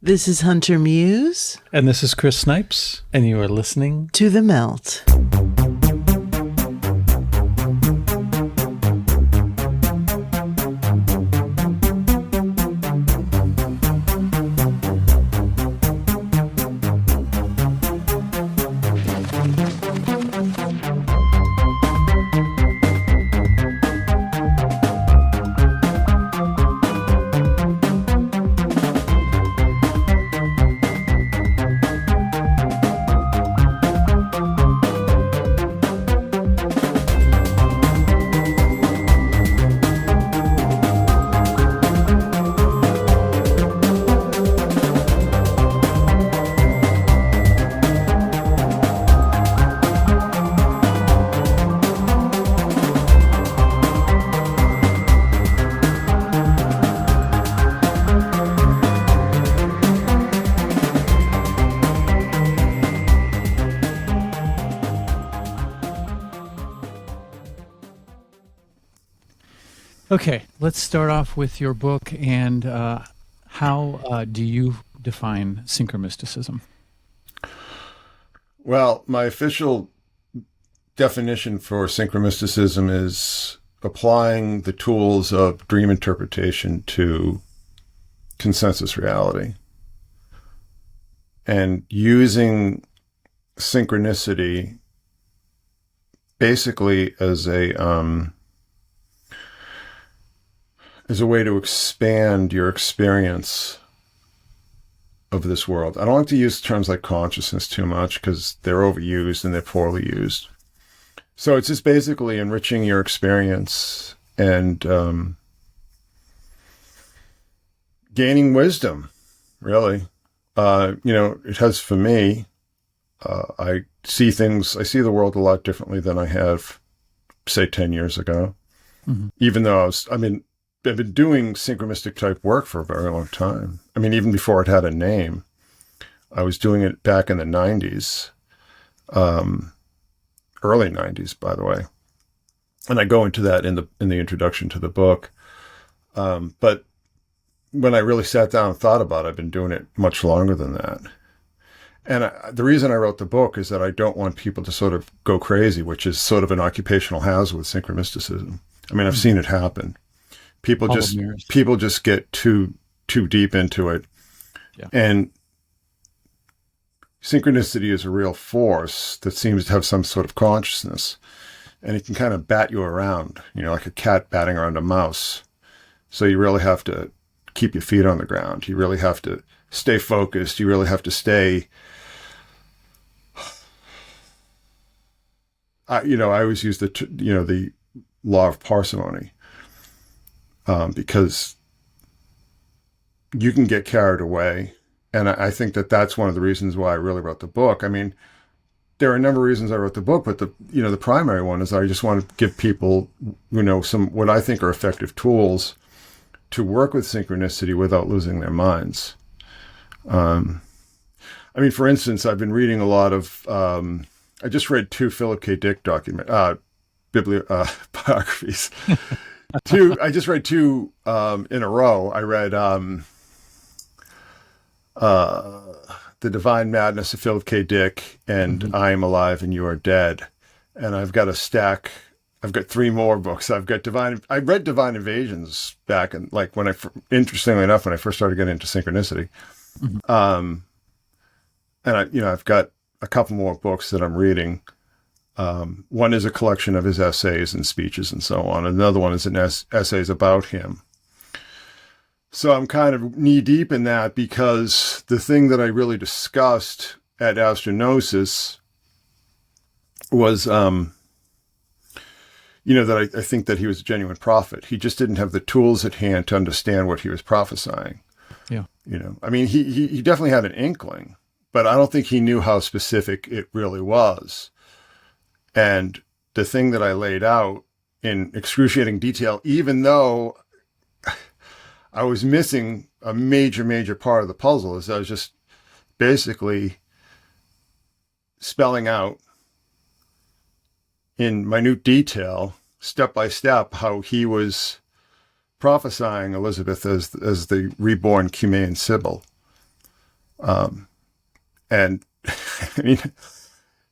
This is Hunter Muse. And this is Chris Snipes, and you are listening to The Melt. Okay, let's start off with your book and how do you define Synchromysticism? Well, my official definition for Synchromysticism is applying the tools of dream interpretation to consensus reality and using synchronicity basically as a way to expand your experience of this world. I don't like to use terms like consciousness too much because they're overused and they're poorly used. So it's just basically enriching your experience and gaining wisdom, really. It has for me, I see the world a lot differently than I have, say, 10 years ago. Mm-hmm. Even though I've been doing synchromistic type work for a very long time. I mean, even before it had a name, I was doing it back in the 90s, early 90s, by the way. And I go into that in the introduction to the book. But when I really sat down and thought about it, I've been doing it much longer than that. And the reason I wrote the book is that I don't want people to sort of go crazy, which is sort of an occupational hazard with Synchromysticism. I mean, I've seen it happen. People just get too deep into it. Yeah. And synchronicity is a real force that seems to have some sort of consciousness. And it can kind of bat you around, like a cat batting around a mouse. So you really have to keep your feet on the ground. You really have to stay focused. You really have to stay... I always use the law of parsimony. Because you can get carried away. And I think that that's one of the reasons why I really wrote the book. I mean, there are a number of reasons I wrote the book, but the primary one is I just want to give people, some what I think are effective tools to work with synchronicity without losing their minds. For instance, I've been reading a lot of, I just read 2 Philip K. Dick biographies. I just read 2 in a row. I read The Divine Madness of Philip K. Dick and mm-hmm. I Am Alive and You Are Dead. And I've got a stack. I've got 3 more books. I read Divine Invasions back in, interestingly enough, when I first started getting into synchronicity. Mm-hmm. And I've got a couple more books that I'm reading. One is a collection of his essays and speeches and so on. Another one is essays about him. So I'm kind of knee deep in that because the thing that I really discussed at Astronosis was, that I think that he was a genuine prophet. He just didn't have the tools at hand to understand what he was prophesying. Yeah. He definitely had an inkling, but I don't think he knew how specific it really was. And the thing that I laid out in excruciating detail, even though I was missing a major, major part of the puzzle, is I was just basically spelling out in minute detail, step by step, how he was prophesying Elizabeth as the reborn Cumaean Sibyl. And I mean,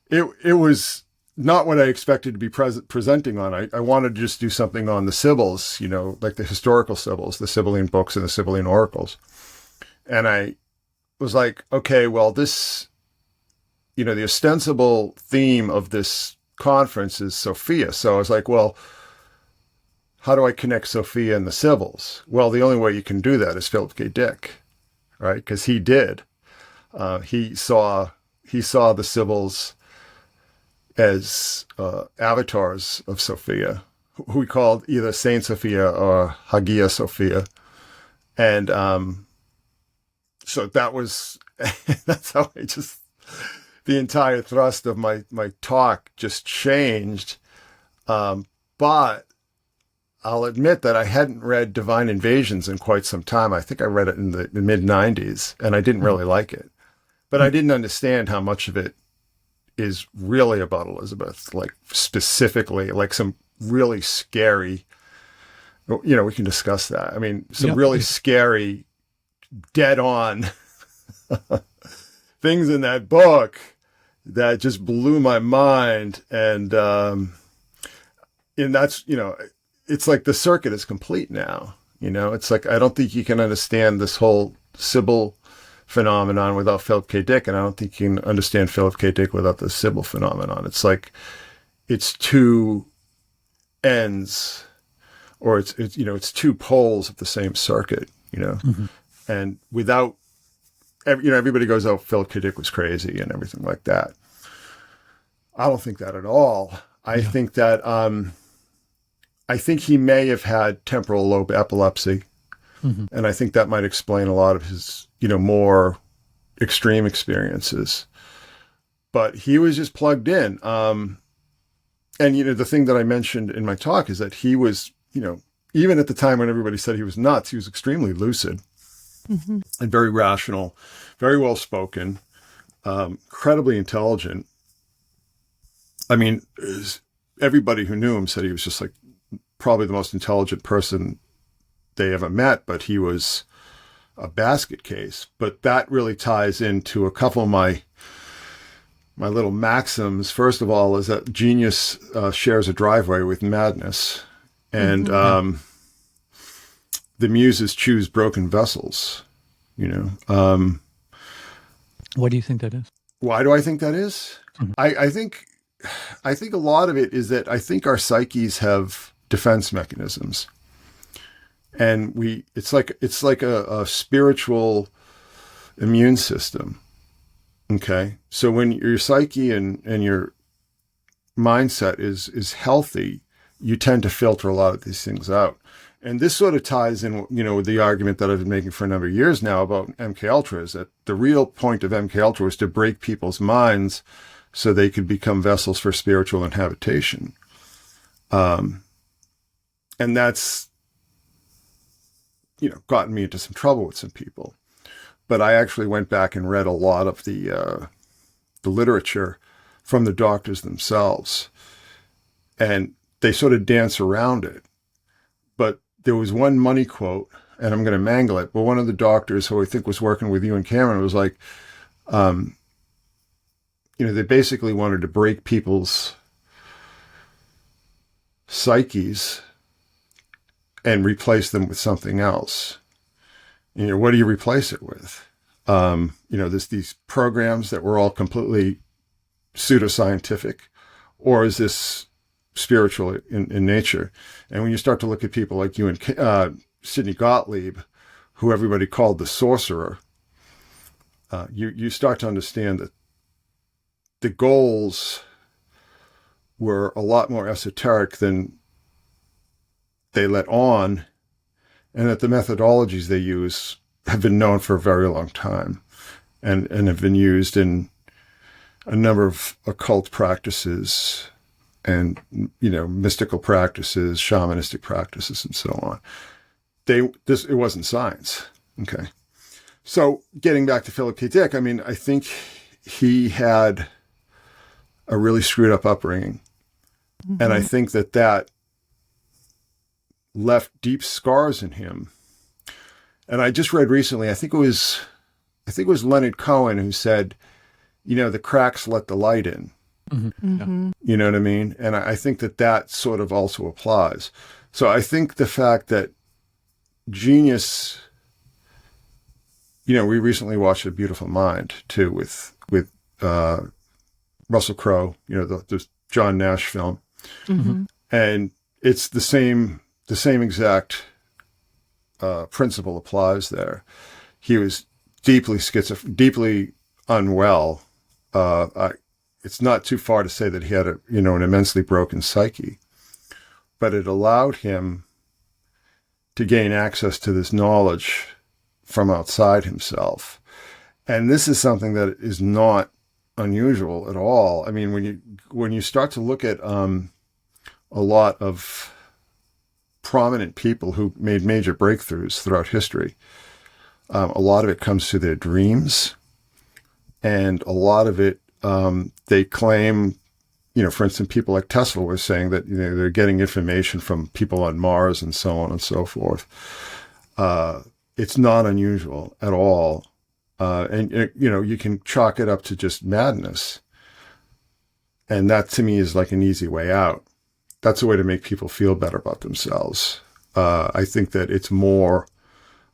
it was not what I expected to be presenting on. I wanted to just do something on the Sibyls, like the historical Sibyls, the Sibylline books and the Sibylline oracles. And I was like, okay, well, this, the ostensible theme of this conference is Sophia. So I was like, well, how do I connect Sophia and the Sibyls? Well, the only way you can do that is Philip K. Dick, right? Because he did. He saw the Sibyls as avatars of Sophia, who he called either Saint Sophia or Hagia Sophia. And so that's how the entire thrust of my talk just changed. But I'll admit that I hadn't read Divine Invasions in quite some time. I think I read it in the mid-90s, and I didn't really like it. But I didn't understand how much of it is really about Elizabeth, like specifically, like some really scary, we can discuss that. I mean, some really scary, dead on things in that book that just blew my mind. And that's, it's like the circuit is complete now. It's like, I don't think you can understand this whole Sibyl phenomenon without Philip K. Dick, and I don't think you can understand Philip K. Dick without the Sibyl phenomenon. It's like it's two ends, or it's two poles of the same circuit. And without everybody goes, "Oh, Philip K. Dick was crazy" and everything like that. I don't think that at all. I think that I think he may have had temporal lobe epilepsy. And I think that might explain a lot of his, more extreme experiences. But he was just plugged in. And, the thing that I mentioned in my talk is that he was, even at the time when everybody said he was nuts, he was extremely lucid and very rational, very well spoken, incredibly intelligent. I mean, everybody who knew him said he was just like probably the most intelligent person they ever met, but he was a basket case. But that really ties into a couple of my little maxims. First of all, is that genius shares a driveway with madness, and the muses choose broken vessels. What do you think that is? Why do I think that is? I think a lot of it is that I think our psyches have defense mechanisms. And it's like a spiritual immune system. Okay. So when your psyche and your mindset is healthy, you tend to filter a lot of these things out. And this sort of ties in, with the argument that I've been making for a number of years now about MKUltra, is that the real point of MKUltra was to break people's minds so they could become vessels for spiritual inhabitation. And that's, gotten me into some trouble with some people. But I actually went back and read a lot of the literature from the doctors themselves, and they sort of dance around it. But there was one money quote, and I'm going to mangle it, but one of the doctors who I think was working with you and Cameron was like, they basically wanted to break people's psyches and replace them with something else. What do you replace it with? There's these programs that were all completely pseudoscientific, or is this spiritual in nature? And when you start to look at people like you and Sidney Gottlieb, who everybody called the sorcerer, you start to understand that the goals were a lot more esoteric than they let on, and that the methodologies they use have been known for a very long time and have been used in a number of occult practices and, mystical practices, shamanistic practices, and so on. It wasn't science. Okay. So getting back to Philip K. Dick, I mean, I think he had a really screwed up upbringing. And I think that left deep scars in him. And I just read recently, I think it was I think it was Leonard Cohen who said, the cracks let the light in. Mm-hmm. You know what I mean? And I think that sort of also applies. So I think the fact that genius, we recently watched A Beautiful Mind too with Russell Crowe, the John Nash film. Mm-hmm. And it's the same exact principle applies there. He was deeply unwell. It's not too far to say that he had an immensely broken psyche, but it allowed him to gain access to this knowledge from outside himself. And this is something that is not unusual at all. I mean, when you start to look at a lot of prominent people who made major breakthroughs throughout history, a lot of it comes through their dreams, and a lot of it they claim, for instance, people like Tesla were saying that they're getting information from people on Mars and so on and so forth. It's not unusual at all. And you can chalk it up to just madness. And that to me is like an easy way out. That's a way to make people feel better about themselves. I think that it's more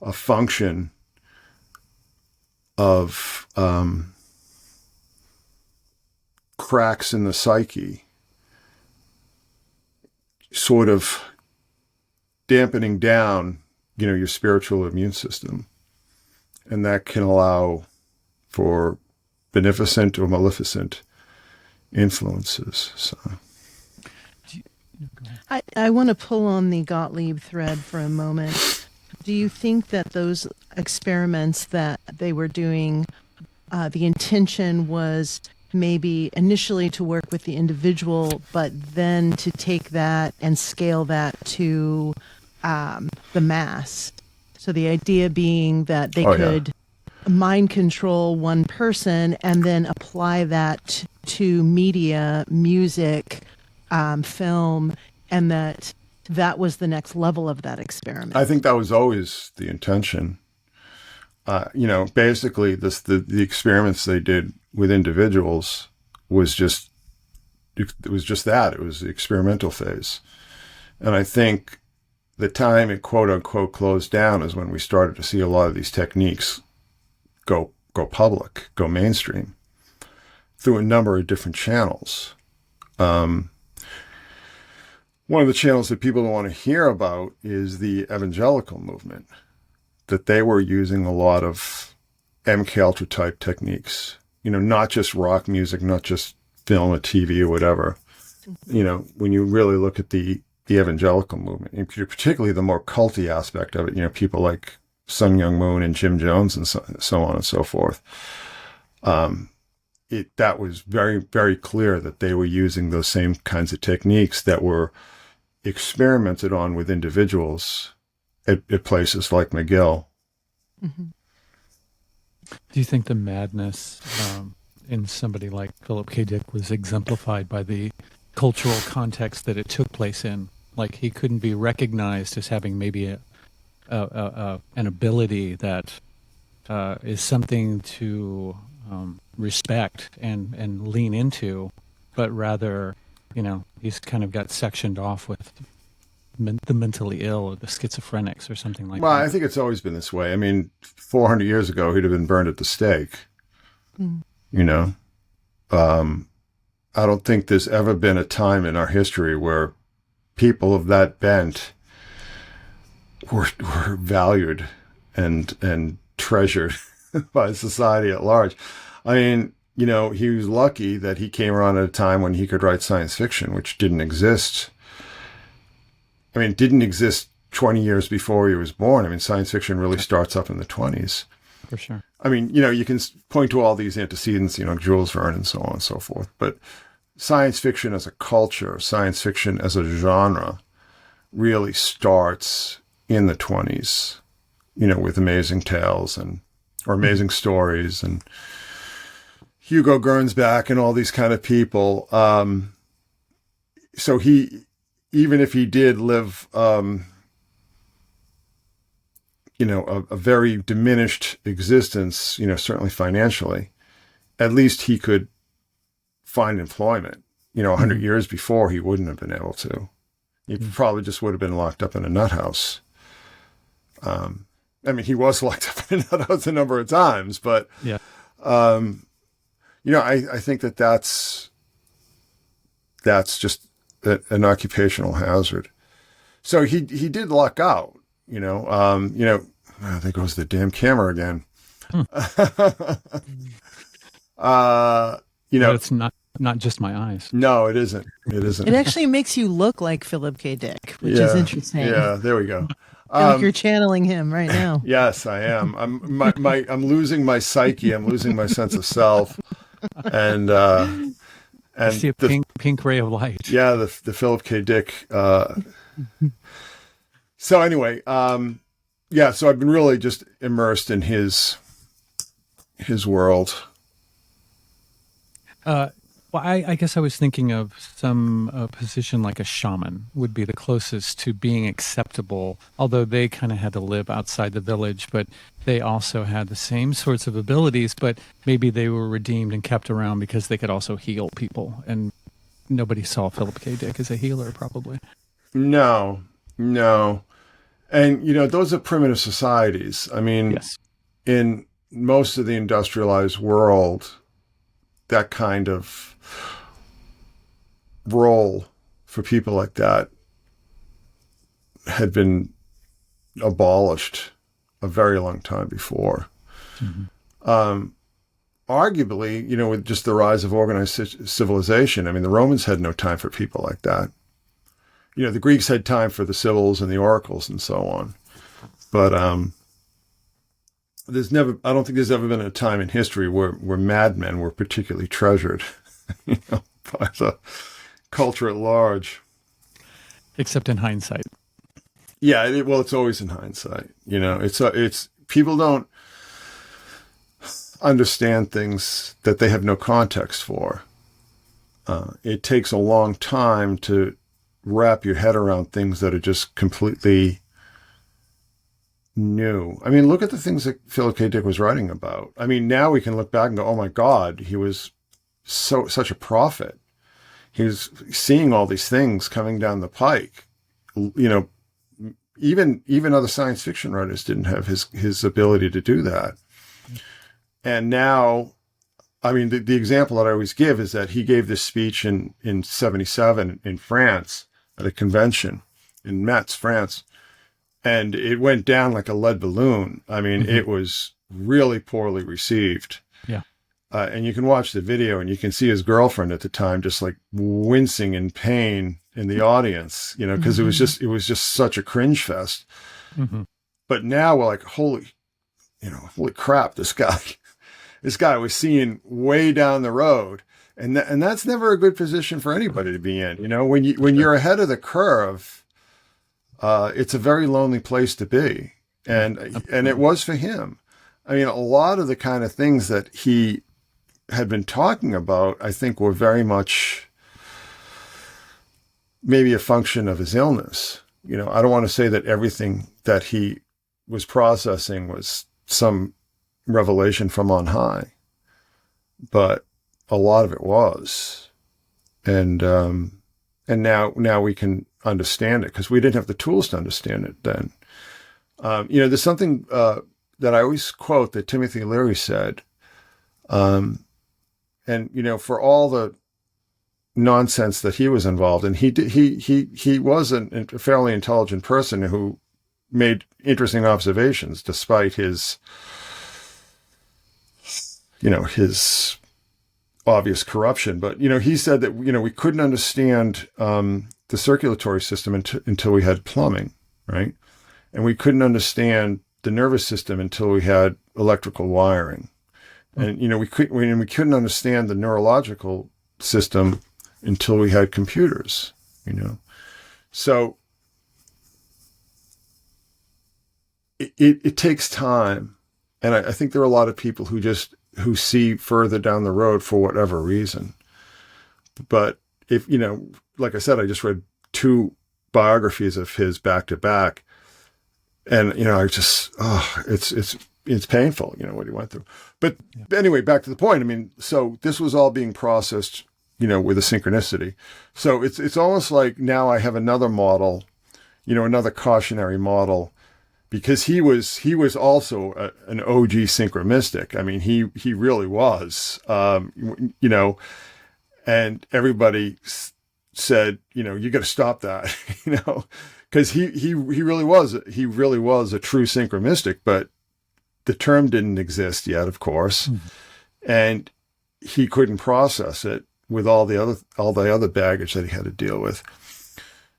a function of cracks in the psyche, sort of dampening down, your spiritual immune system. And that can allow for beneficent or maleficent influences. So, I want to pull on the Gottlieb thread for a moment. Do you think that those experiments that they were doing, the intention was maybe initially to work with the individual, but then to take that and scale that to the mass? So the idea being that they could mind control one person and then apply that to media, music, film, and that was the next level of that experiment. I think that was always the intention. Basically the experiments they did with individuals was just that. It was the experimental phase. And I think the time it quote unquote closed down is when we started to see a lot of these techniques go public, go mainstream through a number of different channels. One of the channels that people don't want to hear about is the evangelical movement, that they were using a lot of MK Ultra type techniques, not just rock music, not just film or TV or whatever. When you really look at the evangelical movement, and particularly the more culty aspect of it, people like Sun Myung Moon and Jim Jones and so on and so forth. That was very, very clear that they were using those same kinds of techniques that were experimented on with individuals at places like McGill. Mm-hmm. Do you think the madness in somebody like Philip K. Dick was exemplified by the cultural context that it took place in? Like, he couldn't be recognized as having maybe an ability that is something to respect and lean into, but rather, he's kind of got sectioned off with the mentally ill or the schizophrenics or something like that. Well, I think it's always been this way. I mean, 400 years ago, he'd have been burned at the stake. Mm. I don't think there's ever been a time in our history where people of that bent were valued and treasured by society at large. I mean, he was lucky that he came around at a time when he could write science fiction, which didn't exist. I mean, it didn't exist 20 years before he was born. I mean, science fiction really starts up in the 20s. For sure. I mean, you can point to all these antecedents, Jules Verne and so on and so forth. But science fiction as a culture, science fiction as a genre, really starts in the 20s, with Amazing Tales or Amazing Stories and Hugo Gernsback and all these kind of people. So even if he did live, a very diminished existence, certainly financially, at least he could find employment. 100 years before, he wouldn't have been able to. He probably just would have been locked up in a nut house. He was locked up in a nut house a number of times, but, Yeah. I think that's just an occupational hazard. So he did luck out, there goes the damn camera again. It's not just my eyes. No, it isn't. It isn't. It actually makes you look like Philip K. Dick, which is interesting. Yeah, there we go. I feel like you're channeling him right now. Yes, I am. I'm losing my psyche. I'm losing my sense of self, and I see a pink ray of light. Yeah, the Philip K. Dick. So anyway, so I've been really just immersed in his world. Well, I guess I was thinking of some position like a shaman would be the closest to being acceptable, although they kind of had to live outside the village, but they also had the same sorts of abilities, but maybe they were redeemed and kept around because they could also heal people. And nobody saw Philip K. Dick as a healer, probably. No. And, those are primitive societies. Yes. In most of the industrialized world, that kind of role for people like that had been abolished a very long time before. Mm-hmm. Arguably, with just the rise of organized civilization, the Romans had no time for people like that. The Greeks had time for the Sibyls and the oracles and so on. But I don't think there's ever been a time in history where madmen were particularly treasured, by the culture at large. Except in hindsight. Yeah, it's always in hindsight. It's people don't understand things that they have no context for. It takes a long time to wrap your head around things that are just completely new. Look at the things that Philip K. Dick was writing about. Now we can look back and go, oh my God, he was such a prophet. He was seeing all these things coming down the pike. Even other science fiction writers didn't have his ability to do that. And now, the example that I always give is that he gave this speech in 77 in France at a convention in Metz, France. And it went down like a lead balloon. It was really poorly received. Yeah. And you can watch the video and you can see his girlfriend at the time just like wincing in pain in the audience, because it was just such a cringe fest. Mm-hmm. But now we're like, holy crap, this guy was seeing way down the road. And that's never a good position for anybody to be in. When you're ahead of the curve, it's a very lonely place to be. And it was for him. A lot of the kind of things that he had been talking about, I think, were very much maybe a function of his illness. I don't want to say that everything that he was processing was some revelation from on high, but a lot of it was. And now we can understand it because we didn't have the tools to understand it then. There's something that I always quote that Timothy Leary said, for all the nonsense that he was involved in, he was a fairly intelligent person who made interesting observations despite his obvious corruption. But, he said that, we couldn't understand the circulatory system until we had plumbing, right? And we couldn't understand the nervous system until we had electrical wiring. And, we couldn't understand the neurological system until we had computers, So it takes time. And I think there are a lot of people who see further down the road for whatever reason. But if, like I said, I just read 2 biographies of his back to back. And, I just, it's painful, what he went through. But anyway, back to the point. I mean, so this was all being processed, with a synchronicity. So it's almost like now I have another model, another cautionary model, because he was also an OG synchromystic. I mean, he really was, and everybody said, you got to stop that, because he really was a true synchromystic, but the term didn't exist yet, of course, and he couldn't process it with all the other baggage that he had to deal with.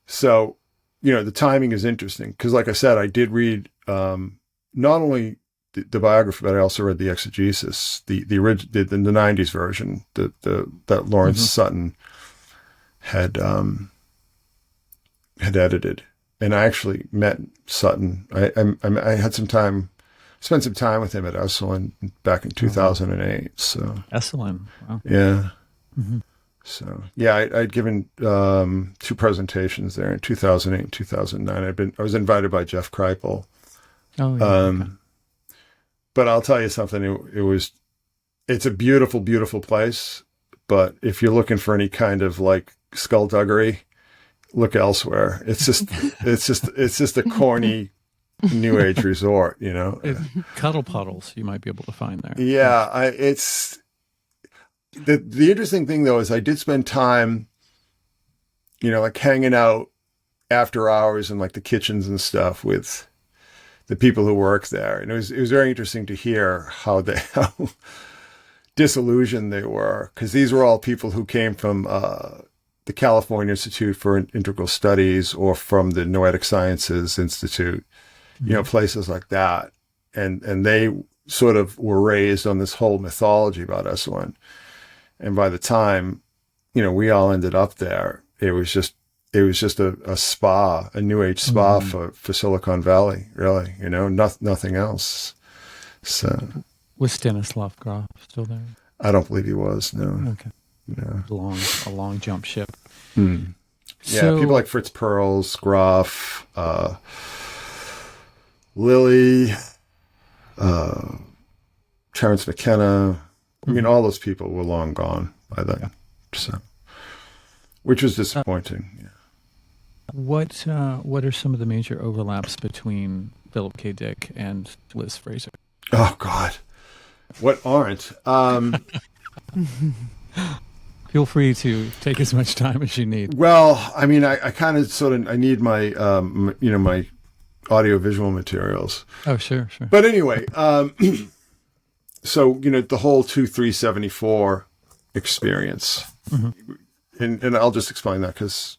So, the timing is interesting because, like I said, I did read not only the biography, but I also read the exegesis, the 90s version that Lawrence Sutton had edited. And I actually met Sutton. I had spent some time with him at Esalen back in 2008. So Esalen, wow. Yeah. Mm-hmm. So yeah, I'd given 2 presentations there in 2008 and 2009. I was invited by Jeff Kripal. Oh, yeah. Okay. But I'll tell you something. It's a beautiful, beautiful place. But if you're looking for any kind of like skullduggery, look elsewhere. It's just a corny New Age resort, Cuddle puddles you might be able to find there. Yeah, it's the interesting thing though is I did spend time, like hanging out after hours in like the kitchens and stuff with the people who work there, and it was very interesting to hear how disillusioned they were, because these were all people who came from the California Institute for Integral Studies or from the Noetic Sciences Institute, places like that, and they sort of were raised on this whole mythology about Esalen. And by the time, we all ended up there, it was just a spa, a New Age spa for Silicon Valley, really, nothing else. So was Stanislav Grof still there? I don't believe he was, no. Okay. No. A long jump ship. Yeah, So, people like Fritz Perls, Grof, Lilly, Terrence McKenna. I mean, all those people were long gone by then. Yeah. So, which was disappointing. Yeah. What are some of the major overlaps between Philip K. Dick and Liz Fraser? Oh God, what aren't? Feel free to take as much time as you need. Well, I mean, I kind of I need my my audio visual materials. Oh, sure. But anyway, so the whole 2374 experience, and I'll just explain that because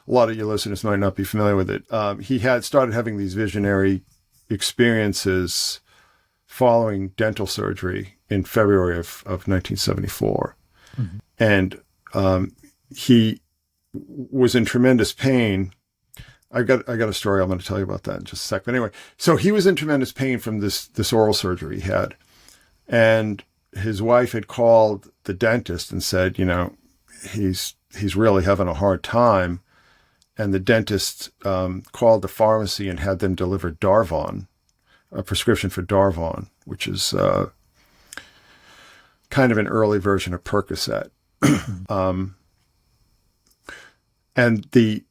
a lot of your listeners might not be familiar with it. He had started having these visionary experiences following dental surgery in February of 1974. And he was in tremendous pain. I got a story I'm going to tell you about that in just a sec. But anyway, so he was in tremendous pain from this oral surgery he had. And his wife had called the dentist and said, he's really having a hard time. And the dentist called the pharmacy and had them deliver Darvon, a prescription for Darvon, which is kind of an early version of Percocet. And the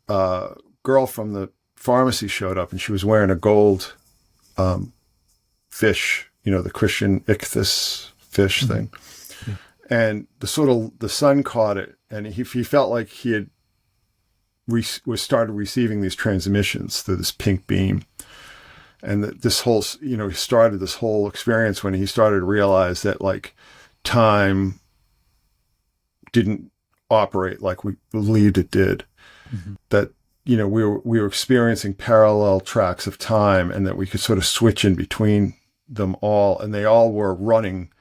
girl from the pharmacy showed up, and she was wearing a gold fish, the Christian ichthys fish thing. Yeah. And the son caught it, and he felt like he had started receiving these transmissions through this pink beam. And this whole, he started this whole experience when he started to realize that like time didn't operate like we believed it did. That, we were experiencing parallel tracks of time, and that we could sort of switch in between them all, and they all were running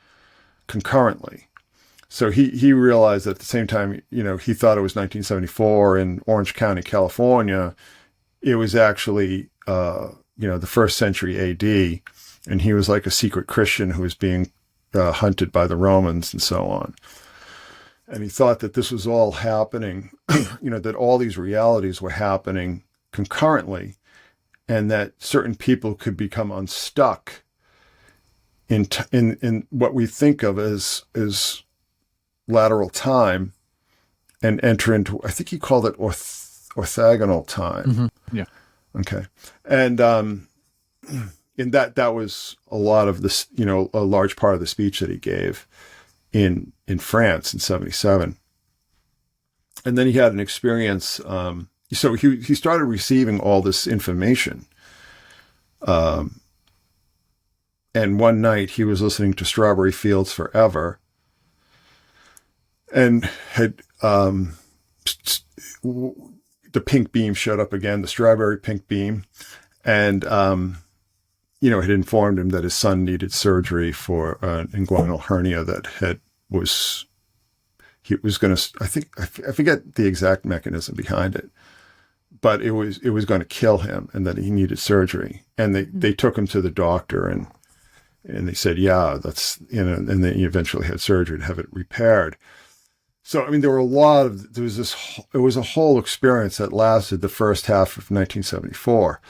concurrently. So he realized that at the same time, he thought it was 1974 in Orange County, California. It was actually, the first century AD, and he was like a secret Christian who was being hunted by the Romans and so on. And he thought that this was all happening, that all these realities were happening concurrently. and that certain people could become unstuck in what we think of as lateral time and enter into, I think he called it orthogonal time. Mm-hmm. Yeah. Okay. And in that was a lot of this, a large part of the speech that he gave in France in 1977. And then he had an experience. So he started receiving all this information. And one night he was listening to Strawberry Fields Forever, and had the pink beam showed up again, the strawberry pink beam, and had informed him that his son needed surgery for an inguinal hernia that he was going to, I forget the exact mechanism behind it, but it was going to kill him, and that he needed surgery. And they took him to the doctor, and they said, yeah, that's, and then he eventually had surgery to have it repaired. So, I mean, it was a whole experience that lasted the first half of 1974.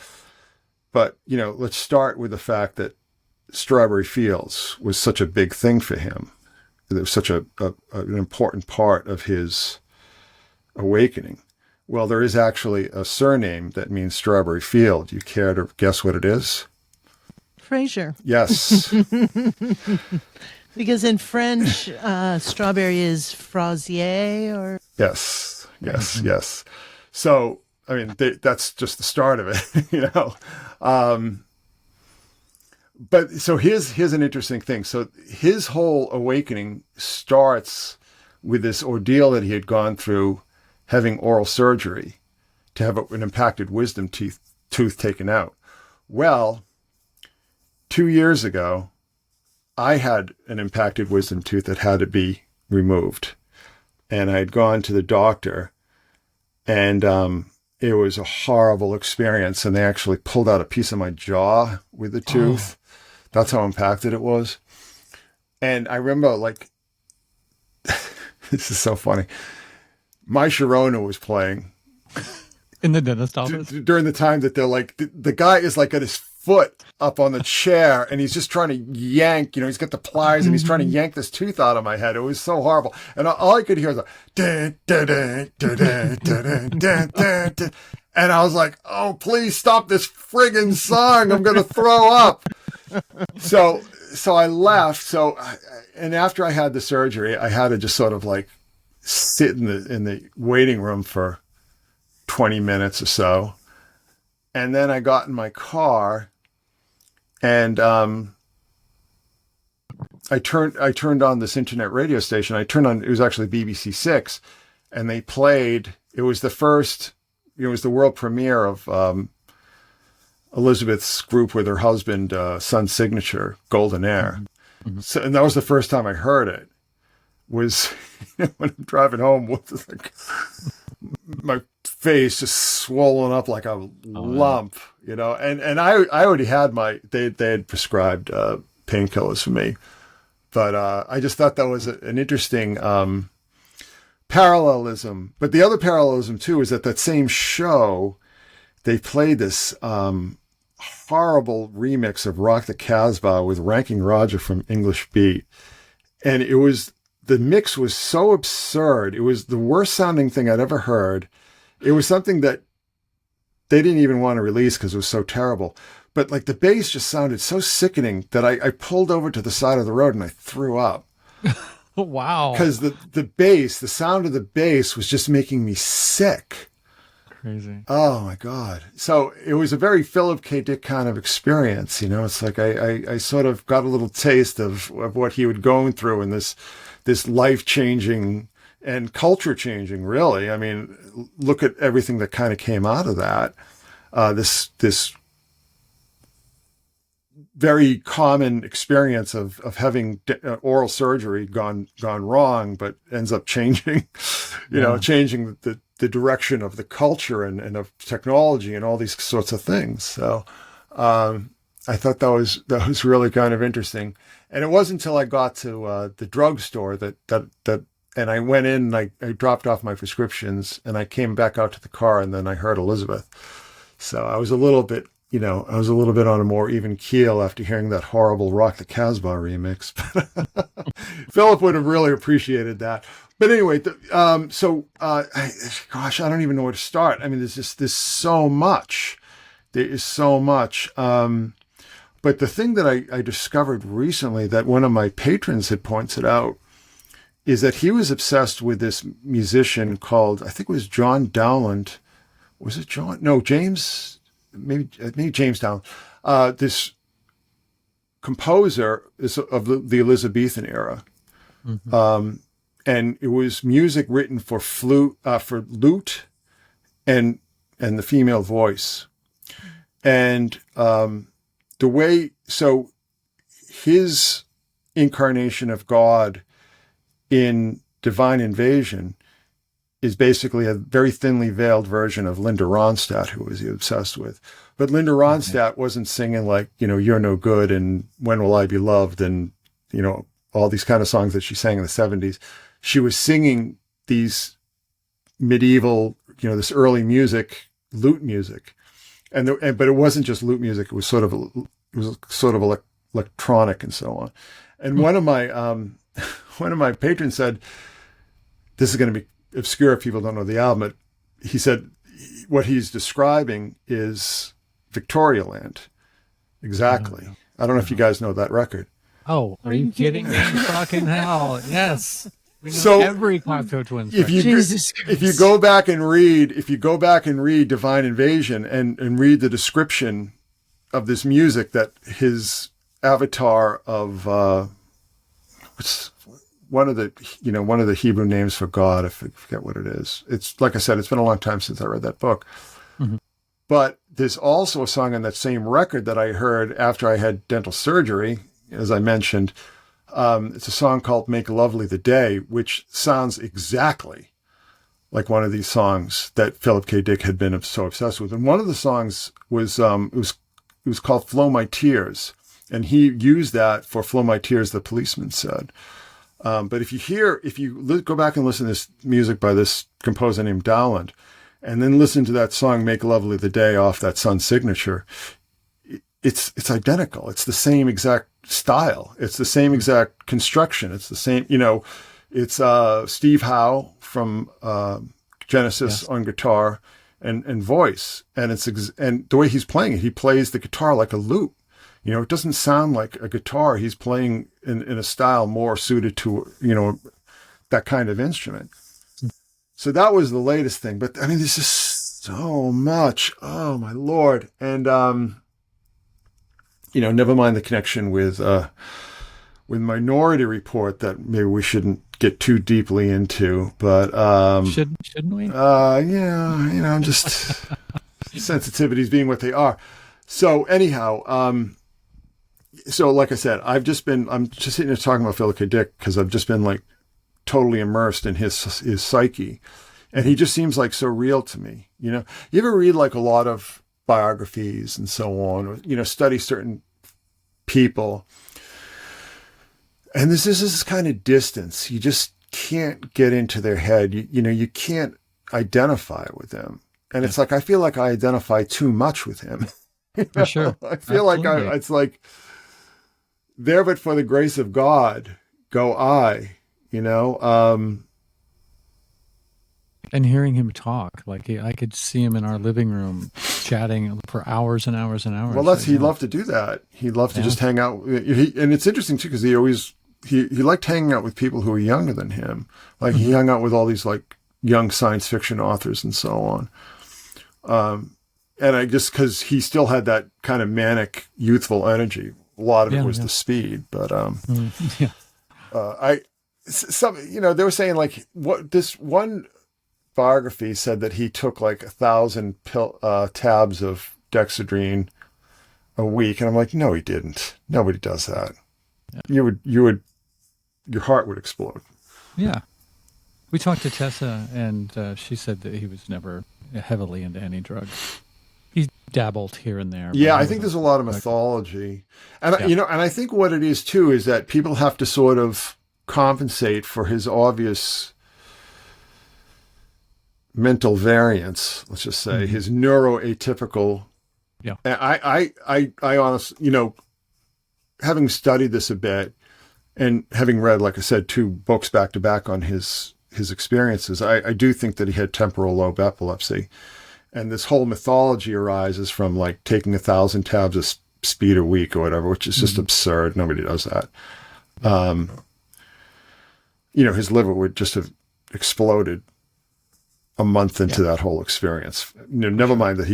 But, let's start with the fact that Strawberry Fields was such a big thing for him. It was such an important part of his awakening. Well, there is actually a surname that means Strawberry Field. You care to guess what it is? Fraser. Yes. Because in French, strawberry is fraisier, or... Yes. So, I mean, that's just the start of it, But so here's an interesting thing. So his whole awakening starts with this ordeal that he had gone through, having oral surgery to have an impacted wisdom tooth taken out. Well, 2 years ago, I had an impacted wisdom tooth that had to be removed. And I had gone to the doctor, and it was a horrible experience. And they actually pulled out a piece of my jaw with the tooth. That's how impacted it was. And I remember, this is so funny. My Sharona was playing in the dentist office during the time that they're the guy is at his foot up on the chair, and he's just trying to yank, he's got the pliers and he's trying to yank this tooth out of my head. It was so horrible. And all I could hear was dun, dun, dun, dun, dun, dun, dun, dun, dun. And I was like, oh, please stop this friggin' song. I'm going to throw up. So I left. And after I had the surgery, I had to just sort of sit in the waiting room for 20 minutes or so. And then I got in my car, and I turned on this internet radio station. It was actually BBC Six, and they played, it was the world premiere of Elizabeth's group with her husband, Sun Signature, Golden Air. Mm-hmm. So, and that was the first time I heard it, was when I'm driving home with my face just swollen up like a lump, and I already had they had prescribed painkillers for me, but I just thought that was an interesting parallelism. But the other parallelism too is that same show, they played this horrible remix of Rock the Casbah with Ranking Roger from English Beat, and the mix was so absurd. It was the worst sounding thing I'd ever heard. It was something that they didn't even want to release because it was so terrible. But the bass just sounded so sickening that I pulled over to the side of the road and I threw up. Wow. Because the sound of the bass was just making me sick. Crazy. Oh my God. So it was a very Philip K. Dick kind of experience. It's I sort of got a little taste of what he was going through in this life-changing and culture-changing, really. I mean, look at everything that kind of came out of that. This very common experience of having oral surgery gone wrong, but ends up changing, changing the direction of the culture and of technology and all these sorts of things. So I thought that was really kind of interesting. And it wasn't until I got to the drugstore that and I went in and I dropped off my prescriptions, and I came back out to the car, and then I heard Elizabeth. So I was a little bit I was a little bit on a more even keel after hearing that horrible Rock the Casbah remix. Philip would have really appreciated that. But anyway, gosh, I don't even know where to start. I mean, there's so much. There is so much. But the thing that I discovered recently that one of my patrons had pointed out is that he was obsessed with this musician called, I think it was John Dowland. Was it John? No, James, maybe James Dowland. This composer is of the Elizabethan era. Mm-hmm. And it was music written for flute, for lute and the female voice. And so his incarnation of God in Divine Invasion is basically a very thinly veiled version of Linda Ronstadt, who was he obsessed with. But Linda Ronstadt wasn't singing like, You're No Good and When Will I Be Loved and, all these kind of songs that she sang in the 70s. She was singing these medieval, this early music, lute music. But it wasn't just lute music. It was sort of electronic and so on. And one of my patrons said, this is going to be obscure if people don't know the album, but he said what he's describing is Victorialand. Exactly. I don't know if you guys know that record. Oh, are you kidding me? Fucking hell. Yes. We know every Cocteau Twins. If you go back and read Divine Invasion and read the description of this music that his avatar of what's one of the Hebrew names for God, I forget what it is. It's like I said, it's been a long time since I read that book. Mm-hmm. But there's also a song on that same record that I heard after I had dental surgery, as I mentioned. It's a song called Make Lovely the Day, which sounds exactly like one of these songs that Philip K. Dick had been so obsessed with. And one of the songs was, it was called Flow My Tears. And he used that for Flow My Tears, the policeman said. But if you go back and listen to this music by this composer named Dowland, and then listen to that song, Make Lovely the Day, off that Sun signature, it's identical. It's the same exact style. It's the same exact construction. It's the same, it's Steve Howe from Genesis on guitar and voice. And and the way he's playing it, he plays the guitar like a lute. It doesn't sound like a guitar. He's playing in a style more suited to, that kind of instrument. So that was the latest thing. But I mean, there's just so much. Oh my Lord. And, never mind the connection with Minority Report that maybe we shouldn't get too deeply into, but, shouldn't we? Yeah, just sensitivities being what they are. So anyhow, so like I said, I'm just sitting here talking about Philip K. Dick because I've just been like totally immersed in his psyche, and he just seems like so real to me. You ever read like a lot of biographies and so on, or, study certain people, and this is this kind of distance. You just can't get into their head. You can't identify with them. And it's like, I feel like I identify too much with him. For sure. I feel Absolutely. like it's like, there but for the grace of God, go I, And hearing him talk, like I could see him in our living room chatting for hours and hours and hours. Well, he loved to do that. He loved to just hang out. And it's interesting too, because he liked hanging out with people who were younger than him. Like he hung out with all these like young science fiction authors and so on. And I just, because he still had that kind of manic, youthful energy. A lot of it was the speed, but they were saying like this one biography said that he took like 1,000 tabs of dexedrine a week, and I'm like, no, he didn't. Nobody does that. Yeah. Your heart would explode. Yeah. We talked to Tessa, and she said that he was never heavily into any drugs. He dabbled here and there. Yeah, I think there's a lot of mythology. And, and I think what it is, too, is that people have to sort of compensate for his obvious mental variance, let's just say, his neuroatypical Yeah. And I honestly, having studied this a bit and having read, like I said, 2 books back to back on his experiences, I do think that he had temporal lobe epilepsy. And this whole mythology arises from like taking 1,000 tabs of speed a week or whatever, which is just absurd. Nobody does that. His liver would just have exploded a month into that whole experience. Never mind that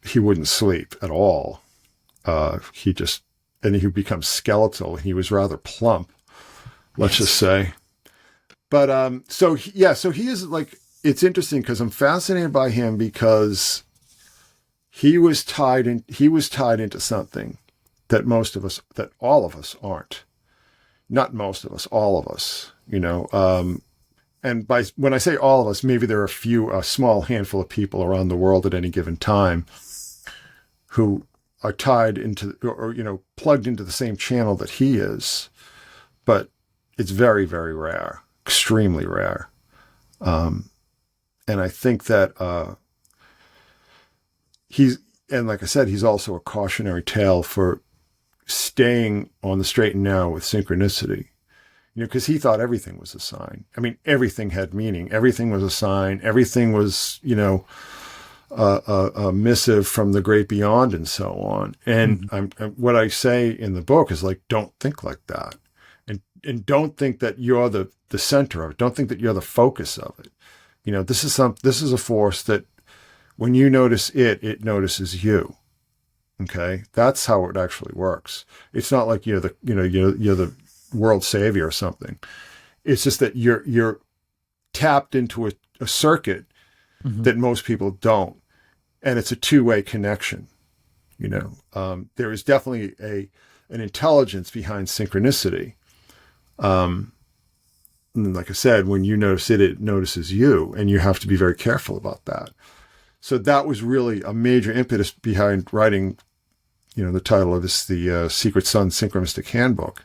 he wouldn't sleep at all. He would become skeletal. He was rather plump, let's just say. But so he is like, it's interesting because I'm fascinated by him because he was tied into something that all of us aren't. Not most of us, all of us, and when I say all of us, maybe there are a small handful of people around the world at any given time who are tied into or plugged into the same channel that he is, but it's very, very rare, extremely rare. And I think that and like I said, he's also a cautionary tale for staying on the straight and narrow with synchronicity, because he thought everything was a sign. I mean, everything had meaning. Everything was a sign. Everything was, a missive from the great beyond and so on. And what I say in the book is like, don't think like that. And don't think that you're the center of it. Don't think that you're the focus of it. This is a force that when you notice it notices you. Okay. That's how it actually works. It's not like you're the world savior or something. It's just that you're tapped into a circuit that most people don't. And it's a two-way connection. There is definitely an intelligence behind synchronicity. And like I said, when you notice it notices you, and you have to be very careful about that. So that was really a major impetus behind writing, the title of this, the Secret Sun Synchromystic Handbook,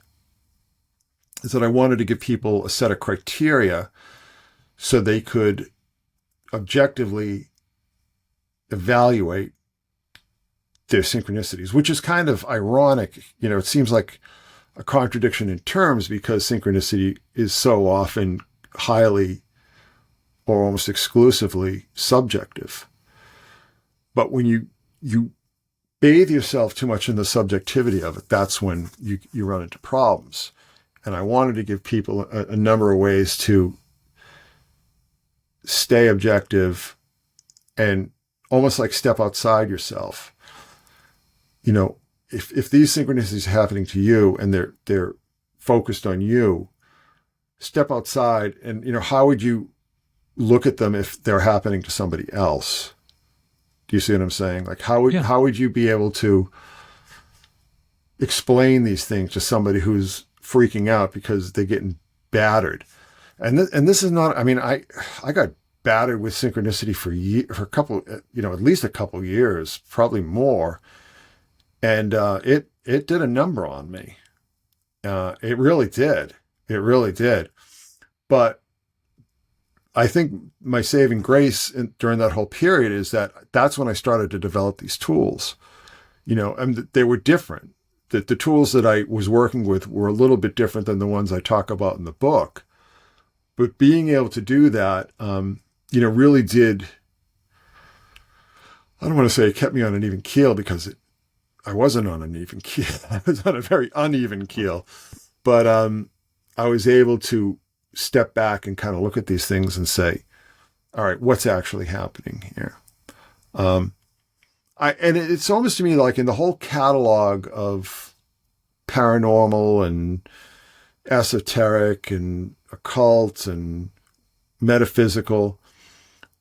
is that I wanted to give people a set of criteria so they could objectively evaluate their synchronicities, which is kind of ironic. It seems like a contradiction in terms because synchronicity is so often highly or almost exclusively subjective. But when you bathe yourself too much in the subjectivity of it, that's when you run into problems. And I wanted to give people a number of ways to stay objective and almost like step outside yourself. If these synchronicities are happening to you and they're focused on you, step outside and, how would you look at them if they're happening to somebody else? Do you see what I'm saying? Like how would you be able to explain these things to somebody who's freaking out because they're getting battered? And this is not, I mean, I got battered with synchronicity for a couple, at least a couple years, probably more. And it did a number on me. It really did. It really did. But I think my saving grace during that whole period is that's when I started to develop these tools, and they were different. That the tools that I was working with were a little bit different than the ones I talk about in the book. But being able to do that, really did, I don't want to say it kept me on an even keel because I wasn't on an even keel. I was on a very uneven keel. But I was able to step back and kind of look at these things and say, all right, what's actually happening here? And it's almost to me like in the whole catalog of paranormal and esoteric and occult and metaphysical,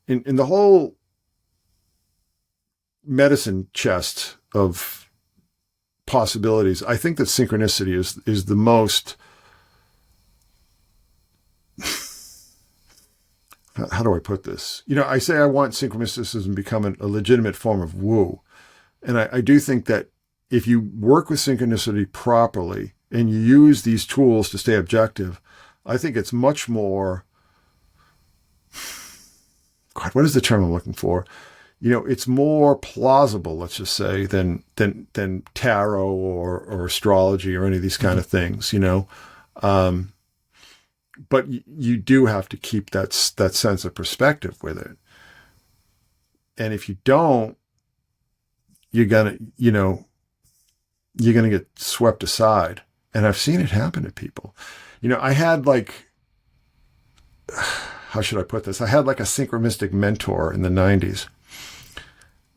in the whole medicine chest of possibilities, I think that synchronicity is the most, how do I put this? I say I want Synchromysticism to become a legitimate form of woo. And I do think that if you work with synchronicity properly and you use these tools to stay objective, I think it's much more, God, what is the term I'm looking for? it's more plausible, let's just say, than tarot or astrology or any of these kind of things, but you do have to keep that sense of perspective with it. And if you don't, you're gonna get swept aside. And I've seen it happen to people. I had how should I put this? I had a synchromistic mentor in the 90s.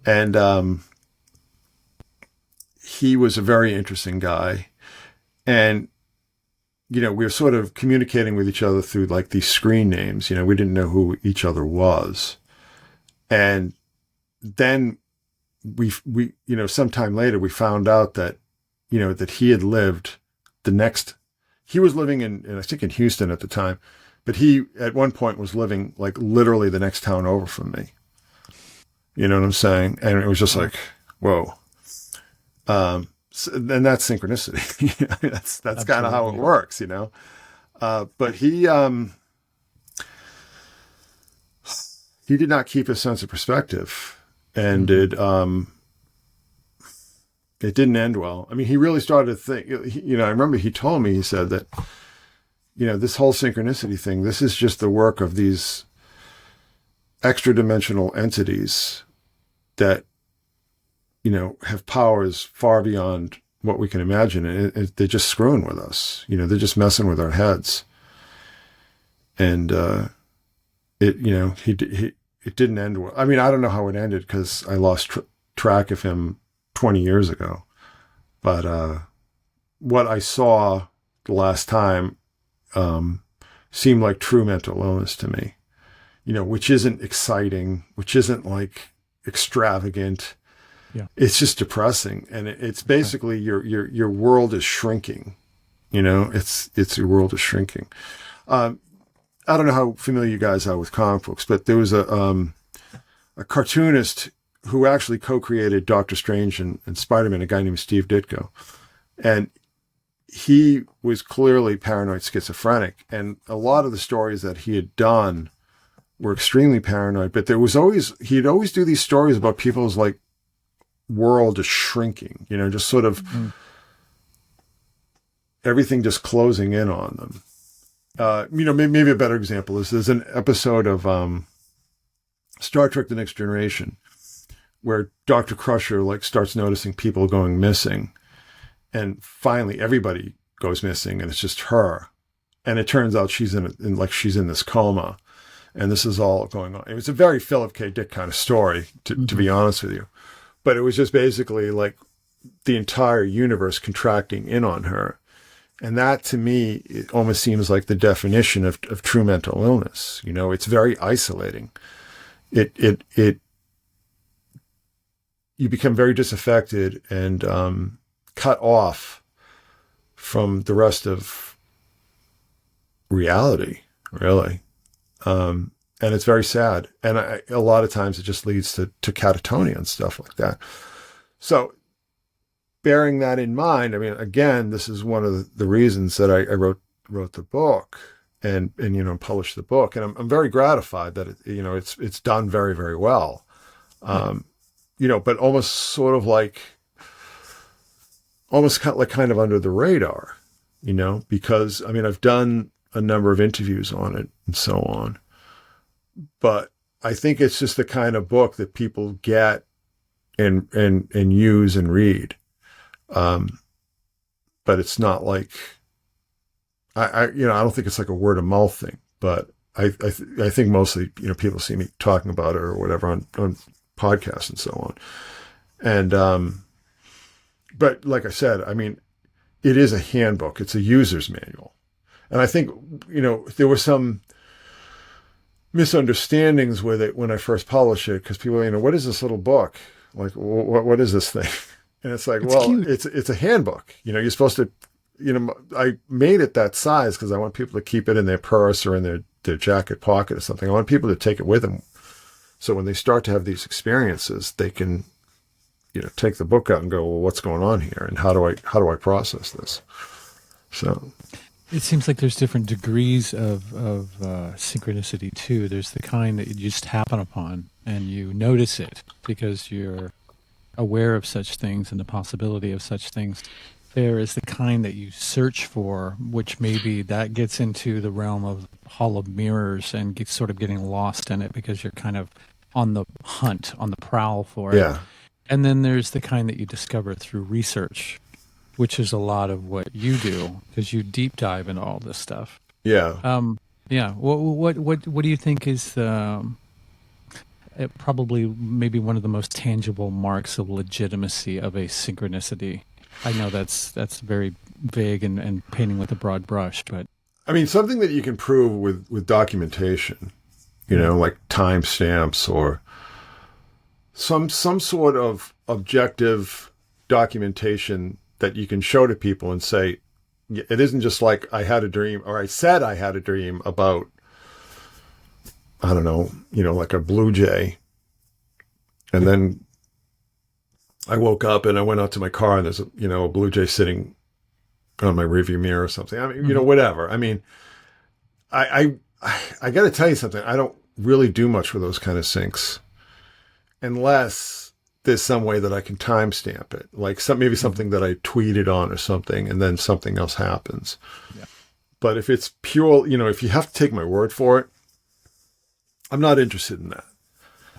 And he was a very interesting guy. And, we were sort of communicating with each other through these screen names. We didn't know who each other was. And then we sometime later we found out that, that he had lived he was living I think in Houston at the time, but he at one point was living literally the next town over from me. You know what I'm saying? And it was just whoa. And that's synchronicity. That's kind of how it works, but he did not keep his sense of perspective, and it didn't end well. I mean, he really started to think, I remember he told me, he said that, this whole synchronicity thing, this is just the work of these extra dimensional entities that, have powers far beyond what we can imagine. And they're just screwing with us. They're just messing with our heads. And, it didn't end well. I mean, I don't know how it ended because I lost track of him 20 years ago. But, what I saw the last time, seemed like true mental illness to me, which isn't exciting, which isn't extravagant. Yeah. It's just depressing. And it's basically your world is shrinking, it's your world is shrinking. I don't know how familiar you guys are with comic books, but there was a cartoonist who actually co-created Doctor Strange and Spider-Man, a guy named Steve Ditko. And he was clearly paranoid schizophrenic. And a lot of the stories that he had done were extremely paranoid, but he'd always do these stories about people's world is shrinking, just sort of everything just closing in on them. Maybe a better example is there's an episode of Star Trek: The Next Generation where Dr. Crusher starts noticing people going missing, and finally everybody goes missing, and it's just her. And it turns out she's she's in this coma, and this is all going on. It was a very Philip K. Dick kind of story, to be honest with you, but it was just basically the entire universe contracting in on her. And that, to me, it almost seems like the definition of true mental illness. It's very isolating. You become very disaffected and cut off from the rest of reality, really. And it's very sad. And a lot of times it just leads to catatonia and stuff like that. So, bearing that in mind, I mean, again, this is one of the reasons that I wrote the book and published the book, and I'm very gratified that it's done very, very well. But almost sort of kind of under the radar, because I mean, I've done a number of interviews on it and so on, but I think it's just the kind of book that people get and use and read. But it's not I don't think it's a word of mouth thing, but I think mostly, people see me talking about it or whatever on podcasts and so on. And, but like I said, I mean, it is a handbook. It's a user's manual. And I think, there were some misunderstandings with it when I first published it, because people, what is this little book? What is this thing? And it's cute. It's a handbook. You're supposed to, I made it that size because I want people to keep it in their purse or in their jacket pocket or something. I want people to take it with them. So when they start to have these experiences, they can, take the book out and go, well, what's going on here? And how do I process this? So. It seems like there's different degrees of synchronicity too. There's the kind that you just happen upon and you notice it because you're aware of such things and the possibility of such things. There is the kind that you search for, which maybe that gets into the realm of Hall of Mirrors and gets sort of getting lost in it because you're kind of on the hunt, on the prowl for it. Yeah. And then there's the kind that you discover through research, which is a lot of what you do because you deep dive into all this stuff. Yeah. Yeah. What do you think is probably maybe one of the most tangible marks of legitimacy of a synchronicity? I know that's very vague and painting with a broad brush, but I mean, something that you can prove with documentation, like timestamps or some sort of objective documentation that you can show to people and say, it isn't just like I had a dream or I said I had a dream about, I don't know, like a blue jay. And then I woke up and I went out to my car and there's a blue jay sitting on my rearview mirror or something. I mean, whatever. I mean, I got to tell you something. I don't really do much with those kind of syncs unless there's some way that I can timestamp it, like maybe something that I tweeted on or something, and then something else happens. Yeah. But if it's pure, if you have to take my word for it, I'm not interested in that.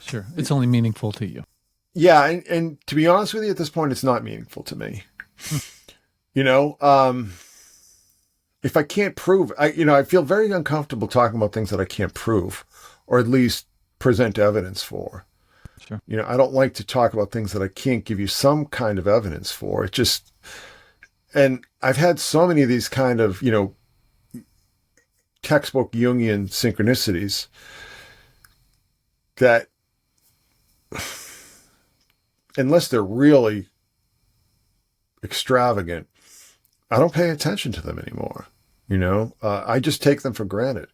Sure. It's only meaningful to you. Yeah. And to be honest with you, at this point, it's not meaningful to me. If I can't prove, I feel very uncomfortable talking about things that I can't prove, or at least present evidence for. Sure. I don't like to talk about things that I can't give you some kind of evidence for. And I've had so many of these kind of, textbook Jungian synchronicities that unless they're really extravagant, I don't pay attention to them anymore. I just take them for granted.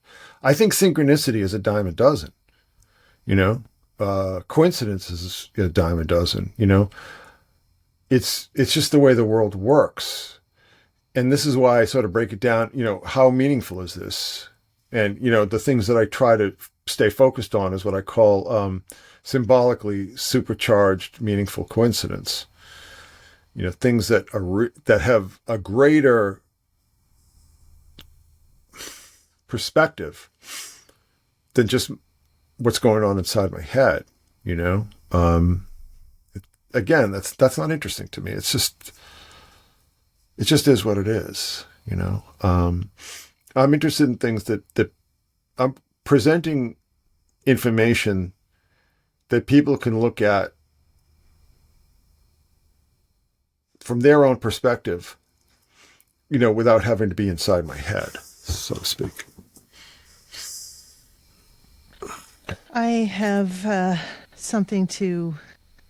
I think synchronicity is a dime a dozen, coincidence is a dime a dozen, it's just the way the world works. And this is why I sort of break it down, how meaningful is this? And, the things that I try to stay focused on is what I call symbolically supercharged meaningful coincidence. Things that that have a greater perspective than just what's going on inside my head. Again, that's not interesting to me. It just is what it is. I'm interested in things that I'm presenting information that people can look at from their own perspective, without having to be inside my head, so to speak. I have something to,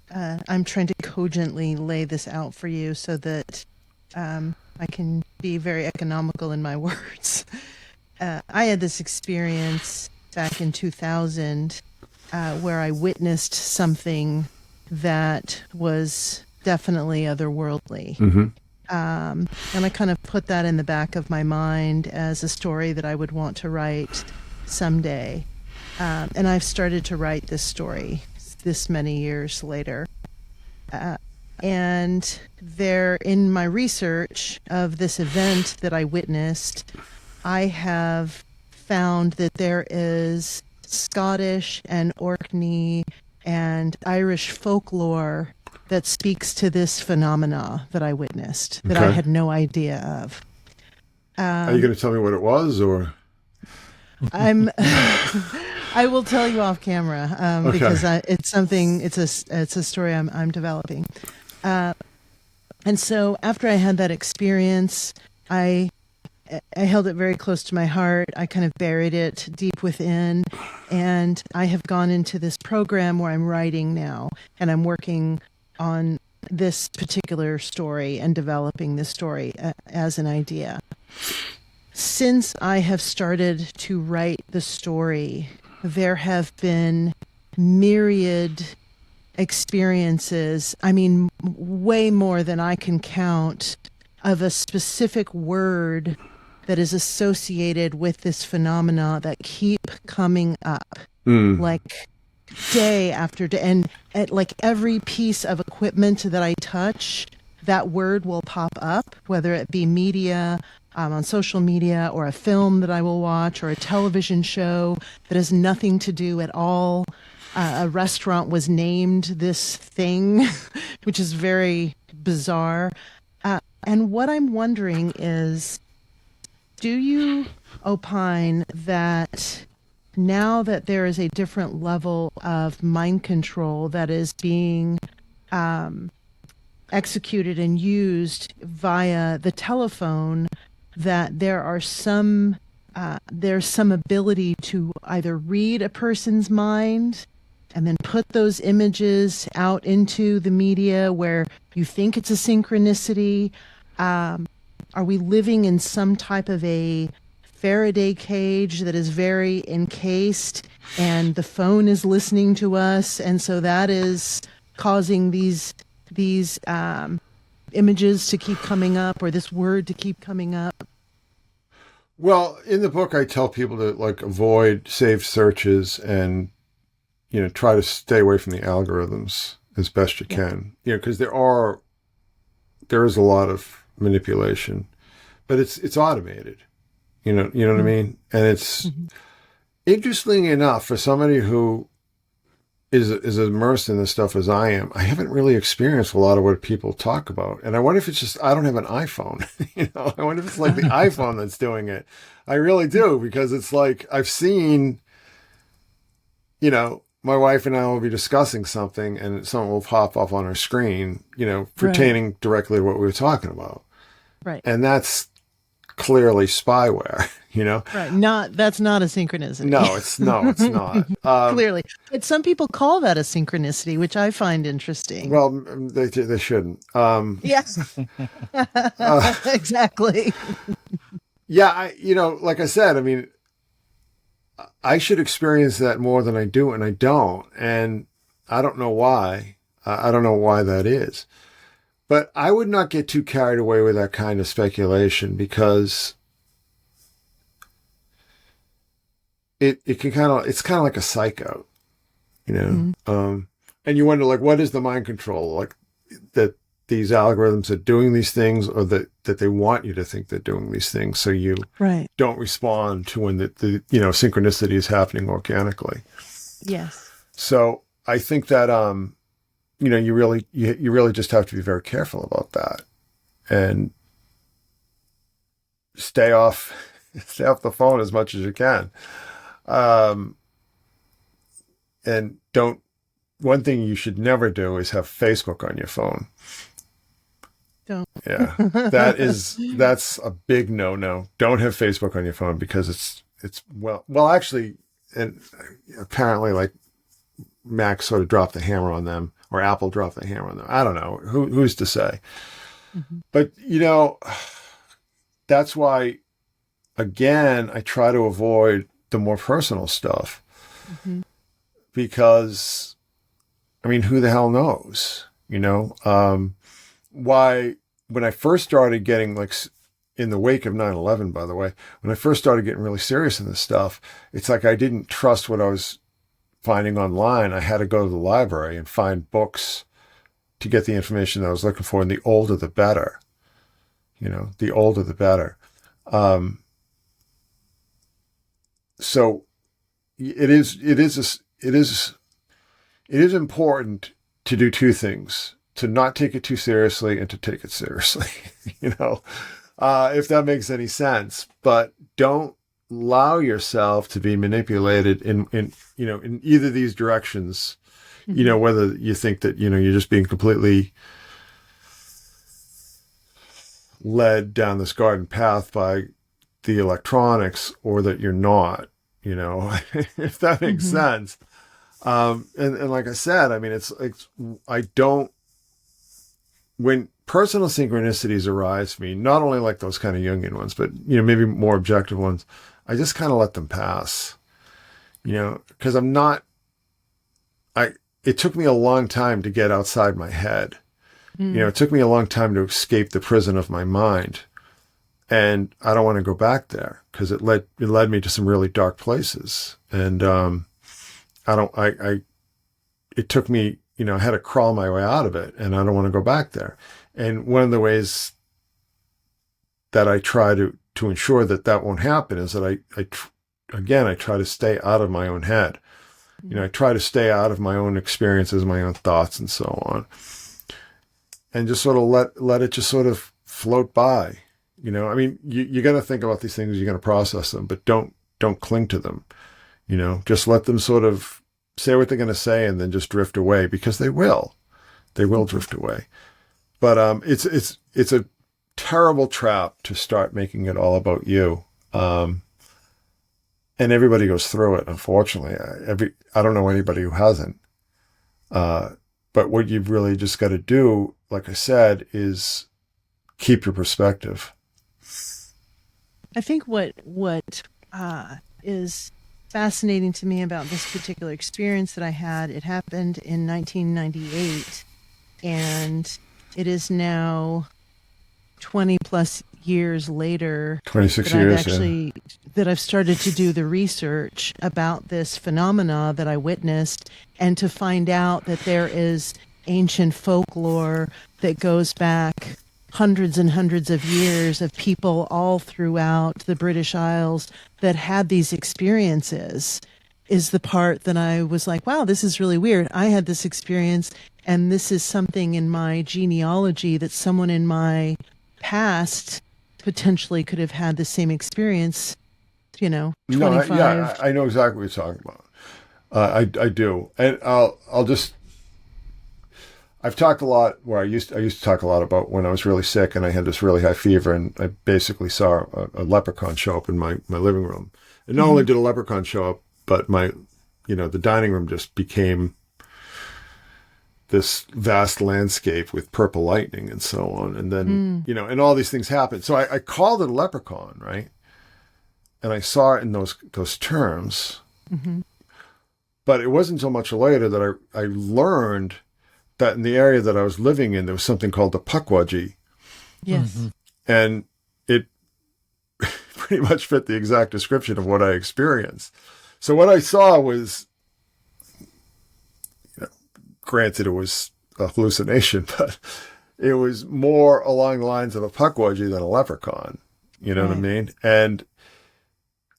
I'm trying to cogently lay this out for you so that I can be very economical in my words. I had this experience back in 2000 where I witnessed something that was definitely otherworldly. Mm-hmm. And I kind of put that in the back of my mind as a story that I would want to write someday. And I've started to write this story this many years later. And there, in my research of this event that I witnessed, I have found that there is Scottish and Orkney and Irish folklore that speaks to this phenomena that I witnessed, that I had no idea of. Are you going to tell me what it was, or? I will tell you off camera Okay. because it's a story I'm developing. And so after I had that experience, I held it very close to my heart. I kind of buried it deep within, and I have gone into this program where I'm writing now, and I'm working on this particular story and developing this story as an idea. Since I have started to write the story, there have been myriad experiences, way more than I can count, of a specific word that is associated with this phenomena that keep coming up, like day after day. And at like every piece of equipment that I touch, that word will pop up, whether it be media, on social media, or a film that I will watch, or a television show that has nothing to do at all. A restaurant was named this thing, which is very bizarre. And what I'm wondering is, do you opine that now that there is a different level of mind control that is being executed and used via the telephone, that there's some ability to either read a person's mind and then put those images out into the media where you think it's a synchronicity? Are we living in some type of a Faraday cage that is very encased, and the phone is listening to us, and so that is causing these images to keep coming up, or this word to keep coming up? Well, in the book, I tell people to like avoid saved searches and, try to stay away from the algorithms as best you can. Because there is a lot of manipulation, but it's automated. You know what I mean? And it's interesting enough, for somebody who is immersed in this stuff as I am, I haven't really experienced a lot of what people talk about. And I wonder if it's just, I don't have an iPhone. I wonder if it's like the iPhone that's doing it. I really do, because it's like, I've seen, my wife and I will be discussing something and something will pop up on our screen, pertaining directly to what we were talking about. Right. And that's clearly spyware, Right. That's not a synchronicity. No, it's not. Clearly. But some people call that a synchronicity, which I find interesting. Well, they shouldn't. Yes. Exactly. Yeah, like I said, I mean, I should experience that more than I do, and I don't. And I don't know why. I don't know why that is. But I would not get too carried away with that kind of speculation, because it's kind of like a psycho, and you wonder, like, what is the mind control? Like, that these algorithms are doing these things, or that they want you to think they're doing these things, so you don't respond to when the synchronicity is happening organically. Yes. So I think that you really just have to be very careful about that, and stay off the phone as much as you can. And one thing you should never do is have Facebook on your phone. Don't. Yeah. That's a big no. Don't have Facebook on your phone, because it's actually, and apparently, like, Mac sort of dropped the hammer on them, or Apple dropped the hammer on them. I don't know. Who's to say? But, that's why, again, I try to avoid the more personal stuff, because, I mean, who the hell knows, why, when I first started getting, like, in the wake of 9/11, by the way, when I first started getting really serious in this stuff, it's like I didn't trust what I was finding online. I had to go to the library and find books to get the information that I was looking for, and the older the better. The older the better. So it is important to do two things: to not take it too seriously, and to take it seriously. If that makes any sense. But don't allow yourself to be manipulated in either of these directions. Whether you think that you're just being completely led down this garden path by the electronics, or that you're not, if that makes sense. And like I said, I mean, when personal synchronicities arise for me, not only like those kind of Jungian ones, but, maybe more objective ones, I just kind of let them pass, because it took me a long time to get outside my head. It took me a long time to escape the prison of my mind. and I don't want to go back there because it led me to some really dark places. And it took me, I had to crawl my way out of it, and I don't want to go back there. And one of the ways that I try to ensure that won't happen is that I try to stay out of my own head. I try to stay out of my own experiences, my own thoughts, and so on, and just sort of let it just sort of float by. I mean, you're going to think about these things, you're going to process them, but don't cling to them. Just let them sort of say what they're going to say, and then just drift away, because they will drift away. But it's a terrible trap to start making it all about you. And everybody goes through it, unfortunately. I don't know anybody who hasn't. But what you've really just got to do, like I said, is keep your perspective. I think what is fascinating to me about this particular experience that I had, it happened in 1998, and it is now 20 plus years later 26 that years that I've started to do the research about this phenomena that I witnessed, and to find out that there is ancient folklore that goes back hundreds and hundreds of years of people all throughout the British Isles that had these experiences, is the part that I was like, wow, this is really weird. I had this experience, and this is something in my genealogy that someone in my past potentially could have had the same experience, 25. I know exactly what you're talking about. I do. And I've talked a lot where I used to talk a lot about when I was really sick and I had this really high fever, and I basically saw a leprechaun show up in my living room. And not only did a leprechaun show up, but the dining room just became this vast landscape with purple lightning and so on. And then, and all these things happened. So I called it a leprechaun, right? And I saw it in those terms. Mm-hmm. But it wasn't until much later that I learned that in the area that I was living in, there was something called the Pukwudgie. Yes. Mm-hmm. And it pretty much fit the exact description of what I experienced. So what I saw was, granted, it was a hallucination, but it was more along the lines of a Pukwudgie than a leprechaun. You know what I mean? And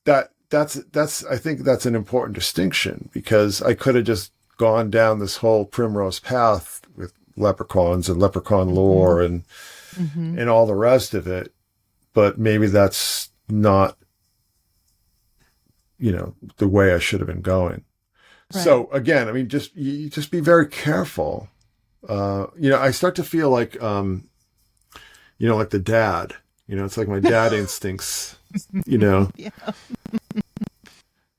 that's I think that's an important distinction, because I could have just gone down this whole primrose path with leprechauns and leprechaun lore and all the rest of it, but maybe that's not the way I should have been going. Right. So again, I mean, just be very careful. I start to feel like like the dad. It's like my dad instincts. Yeah.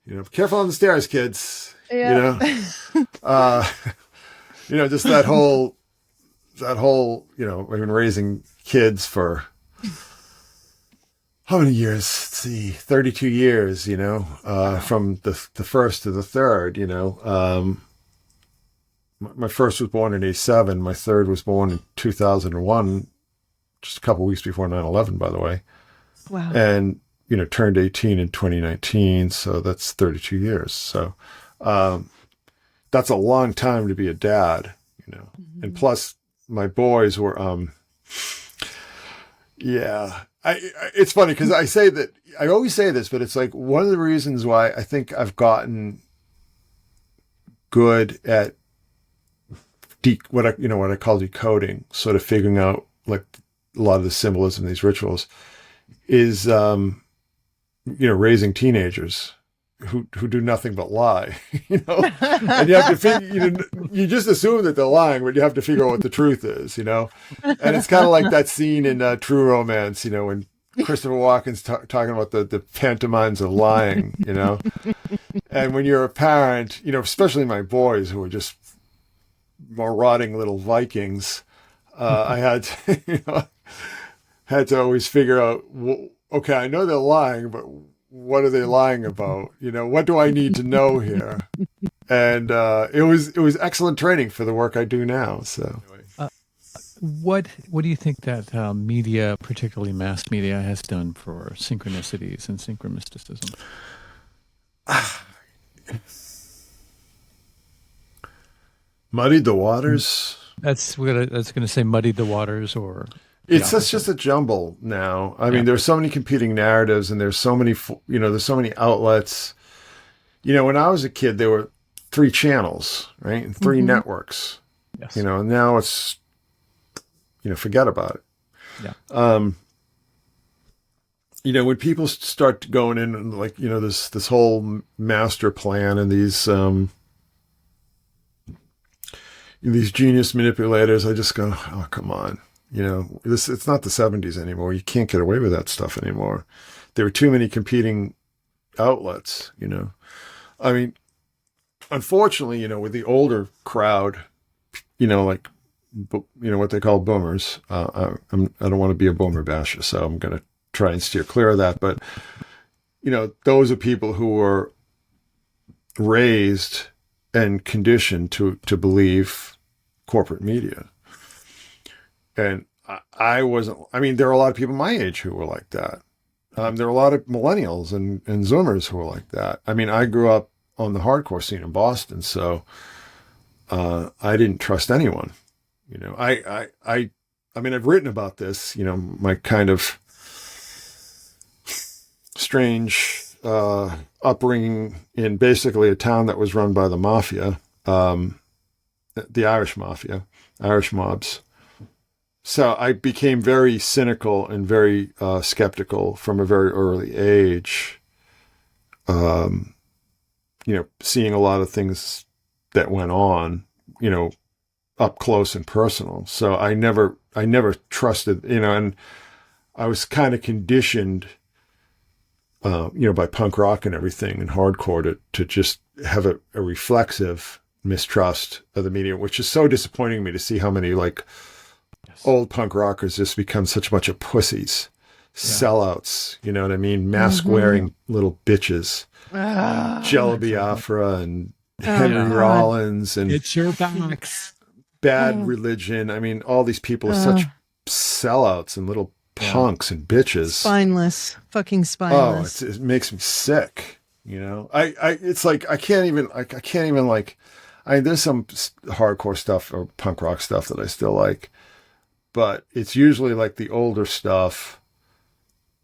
Be careful on the stairs, kids. Yeah. Just that whole, I've been raising kids for how many years? Let's see, 32 years, from the first to the third, my first was born in 87. My third was born in 2001, just a couple of weeks before 9/11, by the way. Wow. And, turned 18 in 2019. So that's 32 years. So, that's a long time to be a dad, and plus my boys were, it's funny because I always say this, but it's like one of the reasons why I think I've gotten good at what I call decoding, sort of figuring out like a lot of the symbolism in these rituals, is, raising teenagers who do nothing but lie, and you have to you just assume that they're lying, but you have to figure out what the truth is, and it's kind of like that scene in True Romance, when Christopher Walken's talking about the pantomimes of lying, and when you're a parent, especially my boys who are just marauding little Vikings, I had to, had to always figure out, okay, I know they're lying, but what are they lying about? What do I need to know here? And it was excellent training for the work I do now. So What do you think that media, particularly mass media, has done for synchronicities and synchromysticism? Muddied the waters. That's what I was going to say. Muddied the waters, or It's just a jumble now. I mean, there's so many competing narratives, and there's so many, there's so many outlets. When I was a kid, there were 3 channels, right, and 3 networks. Yes. And now it's, forget about it. Yeah. When people start going in and like, this whole master plan and these genius manipulators, I just go, oh, come on. It's not the 70s anymore. You can't get away with that stuff anymore. There were too many competing outlets, I mean, unfortunately, with the older crowd, like, what they call boomers, I don't want to be a boomer basher, so I'm going to try and steer clear of that. But, those are people who were raised and conditioned to believe corporate media. And I wasn't, there are a lot of people my age who were like that. There are a lot of millennials and Zoomers who were like that. I grew up on the hardcore scene in Boston, so I didn't trust anyone. I've written about this, my kind of strange upbringing in basically a town that was run by the mafia, the Irish mafia, Irish mobs. So I became very cynical and very skeptical from a very early age, seeing a lot of things that went on, up close and personal. So I never trusted, and I was kind of conditioned, by punk rock and everything and hardcore to just have a reflexive mistrust of the media, which is so disappointing to me to see how many old punk rockers just become such a bunch of pussies, sellouts, you know what I mean? Mask wearing little bitches, Jello Biafra and Henry Rollins and it's your backs. Bad Religion. All these people are such sellouts and little punks and bitches. Spineless, fucking spineless. Oh, it makes me sick. It's like, I can't even there's some hardcore stuff or punk rock stuff that I still like, but it's usually like the older stuff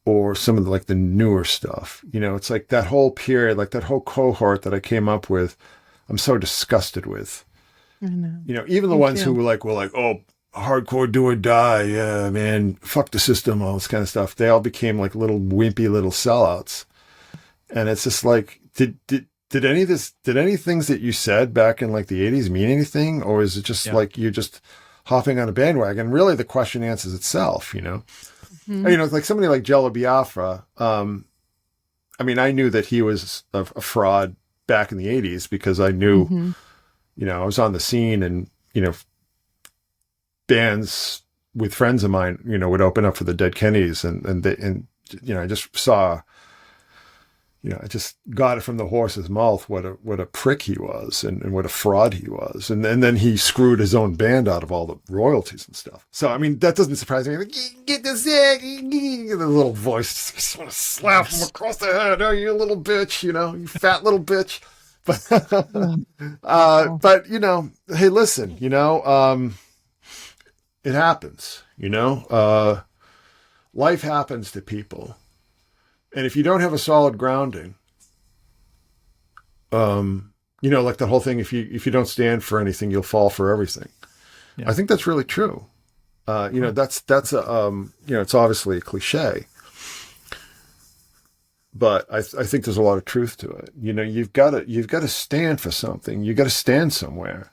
or some of the newer stuff. It's like that whole period, like that whole cohort that I came up with, I'm so disgusted with. I know. Even the ones who were like, oh, hardcore do or die, yeah, man, fuck the system, all this kind of stuff. They all became like little wimpy little sellouts. And it's just like, did any things that you said back in like the 80s mean anything? Or is it just like you're just hopping on a bandwagon? Really, the question answers itself, like somebody like Jello Biafra. I knew that he was a fraud back in the 80s because I knew, I was on the scene and, bands with friends of mine, would open up for the Dead Kennedys and I just saw, I just got it from the horse's mouth what a prick he was and what a fraud he was. And then he screwed his own band out of all the royalties and stuff. So, that doesn't surprise me. Like, get this, the little voice just want to slap him across the head. Oh, you little bitch, you fat little bitch. But, hey, listen, it happens, life happens to people. And if you don't have a solid grounding, like the whole thing, if you don't stand for anything, you'll fall for everything. Yeah. I think that's really true. That's it's obviously a cliche, but I think there's a lot of truth to it. You've got to stand for something. You got to stand somewhere.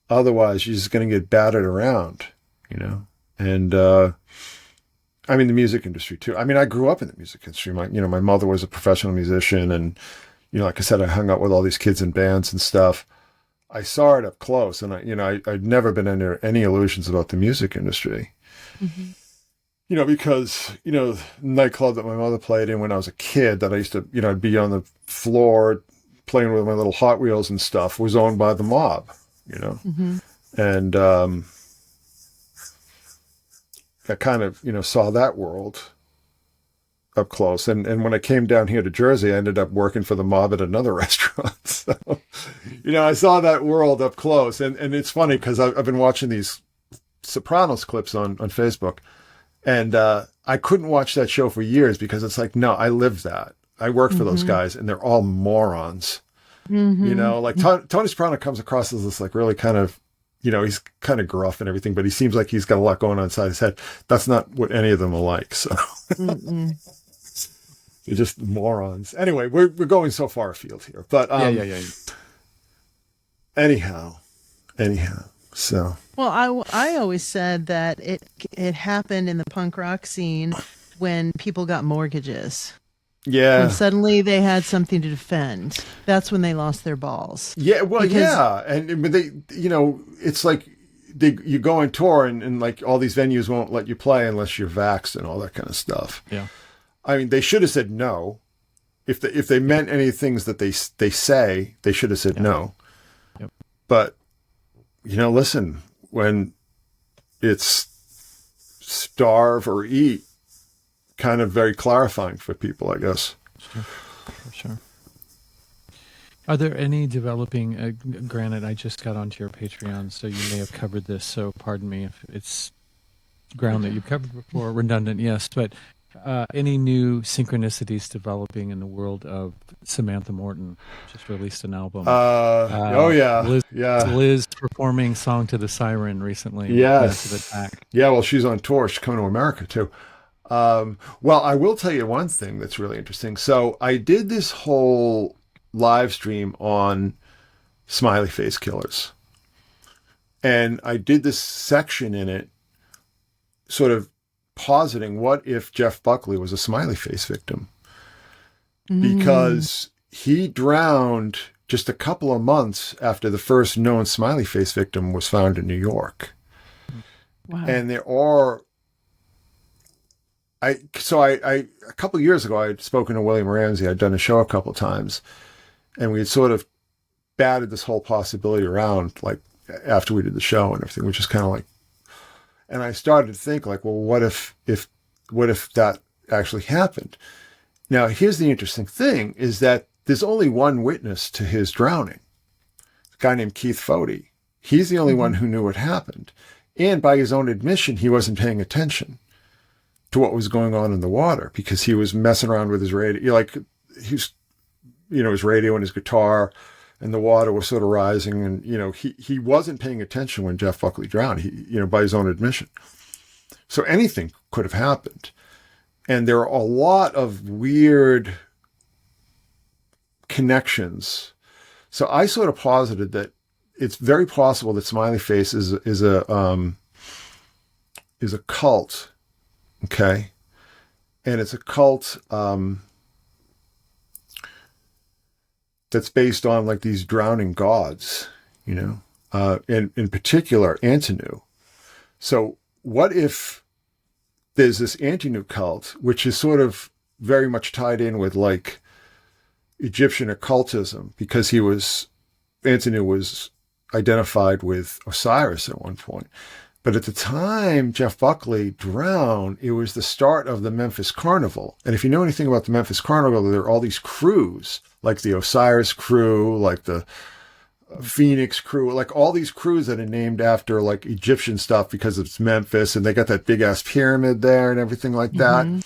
Otherwise, you're just going to get battered around, and, the music industry too. I grew up in the music industry. My mother was a professional musician and, like I said, I hung out with all these kids in bands and stuff. I saw it up close and I'd never been under any illusions about the music industry, because, the nightclub that my mother played in when I was a kid that I used to, I'd be on the floor playing with my little Hot Wheels and stuff was owned by the mob, and, I kind of, saw that world up close. And when I came down here to Jersey, I ended up working for the mob at another restaurant. So, I saw that world up close. And it's funny because I've been watching these Sopranos clips on Facebook, and I couldn't watch that show for years because it's like, no, I lived that. I worked for those guys, and they're all morons. Like Tony Soprano comes across as this like really kind of, he's kind of gruff and everything, but he seems like he's got a lot going on inside his head. That's not what any of them are like. So they're just morons. Anyway, we're going so far afield here, but yeah. Anyhow. So well, I always said that it happened in the punk rock scene when people got mortgages. Yeah. When suddenly they had something to defend. That's when they lost their balls. Yeah, well, yeah. But they, it's like you go on tour and like all these venues won't let you play unless you're vaxxed and all that kind of stuff. Yeah. I mean, they should have said no. If they meant any things that they say, they should have said no. Yep. But, listen, when it's starve or eat, kind of very clarifying for people, I guess. Sure. For sure. Are there any developing, granted, I just got onto your Patreon, so you may have covered this, so pardon me if it's ground that you've covered before, redundant, yes, but any new synchronicities developing in the world of Samantha Morton? Just released an album. Liz performing Song to the Siren recently. Yes. Massive Attack. Yeah, well, she's on tour. She's coming to America, too. Well, I will tell you one thing that's really interesting. So I did this whole live stream on smiley face killers. And I did this section in it sort of positing what if Jeff Buckley was a smiley face victim? Because he drowned just a couple of months after the first known smiley face victim was found in New York. Wow. And there are... I a couple of years ago, I had spoken to William Ramsey. I'd done a show a couple of times, and we had sort of batted this whole possibility around, like after we did the show and everything, which is kind of like, and I started to think like, well, what if that actually happened? Now, here's the interesting thing is that there's only one witness to his drowning, a guy named Keith Fody. He's the only one who knew what happened. And by his own admission, he wasn't paying attention to what was going on in the water because he was messing around with his radio, like his radio and his guitar, and the water was sort of rising, and he wasn't paying attention when Jeff Buckley drowned. He, by his own admission, so anything could have happened, and there are a lot of weird connections. So I sort of posited that it's very possible that Smiley Face is a cult. Okay. And it's a cult that's based on like these drowning gods, in particular, Antinu. So what if there's this Antinu cult, which is sort of very much tied in with like Egyptian occultism, because Antinu was identified with Osiris at one point. But at the time Jeff Buckley drowned, it was the start of the Memphis Carnival. And if you know anything about the Memphis Carnival, there are all these crews, like the Osiris crew, like the Phoenix crew, like all these crews that are named after like Egyptian stuff because it's Memphis, and they got that big ass pyramid there and everything like that.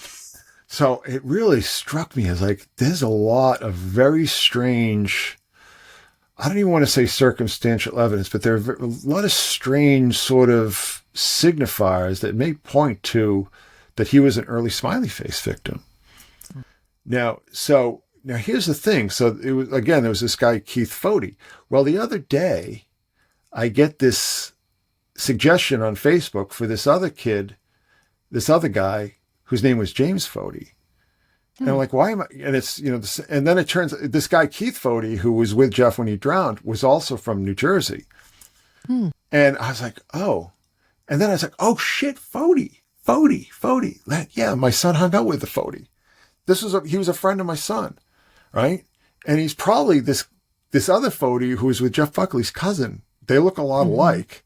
So it really struck me as like, there's a lot of very strange, I don't even want to say circumstantial evidence, but there are a lot of strange sort of signifiers that may point to that he was an early smiley face victim. Now here's the thing. So there was this guy, Keith Fody. Well, the other day I get this suggestion on Facebook for this other guy whose name was James Fody. And I'm like, why am I? And it's, and then it turns, this guy, Keith Fody, who was with Jeff when he drowned, was also from New Jersey. And I was like, oh. And then I was like, oh shit, Fody. Yeah, my son hung out with the Fody. He was a friend of my son, right? And he's probably this other Fody who was with Jeff Buckley's cousin. They look a lot alike.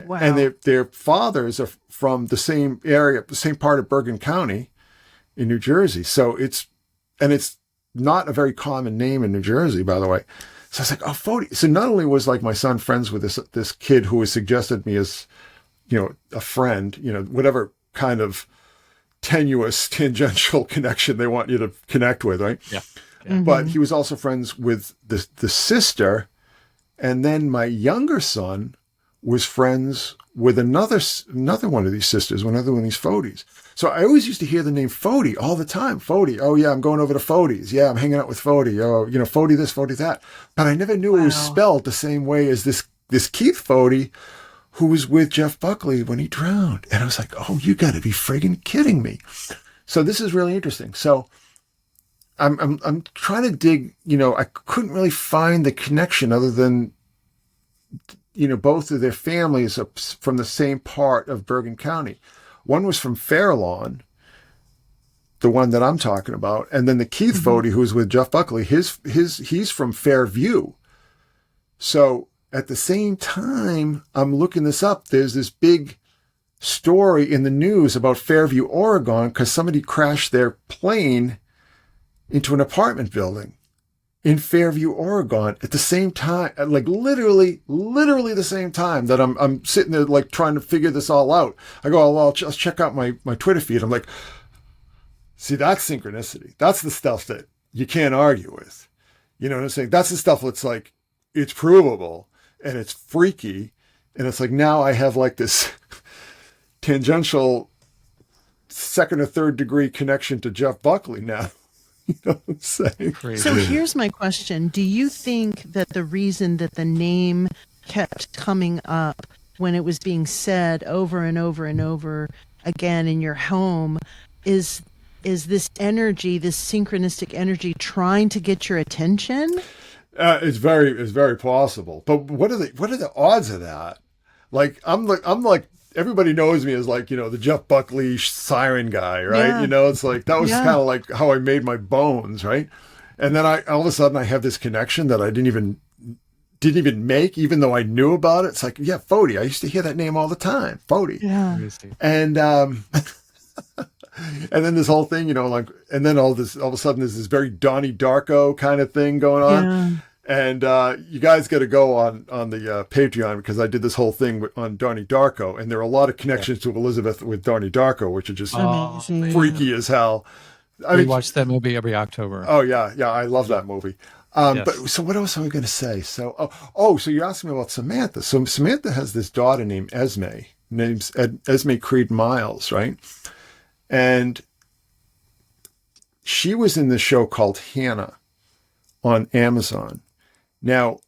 Wow. And their fathers are from the same area, the same part of Bergen County in New Jersey. So it's not a very common name in New Jersey, by the way. So I was like, oh, Fody. So not only was like my son friends with this kid who was suggested me as, a friend, whatever kind of tenuous tangential connection they want you to connect with, right? Yeah. But he was also friends with the sister. And then my younger son was friends with another one of these sisters, another one of these Fodies. So I always used to hear the name Fody all the time. Fody. Oh yeah, I'm going over to Fody's. Yeah, I'm hanging out with Fody. Oh, Fody this, Fody that. But I never knew it was spelled the same way as this Keith Fody, who was with Jeff Buckley when he drowned. And I was like, oh, you got to be friggin' kidding me. So this is really interesting. So I'm trying to dig. I couldn't really find the connection other than, both of their families are from the same part of Bergen County. One was from Fair Lawn, the one that I'm talking about, and then the Keith Fody, who was with Jeff Buckley, he's from Fairview. So at the same time, I'm looking this up. There's this big story in the news about Fairview, Oregon, because somebody crashed their plane into an apartment building in Fairview, Oregon, at the same time, like literally the same time that I'm sitting there like trying to figure this all out. I go, oh, well, let's check out my Twitter feed. I'm like, see, that's synchronicity. That's the stuff that you can't argue with. You know what I'm saying? That's the stuff that's like, it's provable and it's freaky. And it's like, now I have like this tangential second or third degree connection to Jeff Buckley now. You know what I'm saying? Crazy. So here's my question. Do you think that the reason that the name kept coming up when it was being said over and over and over again in your home is this energy, this synchronistic energy trying to get your attention? It's very possible. But what are the odds of that? Like I'm like everybody knows me as like, the Jeff Buckley siren guy, right? Yeah. It's like, that was kind of like how I made my bones, right? And then all of a sudden I have this connection that I didn't even make, even though I knew about it. It's like, yeah, Fody. I used to hear that name all the time, Fody. Yeah. And, and then this whole thing, and then all of a sudden there's this very Donnie Darko kind of thing going on. Yeah. And you guys got to go on the Patreon, because I did this whole thing on Donnie Darko, and there are a lot of connections to Elizabeth with Donnie Darko, which are just Amazing. freaky as hell. We watch that movie every October. Oh yeah, I love that movie. Yes. But so what else am I going to say? So so you're asking me about Samantha. So Samantha has this daughter named Esme, Esme Creed Miles, right? And she was in this show called Hannah on Amazon. Now,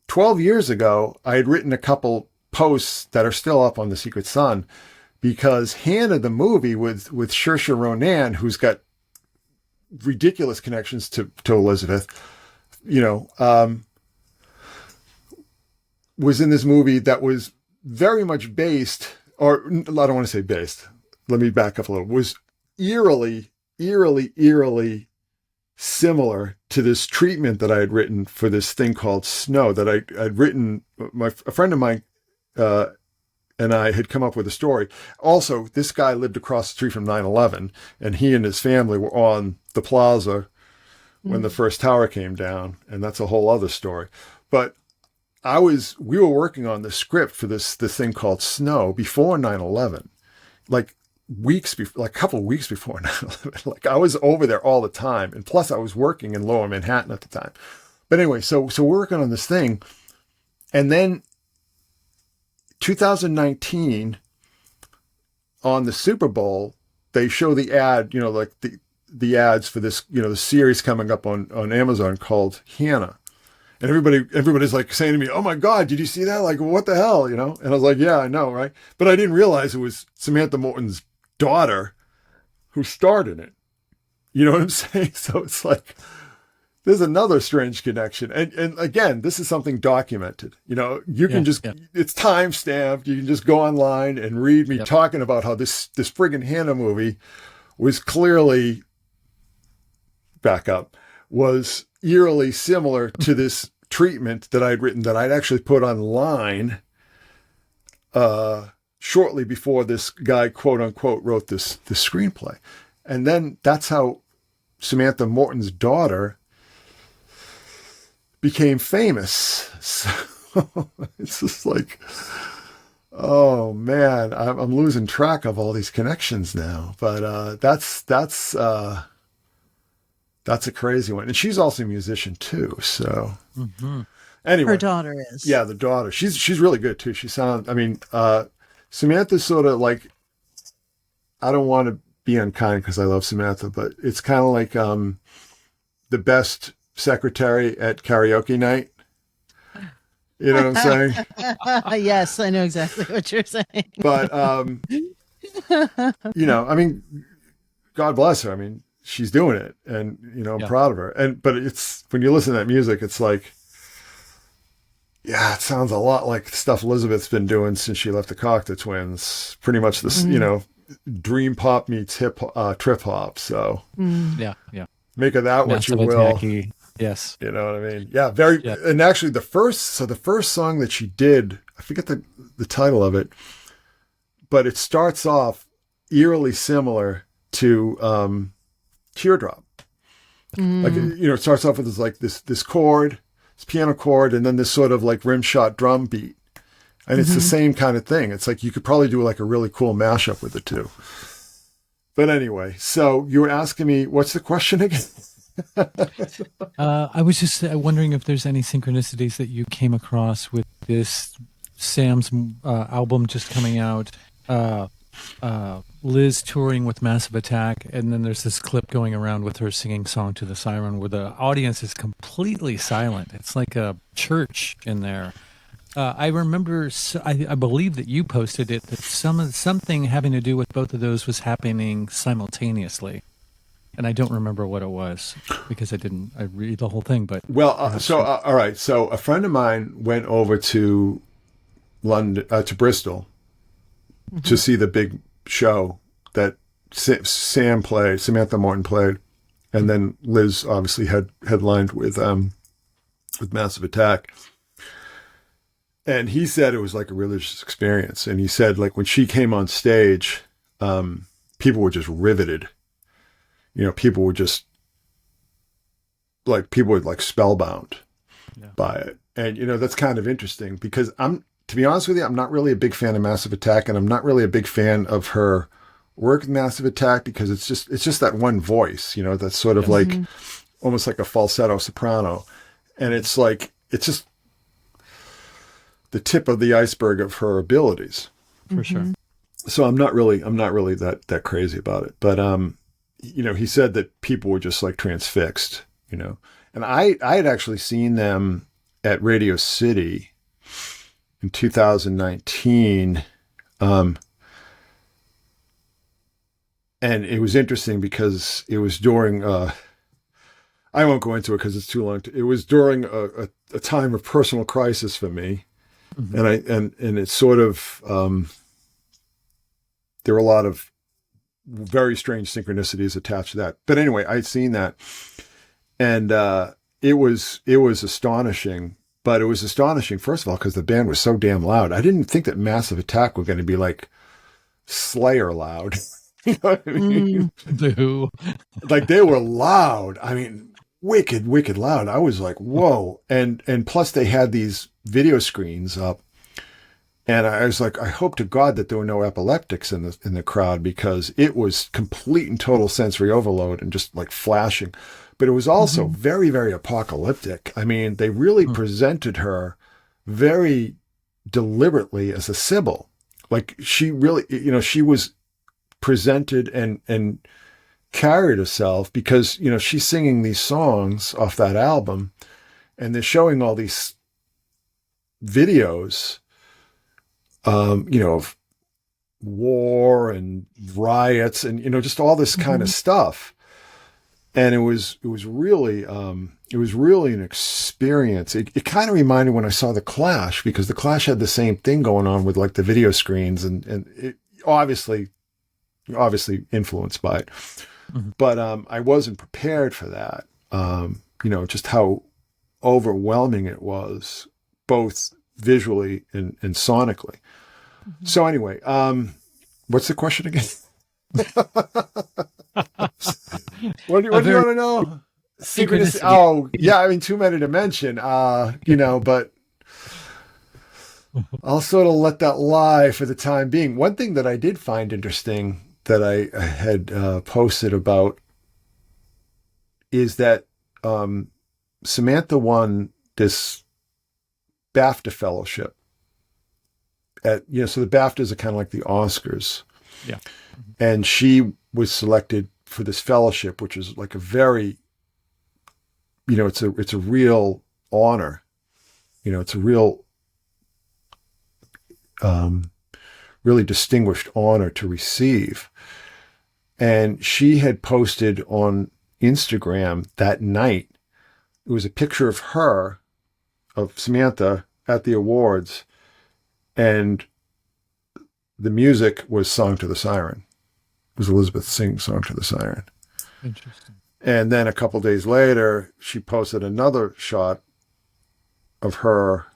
12 years ago, I had written a couple posts that are still up on The Secret Sun, because Hannah, the movie with Saoirse Ronan, who's got ridiculous connections to Elizabeth, was in this movie that was very much based, or I don't want to say based, let me back up a little, was eerily similar to this treatment that I had written for this thing called Snow, that I'd written. A friend of mine and I had come up with a story. Also, this guy lived across the street from 9/11, and he and his family were on the plaza when the first tower came down, and that's a whole other story. But we were working on the script for this thing called Snow before 9/11, like a couple of weeks before 9/11. Like I was over there all the time. And plus I was working in Lower Manhattan at the time. But anyway, so we're working on this thing. And then 2019 on the Super Bowl, they show the ad, like the ads for this, the series coming up on Amazon called Hannah. And everybody's like saying to me, oh my God, did you see that? Like, what the hell, And I was like, yeah, I know, right? But I didn't realize it was Samantha Morton's daughter who starred in it. You know what I'm saying? So it's like, there's another strange connection. And again, this is something documented. You can it's time stamped. You can just go online and read me talking about how this friggin' Hannah movie was clearly, was eerily similar to this treatment that I'd written, that I'd actually put online shortly before this guy, quote unquote, wrote this screenplay. And then that's how Samantha Morton's daughter became famous. So it's just like, oh man, I'm losing track of all these connections now. But that's a crazy one, and she's also a musician too. So anyway, Her daughter is. yeah, the daughter. She's really good too. She sounds. I mean, Samantha's sort of like. I don't want to be unkind because I love Samantha, but it's kind of like the best secretary at karaoke night. You know what I'm saying? Yes, I know exactly what you're saying. But you know, I mean, God bless her. I mean, she's doing it, and you know, I'm proud of her. But it's when you listen to that music, it's like, yeah, it sounds a lot like stuff Elizabeth's been doing since she left the Cocteau Twins. Pretty much this, you know, dream pop meets trip hop. So Yeah. make of that what you Massive will. attacky. Yes. You know what I mean? Yeah, very. Yeah. And actually, the first song that she did, I forget the title of it, but it starts off eerily similar to Teardrop. Like, you know, it starts off with this chord, this piano chord, and then this sort of like rim shot drum beat. And it's the same kind of thing. It's like you could probably do like a really cool mashup with the two. But anyway, so you were asking me, what's the question again? I was just wondering if there's any synchronicities that you came across with this Sam's album just coming out, Liz touring with Massive Attack, and then there's this clip going around with her singing Song to the Siren where the audience is completely silent. It's like a church in there. I remember, I believe that you posted it, that something having to do with both of those was happening simultaneously. And I don't remember what it was because I read the whole thing. But well, all right. So a friend of mine went over to London, to Bristol, to see the big show that Samantha Morton played, and then Liz obviously headlined with Massive Attack. And he said it was like a religious experience. And he said, like, when she came on stage, people were just riveted. You know, people were spellbound by it. And, you know, that's kind of interesting because to be honest with you, I'm not really a big fan of Massive Attack, and I'm not really a big fan of her work with Massive Attack because it's just that one voice, you know, that's sort of like almost like a falsetto soprano. And it's like, it's just the tip of the iceberg of her abilities. for sure. So I'm not really that crazy about it. But, you know, he said that people were just like transfixed, you know, and I had actually seen them at Radio City in 2019. And it was interesting because it was during, I won't go into it because it's too long. It was during a time of personal crisis for me. And it's sort of, there were a lot of very strange synchronicities attached to that. But anyway, I'd seen that, and it was astonishing. But it was astonishing, first of all, because the band was so damn loud. I didn't think that Massive Attack were going to be like Slayer loud. You know what I mean? The Who. Like, they were loud. I mean, wicked loud. I was like, whoa. And plus they had these video screens up. And I was like, I hope to God that there were no epileptics in the crowd, because it was complete and total sensory overload and just like flashing. But it was also very, very apocalyptic. I mean, they really presented her very deliberately as a Sibyl. Like, she really, you know, she was presented and carried herself because, you know, she's singing these songs off that album, and they're showing all these videos, you know, of war and riots and, you know, just all this kind of stuff. And it was really an experience. It kind of reminded when I saw The Clash, because The Clash had the same thing going on with like the video screens, and it obviously influenced by it. But I wasn't prepared for that. You know, just how overwhelming it was, both visually and sonically. So anyway, what's the question again? What do you want to know? Synchronicity. Oh, yeah. I mean, too many to mention, but I'll sort of let that lie for the time being. One thing that I did find interesting that I had posted about is that Samantha won this BAFTA fellowship so the BAFTAs are kind of like the Oscars. Yeah. And she was selected for this fellowship, which is like a very, it's a real honor. It's a real, really distinguished honor to receive. And she had posted on Instagram that night, it was a picture of her, of Samantha at the awards, and the music was Song to the Siren. It was Elizabeth singing Song to the Siren. Interesting. And then a couple days later, she posted another shot of her,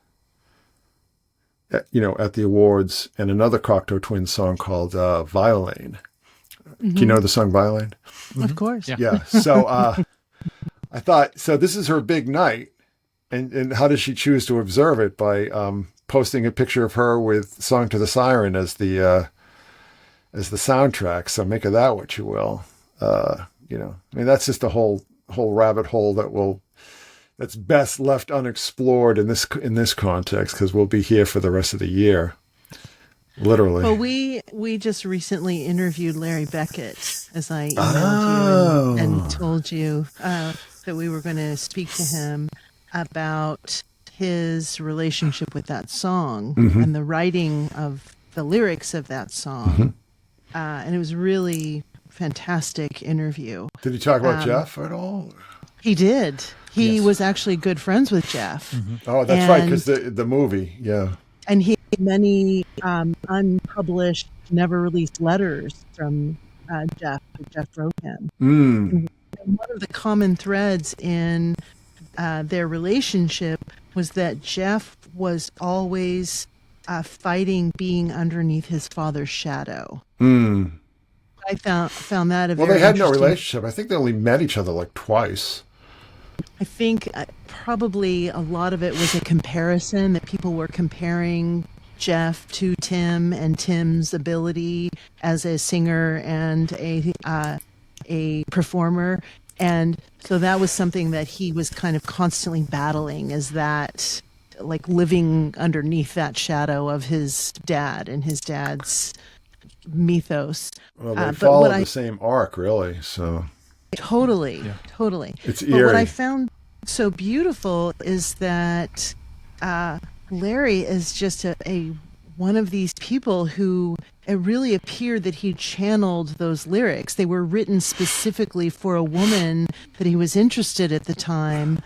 at the awards, and another Cocteau Twins song called Violin. Mm-hmm. Do you know the song Violin? Of course. Yeah. So I thought, so this is her big night. And how does she choose to observe it? By posting a picture of her with Song to the Siren as the soundtrack. So make of that what you will. I mean, that's just a whole rabbit hole that's best left unexplored in this context, because we'll be here for the rest of the year. Literally. Well, we just recently interviewed Larry Beckett, as I emailed you and told you that we were going to speak to him about his relationship with that song and the writing of the lyrics of that song. And it was really fantastic interview. Did he talk about Jeff at all? He did. He Yes. was actually good friends with Jeff. Oh, that's right, because the movie, yeah. And he had many unpublished, never released letters from Jeff that Jeff wrote him. And one of the common threads in their relationship was that Jeff was always fighting being underneath his father's shadow. I found that a very Well, they had no interesting- relationship. I think they only met each other like twice. I think probably a lot of it was a comparison, that people were comparing Jeff to Tim and Tim's ability as a singer and a performer. And so that was something that he was kind of constantly battling, is that, like, living underneath that shadow of his dad and his dad's mythos. Well, they but followed what the same arc, really. So Totally. it's But what I eerie. found so beautiful is that Larry is just a one of these people who it really appeared that he channeled those lyrics. They were written specifically for a woman that he was interested at the time,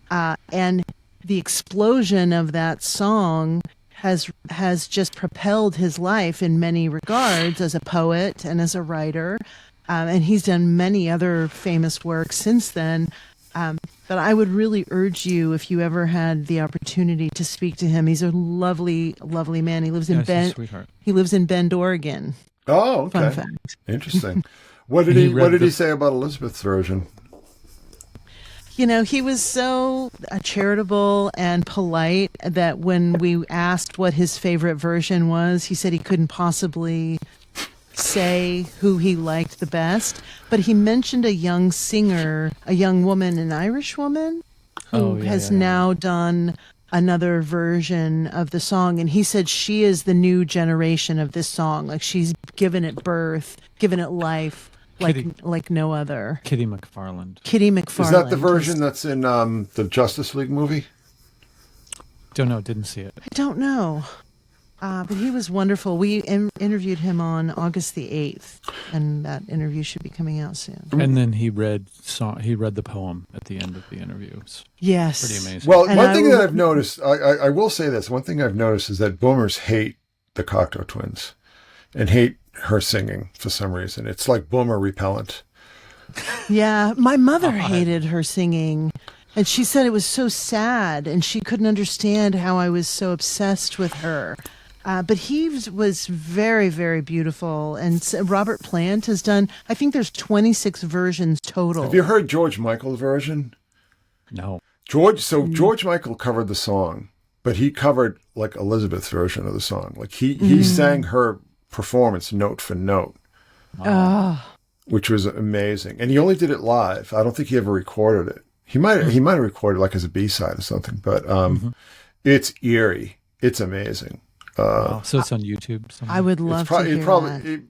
and the explosion of that song has just propelled his life in many regards as a poet and as a writer. And he's done many other famous works since then. But I would really urge you, if you ever had the opportunity to speak to him, he's a lovely, lovely man. He lives in He's a Bend. sweetheart. He lives in Bend, Oregon. Oh, okay. Fun fact. Interesting. What did He he read What did he the- say about Elizabeth's version? You know, he was so charitable and polite that when we asked what his favorite version was, he said he couldn't possibly say who he liked the best. But he mentioned a young singer, a young woman, an Irish woman, who has now done another version of the song. And he said she is the new generation of this song. Like, she's given it birth, given it life Kitty. like no other. Kitty McFarland. Kitty McFarland. Is that the version that's in the Justice League movie? Don't know. Didn't see it. I don't know. But he was wonderful. We interviewed him on August the 8th, and that interview should be coming out soon. And then he read the poem at the end of the interview. It's Yes. pretty amazing. Well, And one I thing will- that I've noticed, I will say this. One thing I've noticed is that boomers hate the Cocteau Twins and hate her singing for some reason. It's like boomer repellent. Yeah, my mother hated her singing, and she said it was so sad, and she couldn't understand how I was so obsessed with her. But he was very, very beautiful. And Robert Plant has done, I think there's 26 versions total. Have you heard George Michael's version? No. George Michael covered the song, but he covered like Elizabeth's version of the song. Like he sang her performance note for note, which was amazing. And he only did it live. I don't think he ever recorded it. He might have recorded like as a B-side or something, but it's eerie. It's amazing. So it's on YouTube somewhere. I would love to hear that.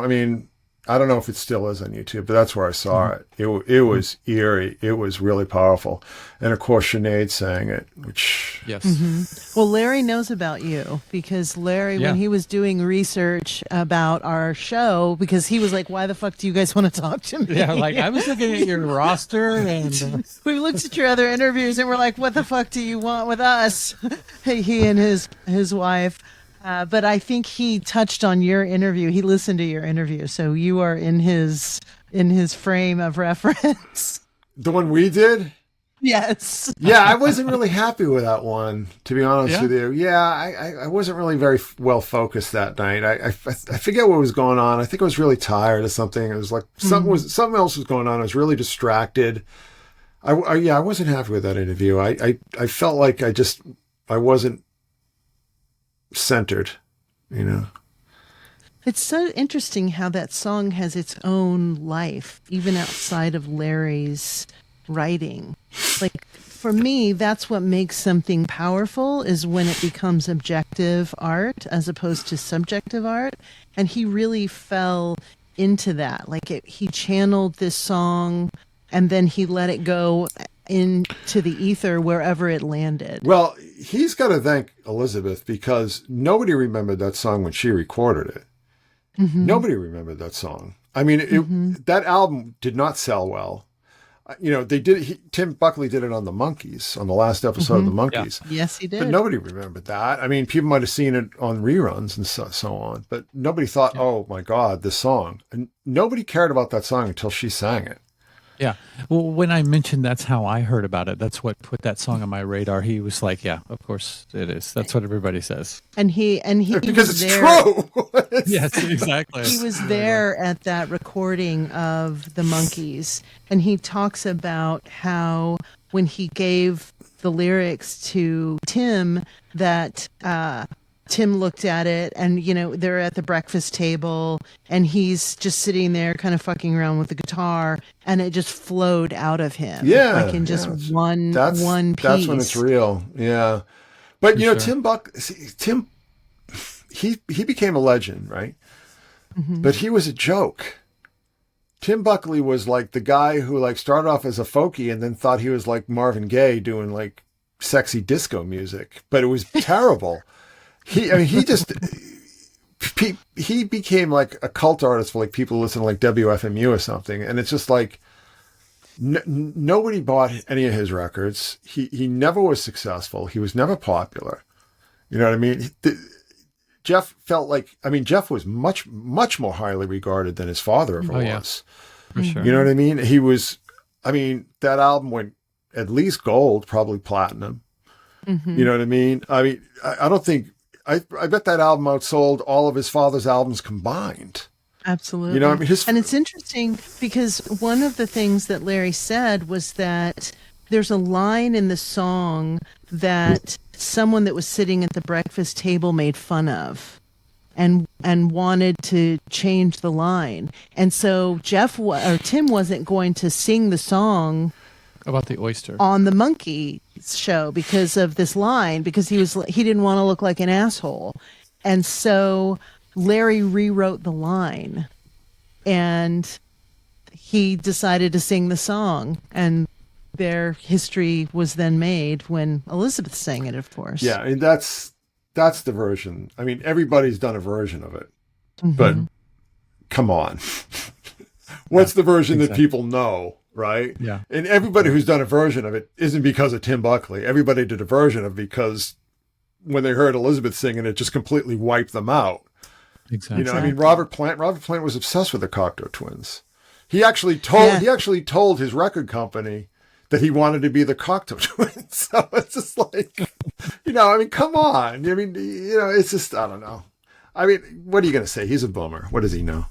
I mean, I don't know if it still is on YouTube, but that's where I saw it. It was eerie. It was really powerful. And of course, Sinead sang it, which... Yes. Well, Larry knows about you because Larry, when he was doing research about our show, because he was like, why the fuck do you guys want to talk to me? Yeah, like I was looking at your roster and... We looked at your other interviews and we're like, what the fuck do you want with us? He and his wife. But I think he touched on your interview. He listened to your interview, so you are in his frame of reference. The one we did? Yes. Yeah, I wasn't really happy with that one, to be honest with you. Yeah, I wasn't really very well focused that night. I forget what was going on. I think I was really tired of something. It was like something else was going on. I was really distracted. I wasn't happy with that interview. I felt like I wasn't centered, It's so interesting how that song has its own life, even outside of Larry's writing. Like, for me, that's what makes something powerful, is when it becomes objective art as opposed to subjective art. And he really fell into that. Like, he channeled this song and then he let it go into the ether wherever it landed. Well, he's got to thank Elizabeth because nobody remembered that song when she recorded it. Nobody remembered that song. I mean, that album did not sell well. Tim Buckley did it on the Monkees, on the last episode of the Monkees. Yeah. Yes, he did. But nobody remembered that. I mean, people might have seen it on reruns and so on, but nobody thought, oh my God, this song. And nobody cared about that song until she sang it. Yeah. Well, when I mentioned that's how I heard about it, that's what put that song on my radar. He was like, yeah, of course it is. That's what everybody says. And he because was it's there. true. Yes, exactly. He was there at that recording of the Monkees, and he talks about how when he gave the lyrics to Tim, that Tim looked at it and, they're at the breakfast table and he's just sitting there kind of fucking around with the guitar and it just flowed out of him. Yeah. Like in just one piece. That's when it's real. Yeah. But, Tim, he became a legend, right? But he was a joke. Tim Buckley was like the guy who like started off as a folkie and then thought he was like Marvin Gaye doing like sexy disco music, but it was terrible. He became like a cult artist for like people who listen to like WFMU or something. And it's just like, nobody bought any of his records. He never was successful. He was never popular. You know what I mean? Jeff was much, much more highly regarded than his father ever was. For sure. You know what I mean? That album went at least gold, probably platinum. You know what I mean? I don't think, I bet that album outsold all of his father's albums combined. Absolutely. You know what I mean? And it's interesting because one of the things that Larry said was that there's a line in the song that someone that was sitting at the breakfast table made fun of and wanted to change the line. And so Tim wasn't going to sing the song about the oyster on the Monkey show because of this line, because he didn't want to look like an asshole. And so Larry rewrote the line and he decided to sing the song, and their history was then made when Elizabeth sang it, of course. Yeah, and that's the version. I mean, everybody's done a version of it, but come on. What's the version that people know? Right? Yeah. And everybody who's done a version of it isn't because of Tim Buckley. Everybody did a version of it because when they heard Elizabeth singing, it just completely wiped them out. Exactly. Robert Plant was obsessed with the Cocteau Twins. He actually told his record company that he wanted to be the Cocteau Twins. So it's just like, I mean, come on. I mean, it's just, I don't know. I mean, what are you going to say? He's a boomer. What does he know?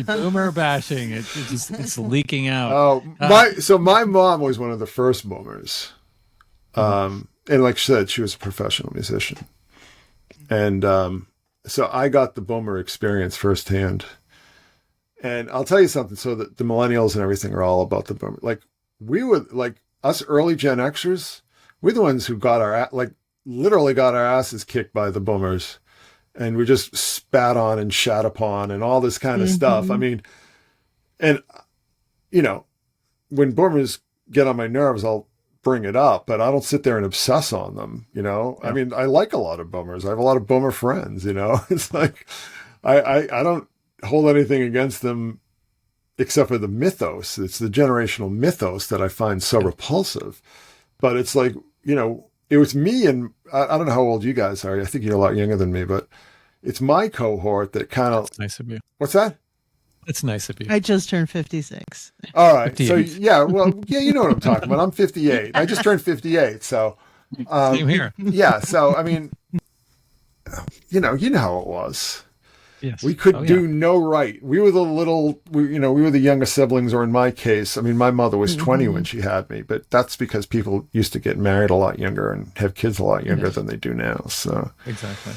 Boomer bashing. It's leaking out. Oh, so my mom was one of the first boomers. And like she said, she was a professional musician. And so I got the boomer experience firsthand. And I'll tell you something. So that the millennials and everything are all about the boomer. Like we were, like us early Gen Xers, we're the ones who literally got our asses kicked by the boomers. And we just spat on and shat upon and all this kind of stuff. I mean, and, when boomers get on my nerves, I'll bring it up, but I don't sit there and obsess on them, Yeah. I mean, I like a lot of boomers. I have a lot of boomer friends, It's like, I don't hold anything against them except for the mythos. It's the generational mythos that I find so repulsive. But it's like, it was me and I don't know how old you guys are. I think you're a lot younger than me, but it's my cohort that kind of. That's nice of you. What's that? That's nice of you. I just turned 56. All right. 58. So you know what I'm talking about. I'm 58. I just turned 58. So. Same here. Yeah. So, I mean, you know how it was. Yes. We could do no right. We were we were the younger siblings, or in my case, I mean, my mother was 20 when she had me, but that's because people used to get married a lot younger and have kids a lot younger than they do now. So exactly.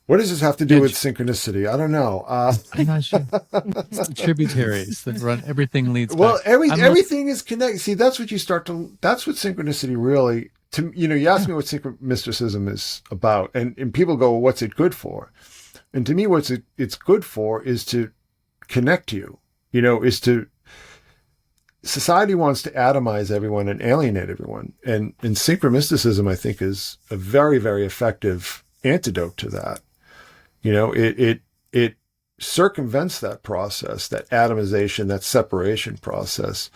What does this have to do with synchronicity? I don't know. I'm not sure. It's the tributaries that run, everything leads back. Everything is connected. See, that's what synchronicity really, you ask me what synchromysticism is about, and people go, well, what's it good for? And to me, what it's good for is to connect you, society wants to atomize everyone and alienate everyone. And synchromysticism, I think, is a very, very effective antidote to that. It circumvents that process, that atomization, that separation process.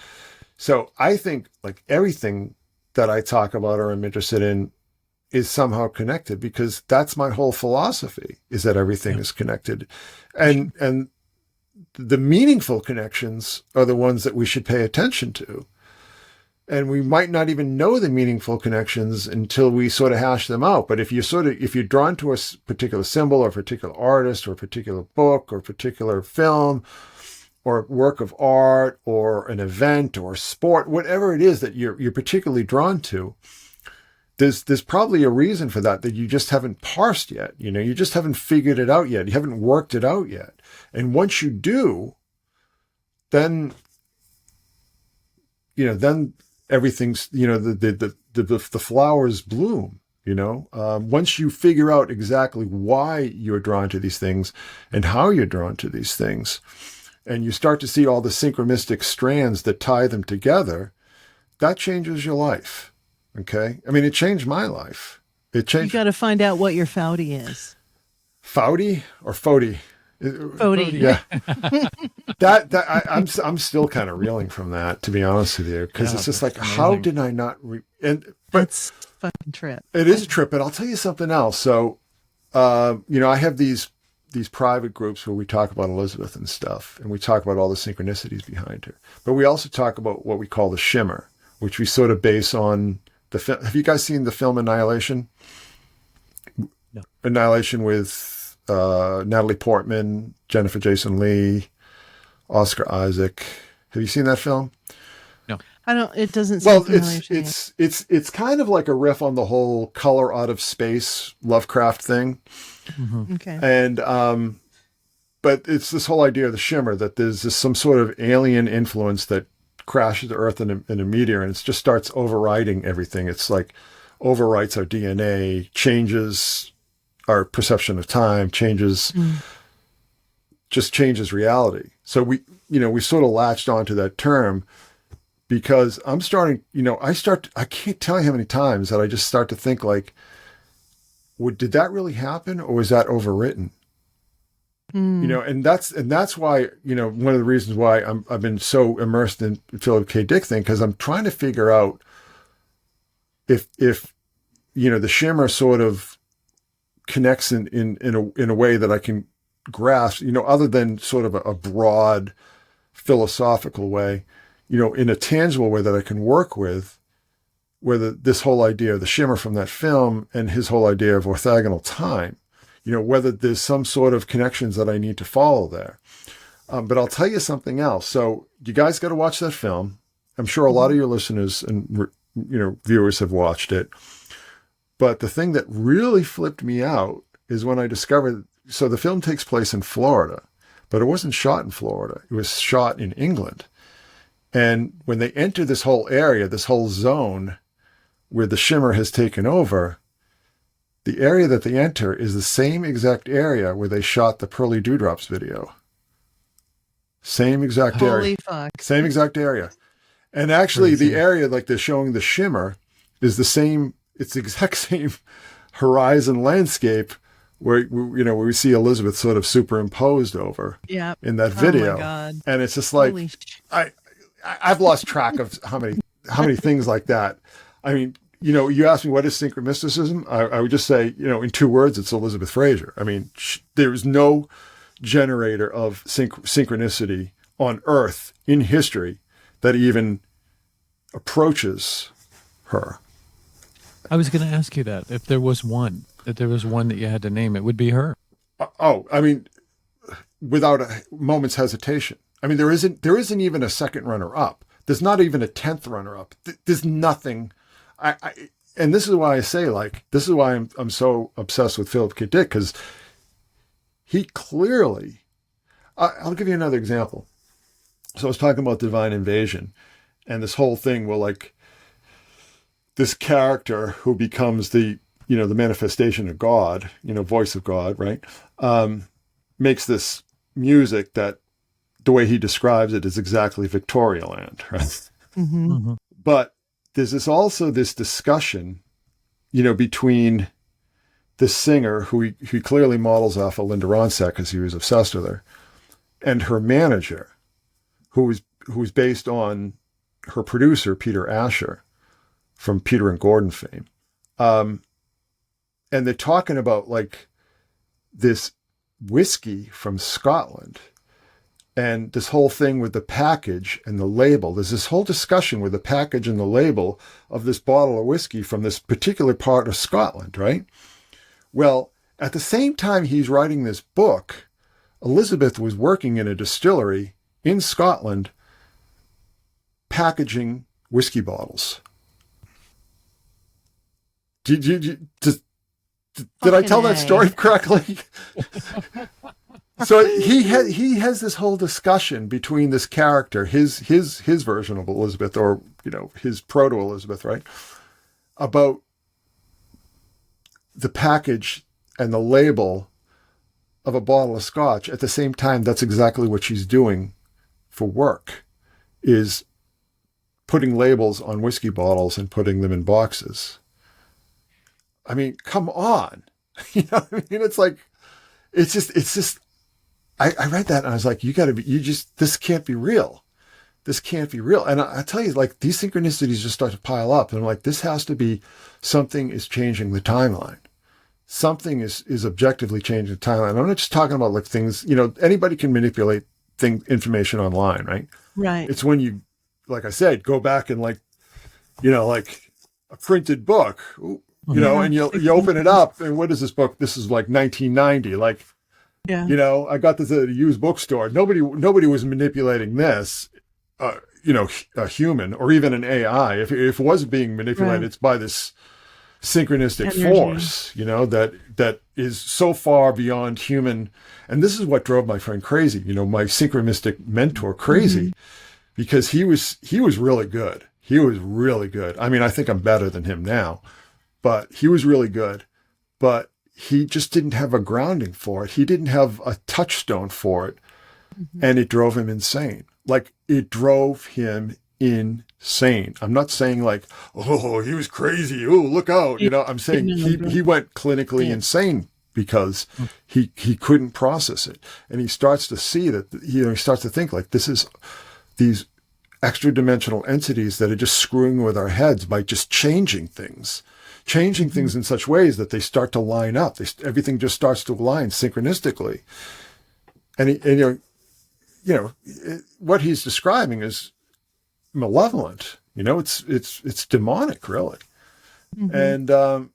So I think like everything that I talk about or I'm interested in is somehow connected, because that's my whole philosophy, is that everything is connected. And the meaningful connections are the ones that we should pay attention to. And we might not even know the meaningful connections until we sort of hash them out. But if you're drawn to a particular symbol or a particular artist or a particular book or a particular film or work of art or an event or sport, whatever it is that you're particularly drawn to, there's probably a reason for that you just haven't parsed yet. You just haven't figured it out yet. You haven't worked it out yet. And once you do, then everything's, the flowers bloom, once you figure out exactly why you're drawn to these things and how you're drawn to these things, and you start to see all the synchromistic strands that tie them together, that changes your life. Okay. I mean, it changed my life. It changed. You got to find out what your Foudy is. Foudy or Fody? Fody. Yeah. I'm still kind of reeling from that, to be honest with you, because it's just like, amazing. How did I not? But it's a fucking trip. It is a trip, but I'll tell you something else. So, I have these private groups where we talk about Elizabeth and stuff, and we talk about all the synchronicities behind her. But we also talk about what we call the shimmer, which we sort of base on the film. Have you guys seen the film Annihilation? No. Annihilation with Natalie Portman, Jennifer Jason Leigh, Oscar Isaac. Have you seen that film? No. I don't. It doesn't. Well, it's kind of like a riff on the whole color out of space Lovecraft thing. Mm-hmm. Okay. And but it's this whole idea of the shimmer, that there's some sort of alien influence that crashes the Earth in a meteor, and it just starts overriding everything. It's like overwrites our DNA, changes our perception of time, changes reality. So we sort of latched onto that term because I'm starting, I can't tell you how many times that I just start to think like, did that really happen, or was that overwritten? And that's why, one of the reasons why I've been so immersed in Philip K. Dick thing, because I'm trying to figure out if the shimmer sort of connects in a way that I can grasp, other than sort of a broad philosophical way, in a tangible way that I can work with whether this whole idea of the shimmer from that film and his whole idea of orthogonal time, whether there's some sort of connections that I need to follow there. But I'll tell you something else. So you guys got to watch that film. I'm sure a lot of your listeners and viewers have watched it. But the thing that really flipped me out is when I discovered, so the film takes place in Florida, but it wasn't shot in Florida. It was shot in England. And when they enter this whole area, this whole zone where the shimmer has taken over, the area that they enter is the same exact area where they shot the Pearly Dewdrops video. Same exact area. Holy fuck. Same exact area. And actually Crazy. the area like they're showing the shimmer is the same, it's the exact same horizon landscape where we see Elizabeth sort of superimposed over in that video. Oh my God. And it's just like, Holy I've lost track of how many things like that. I mean, you asked me what is synchromysticism? I would just say, in 2 words, it's Elizabeth Fraser. I mean, there is no generator of synchronicity on Earth in history that even approaches her. I was going to ask you that. If there was one that you had to name, it would be her. I mean, without a moment's hesitation. I mean, there isn't even a second runner-up. There's not even a 10th runner-up. There's nothing. And this is why I say, this is why I'm so obsessed with Philip K. Dick, because he clearly, I'll give you another example. So I was talking about divine invasion and this whole thing where this character who becomes the manifestation of God, voice of God, right? Makes this music that the way he describes it is exactly Victorialand, right? Mm-hmm. Mm-hmm. But there's also this discussion, between the singer who he clearly models off of Linda Ronstadt because he was obsessed with her, and her manager, who was based on her producer, Peter Asher, from Peter and Gordon fame. And they're talking about this whiskey from Scotland and this whole thing with the package and the label. There's this whole discussion with the package and the label of this bottle of whiskey from this particular part of Scotland, right? Well, at the same time he's writing this book, Elizabeth was working in a distillery in Scotland packaging whiskey bottles. Did I tell that story correctly? So he has this whole discussion between this character, his version of Elizabeth, or his proto Elizabeth, right, about the package and the label of a bottle of scotch. At the same time, that's exactly what she's doing for work, is putting labels on whiskey bottles and putting them in boxes. I mean, come on. It's just, I read that and I was like, this can't be real. This can't be real. And I tell you, these synchronicities just start to pile up. And I'm like, this has to be, something is changing the timeline. Something is objectively changing the timeline. I'm not just talking about things, anybody can manipulate information online, right? Right. It's when you, like I said, go back and a printed book, and you open it up and what is this book? This is 1990. Yeah. I got this at a used bookstore. Nobody was manipulating this, a human or even an AI. If it was being manipulated, It's by this synchronistic force, that is so far beyond human. And this is what drove my friend crazy, my synchronistic mentor crazy, because he was really good. He was really good. I mean, I think I'm better than him now, but he was really good. But he just didn't have a grounding for it. He didn't have a touchstone for it. And it drove him insane. It drove him insane. I'm not saying oh, he was crazy. Oh, look out. I'm saying he went clinically insane because he couldn't process it. And he starts to see that, he starts to think this is these extra dimensional entities that are just screwing with our heads by just changing things in such ways that they start to line up. Everything just starts to align synchronistically. And what he's describing is malevolent. It's demonic, really. Mhm. And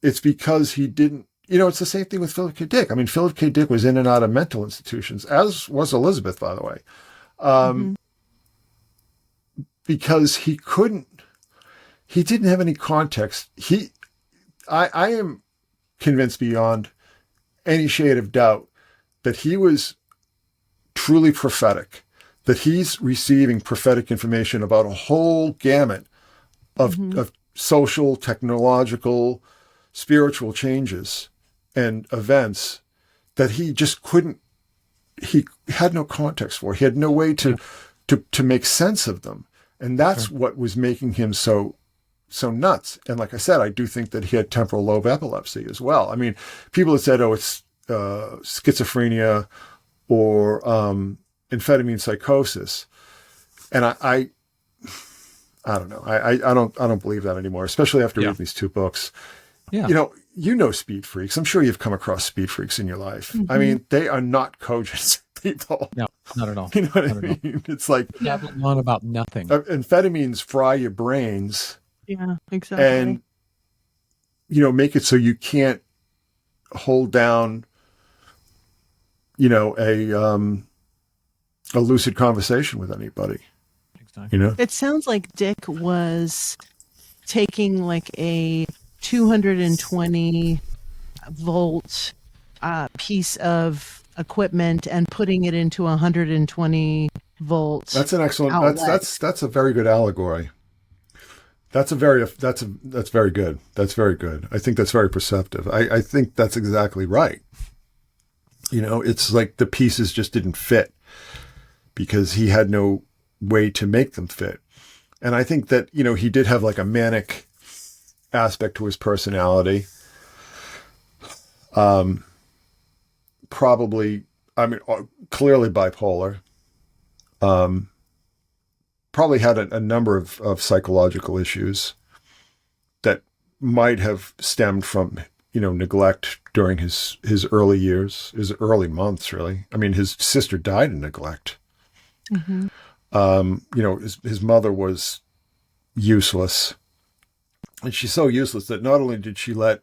it's because he didn't, it's the same thing with Philip K. Dick. I mean, Philip K. Dick was in and out of mental institutions, as was Elizabeth, by the way, Mhm. because he didn't have any context. I am convinced beyond any shade of doubt that he was truly prophetic, that he's receiving prophetic information about a whole gamut of social, technological, spiritual changes and events that he just he had no context for. He had no way to make sense of them. And that's what was making him so nuts. And like I said, I do think that he had temporal lobe epilepsy as well. I mean, people have said, it's schizophrenia or amphetamine psychosis. And I don't know. I don't believe that anymore, especially after reading these two books. Yeah. Speed freaks. I'm sure you've come across speed freaks in your life. Mhm. I mean, they are not cogent people. No, not at all. You know what Not I at all. mean? It's like Babbling on about nothing. amphetamines fry your brains Yeah, exactly. and, make it so you can't hold down, a lucid conversation with anybody. Exactly. It sounds like Dick was taking like a 220 volt piece of equipment and putting it into a 120 volt. That's an excellent. outlet. That's a very good allegory. That's very good. That's very good. I think that's very perceptive. I think that's exactly right. It's like the pieces just didn't fit because he had no way to make them fit. And I think that, he did have like a manic aspect to his personality. Probably, clearly bipolar. Probably had a number of psychological issues that might have stemmed from, neglect during his early years, his early months, really. I mean, his sister died in neglect. Mhm. His mother was useless. And she's so useless that not only did she let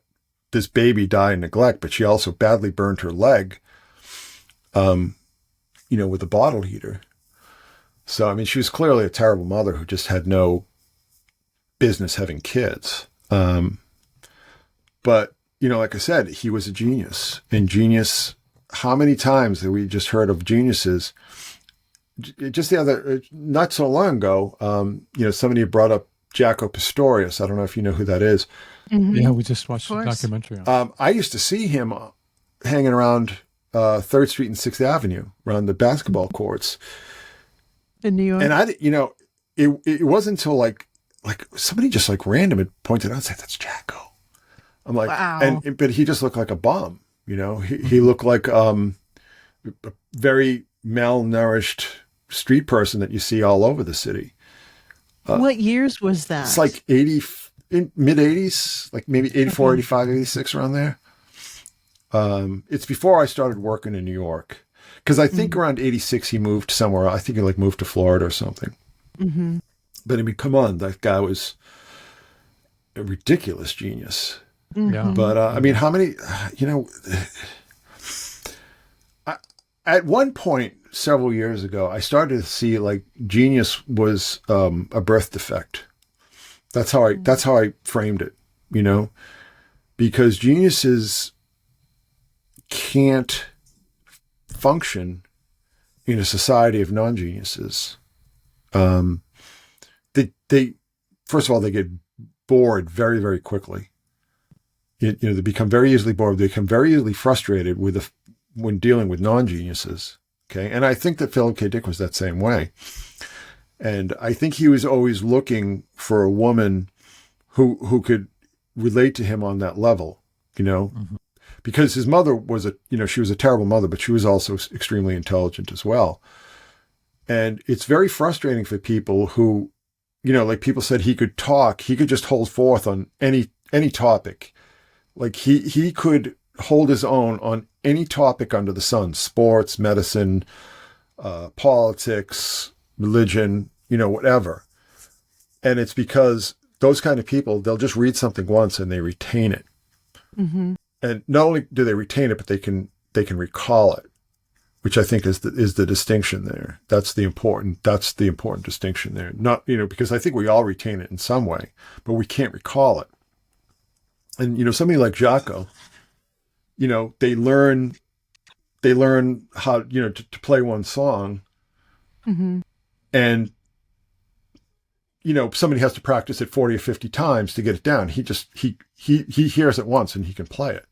this baby die in neglect, but she also badly burned her leg, with a bottle heater. So, I mean, she was clearly a terrible mother who just had no business having kids. But, like I said, he was a genius. And genius, how many times have we just heard of geniuses? Just not so long ago, somebody brought up Jaco Pastorius. I don't know if you know who that is. Mhm. Yeah, we just watched Of a course. documentary on it. I used to see him hanging around 3rd Street and 6th Avenue around the basketball courts. In New York. And it wasn't until like somebody just like random had pointed out and said, that's Jaco. I'm like, Wow. but he just looked like a bum, he looked like a very malnourished street person that you see all over the city. What years was that? It's like mid 80s, like maybe 84, 85, 86 around there. It's before I started working in New York. Because I think around 86, he moved somewhere. I think he moved to Florida or something. Mm-hmm. But I mean, come on, that guy was a ridiculous genius. Yeah. But I mean, how many, at one point several years ago, I started to see like genius was a birth defect. That's how I framed it, because geniuses can't function in a society of non-geniuses. They first of all, they get bored very, very quickly. They become very easily bored. They become very easily frustrated when dealing with non-geniuses. Okay. And I think that Philip K. Dick was that same way. And I think he was always looking for a woman who could relate to him on that level, because his mother was she was a terrible mother, but she was also extremely intelligent as well. And it's very frustrating for people who, like people said, he could just hold forth on any topic. Like he could hold his own on any topic under the sun: sports, medicine, politics, religion, whatever. And it's because those kind of people, they'll just read something once and they retain it. Mm-hmm. And not only do they retain it, but they can recall it, which I think is the distinction there. That's the important distinction there. Not, because I think we all retain it in some way, but we can't recall it. And, somebody like Jaco, they learn how, to play one song, Mm-hmm. and, somebody has to practice it 40 or 50 times to get it down. He hears it once and he can play it.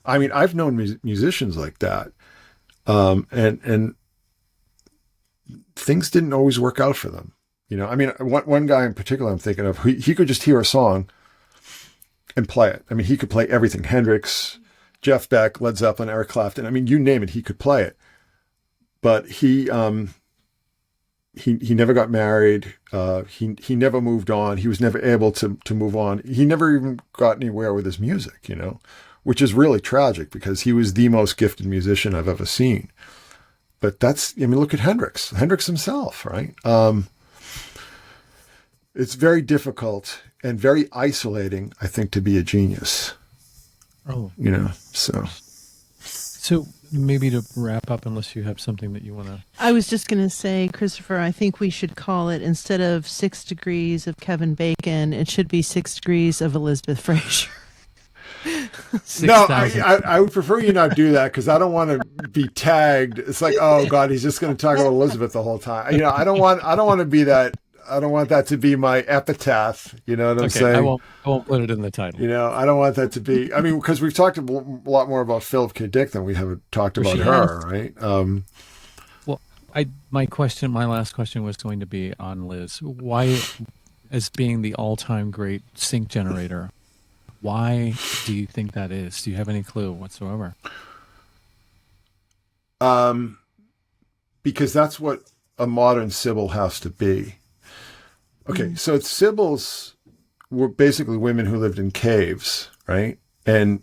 I mean, I've known musicians like that. And things didn't always work out for them. I mean, one guy in particular I'm thinking of, he could just hear a song and play it. I mean, he could play everything. Hendrix, Jeff Beck, Led Zeppelin, Eric Clapton. I mean, you name it, he could play it. But he never got married. He never moved on. He was never able to move on. He never even got anywhere with his music, which is really tragic because he was the most gifted musician I've ever seen. But look at Hendrix himself, right? It's very difficult and very isolating, I think, to be a genius. Oh, So maybe to wrap up, unless you have something that you want to. I was just going to say, Christopher, I think we should call it, instead of 6 degrees of Kevin Bacon, it should be 6 degrees of Elizabeth Fraser. No, I would prefer you not do that because I don't want to be tagged. It's like, oh God, he's just going to talk about Elizabeth the whole time. I don't want to be that. I don't want that to be my epitaph. You know what I'm saying? I won't put it in the title. I don't want that to be. I mean, because we've talked a lot more about Philip K. Dick than we have talked about her, right? Well, my last question was going to be on Liz. Why, as being the all-time great sync generator, why do you think that is? Do you have any clue whatsoever? Because that's what a modern Sibyl has to be. Okay, so Sibyls were basically women who lived in caves, right? And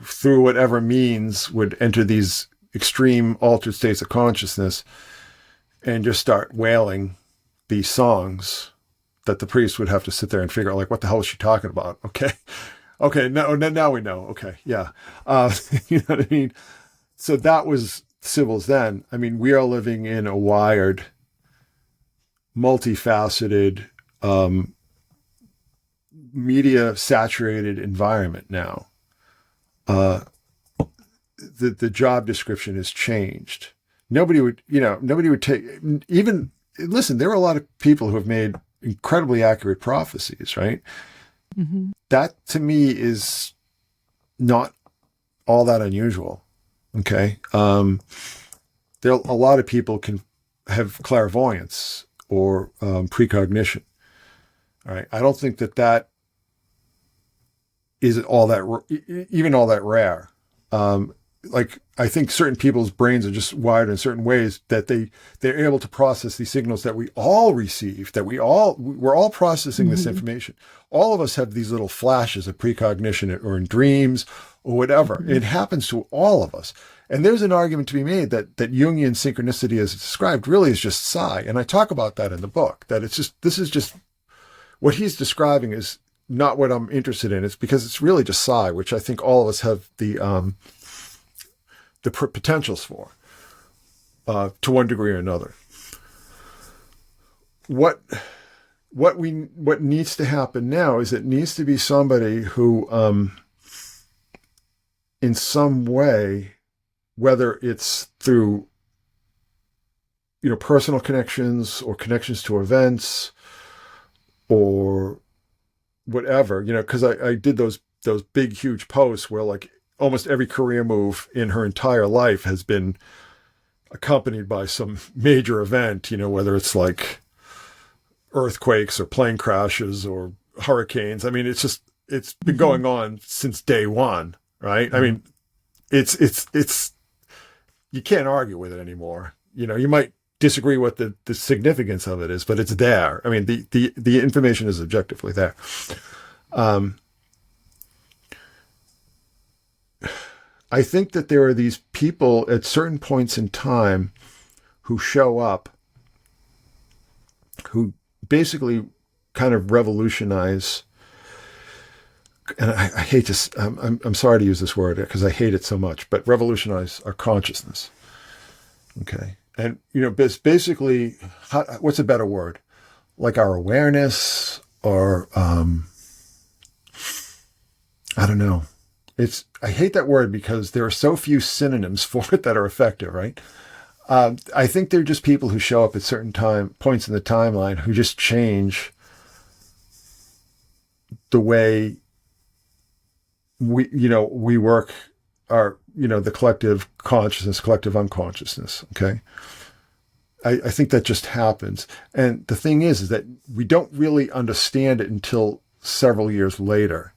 through whatever means would enter these extreme altered states of consciousness and just start wailing these songs that the priest would have to sit there and figure out, like, what the hell is she talking about? Okay, now we know. Okay, yeah. You know what I mean? So that was Sibyl's then. I mean, we are living in a wired, multifaceted, media-saturated environment now. The job description has changed. Nobody would take, even, listen, there are a lot of people who have made incredibly accurate prophecies, right? Mm-hmm. That to me is not all that unusual. Okay. There a lot of people can have clairvoyance or precognition. All right. I don't think that is all that rare. Like, I think certain people's brains are just wired in certain ways that they're able to process these signals that we all receive, we're all processing this information. All of us have these little flashes of precognition or in dreams or whatever. It happens to all of us. And there's an argument to be made that Jungian synchronicity as it's described really is just psi. And I talk about that in the book, that this is just what he's describing is not what I'm interested in. It's because it's really just psi, which I think all of us have the potentials for, to one degree or another. What needs to happen now is it needs to be somebody who, in some way, whether it's through, personal connections or connections to events or whatever, because I did those big, huge posts where, like, almost every career move in her entire life has been accompanied by some major event, whether it's like earthquakes or plane crashes or hurricanes. I mean, it's been going on since day one, right? Mm-hmm. I mean, it's, you can't argue with it anymore. You might disagree what the significance of it is, but it's there. I mean, the information is objectively there. I think that there are these people at certain points in time who show up, who basically kind of revolutionize, and I hate to, I'm sorry to use this word because I hate it so much, but revolutionize our consciousness. Okay. And, basically, what's a better word? Like our awareness, or, I don't know. I hate that word because there are so few synonyms for it that are effective, right? I think they're just people who show up at certain points in the timeline who just change the way we work our, the collective consciousness, collective unconsciousness. Okay. I think that just happens. And the thing is that we don't really understand it until several years later,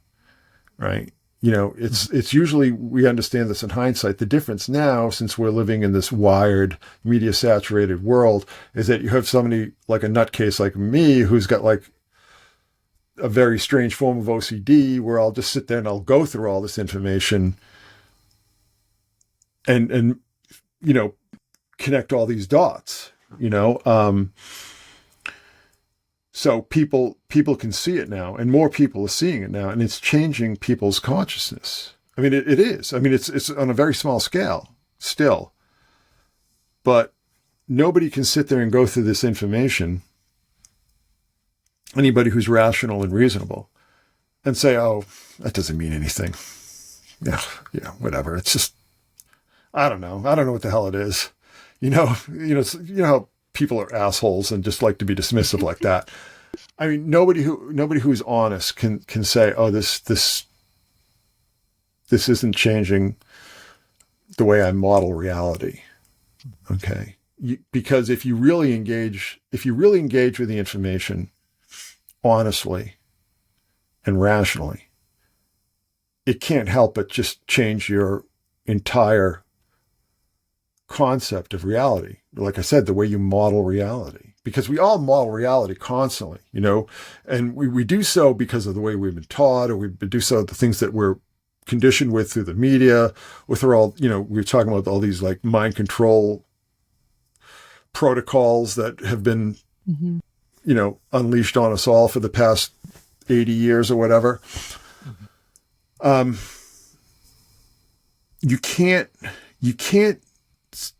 right? It's usually, we understand this in hindsight. The difference now, since we're living in this wired, media saturated world, is that you have somebody like a nutcase like me who's got like a very strange form of OCD, where I'll just sit there and I'll go through all this information and connect all these dots, so people can see it now, and more people are seeing it now, and it's changing people's consciousness. I mean, it is. I mean, it's on a very small scale still, but nobody can sit there and go through this information, anybody who's rational and reasonable, and say, oh, that doesn't mean anything. Yeah, whatever. It's just, I don't know what the hell it is. How people are assholes and just like to be dismissive like that. I mean, nobody who's honest can say, oh, this isn't changing the way I model reality. Okay. Because if you really engage with the information honestly and rationally, it can't help but just change your entire concept of reality. Like I said, the way you model reality, because we all model reality constantly, and we do so because of the way we've been taught, or we do so the things that we're conditioned with through the media, or through all, we're talking about all these like mind control protocols that have been, unleashed on us all for the past 80 years or whatever. You can't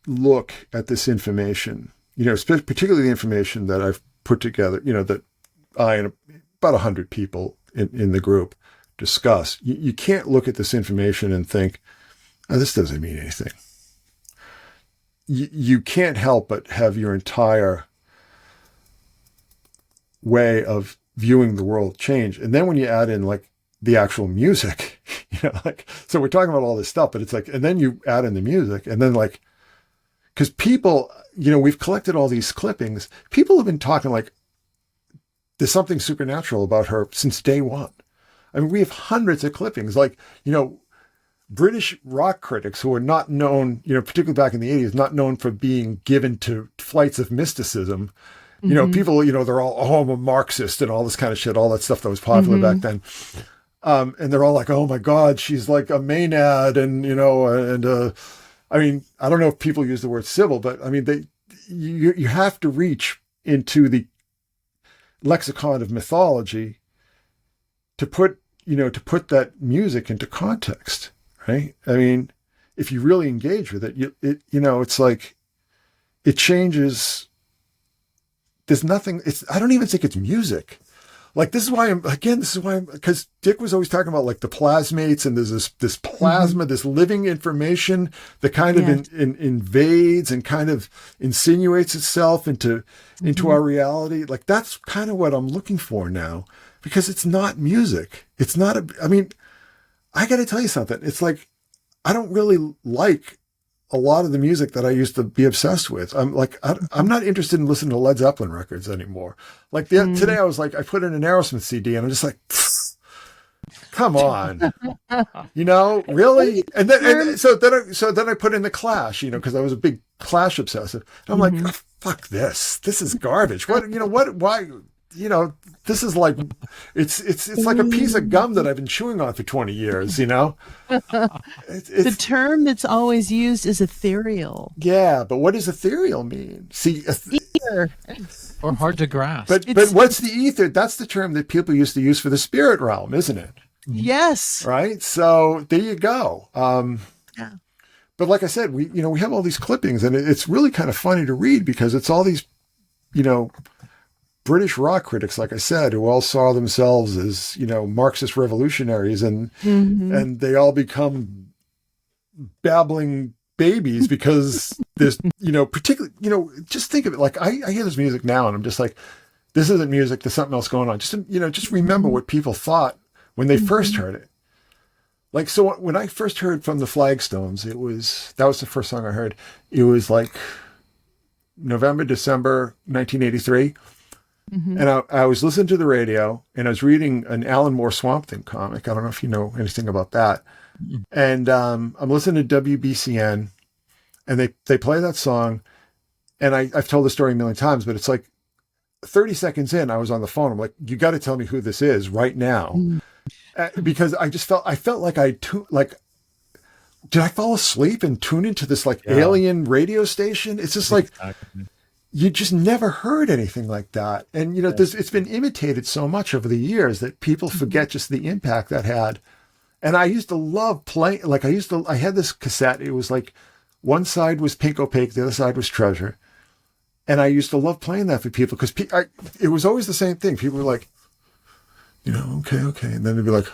look at this information, particularly the information that I've put together, that I and about 100 people in the group discuss. You can't look at this information and think, oh, this doesn't mean anything. You can't help but have your entire way of viewing the world change. And then when you add in like the actual music, so we're talking about all this stuff, but it's like, and then you add in the music, and then like, because people, we've collected all these clippings. People have been talking like there's something supernatural about her since day one. I mean, we have hundreds of clippings, like, British rock critics who are not known, particularly back in the 80s, not known for being given to flights of mysticism. People, they're all, oh, I'm a Marxist and all this kind of shit, all that stuff that was popular back then. And they're all like, oh my God, she's like a Maenad. And, I mean, I don't know if people use the word Sibyl, but I mean, you have to reach into the lexicon of mythology to put that music into context, right? I mean, if you really engage with it, it's like, it changes. There's nothing, I don't even think it's music. Like, this is why because Dick was always talking about like the plasmates, and there's this plasma, this living information that kind of invades and kind of insinuates itself into our reality. Like, that's kind of what I'm looking for now, because it's not music. It's not I mean, I got to tell you something. It's like, I don't really like a lot of the music that I used to be obsessed with. I'm like, I'm not interested in listening to Led Zeppelin records anymore. Like today I was like, I put in an Aerosmith CD and I'm just like, come on, really? And then I put in the Clash, because I was a big Clash obsessive. And I'm like, oh, fuck this. This is garbage. Why? This is like, it's like a piece of gum that I've been chewing on for 20 years, The term that's always used is ethereal. Yeah, but what does ethereal mean? See, ether. or hard to grasp. But what's the ether? That's the term that people used to use for the spirit realm, isn't it? Yes. Right. So there you go. Yeah. But like I said, we have all these clippings, and it's really kind of funny to read because it's all these, British rock critics, like I said, who all saw themselves as, Marxist revolutionaries, and they all become babbling babies because there's, particularly, just think of it. Like I hear this music now and I'm just like, this isn't music. There's something else going on. Just remember what people thought when they first heard it. Like, so when I first heard from the Flagstones, that was the first song I heard. It was like November, December, 1983. And I was listening to the radio and I was reading an Alan Moore Swamp Thing comic. I don't know if you know anything about that. And I'm listening to WBCN and they play that song. And I've told the story a million times, but it's like 30 seconds in, I was on the phone. I'm like, you got to tell me who this is right now. Because I felt like did I fall asleep and tune into this alien radio station? It's just like, you just never heard anything like that. And, it's been imitated so much over the years that people forget just the impact that had. And I used to love playing, I had this cassette. It was like one side was Pink Opaque, the other side was Treasure. And I used to love playing that for people because it was always the same thing. People were like, okay. And then they'd be like,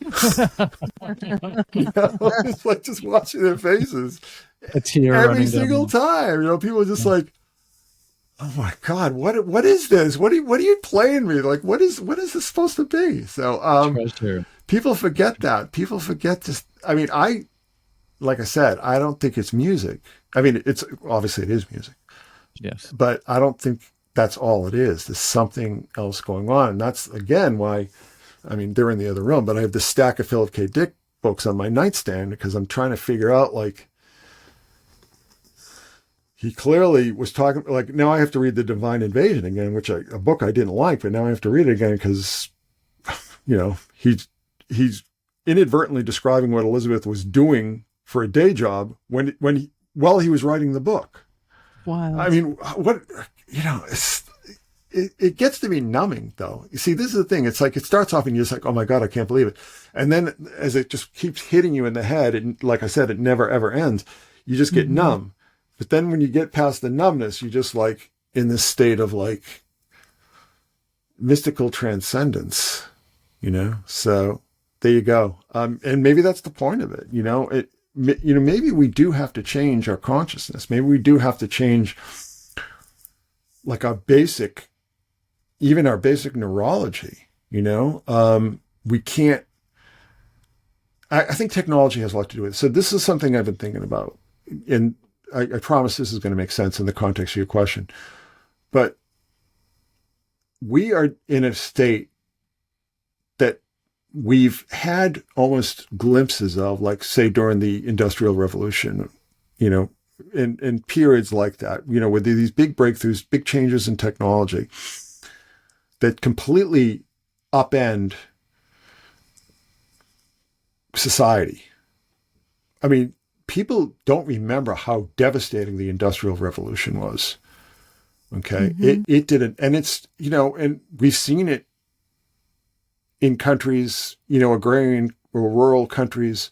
it's like just watching their faces. A tear every single time. People are just like, oh my God, what is this? What are you playing me? Like, what is this supposed to be? So people forget that. People forget just, like I said, I don't think it's music. It's obviously it is music. Yes. But I don't think that's all it is. There's something else going on. And that's, again, why, they're in the other room, but I have this stack of Philip K. Dick books on my nightstand because I'm trying to figure out, he clearly was talking, now I have to read The Divine Invasion again, which a book I didn't like, but now I have to read it again because, he's inadvertently describing what Elizabeth was doing for a day job while he was writing the book. Wow. It gets to be numbing, though. You see, this is the thing. It's like it starts off and you're just like, oh my God, I can't believe it. And then as it just keeps hitting you in the head, and like I said, it never ever ends. You just get numb. But then when you get past the numbness, you just in this state of mystical transcendence, So there you go. And maybe that's the point of it. Maybe we do have to change our consciousness. Maybe we do have to change our basic neurology, we can't, I think technology has a lot to do with it. So this is something I've been thinking about, and I promise this is going to make sense in the context of your question, but we are in a state that we've had almost glimpses of, say during the Industrial Revolution, in periods like that, with these big breakthroughs, big changes in technology that completely upend society. People don't remember how devastating the Industrial Revolution was. Okay. It didn't. And it's, and we've seen it in countries, agrarian or rural countries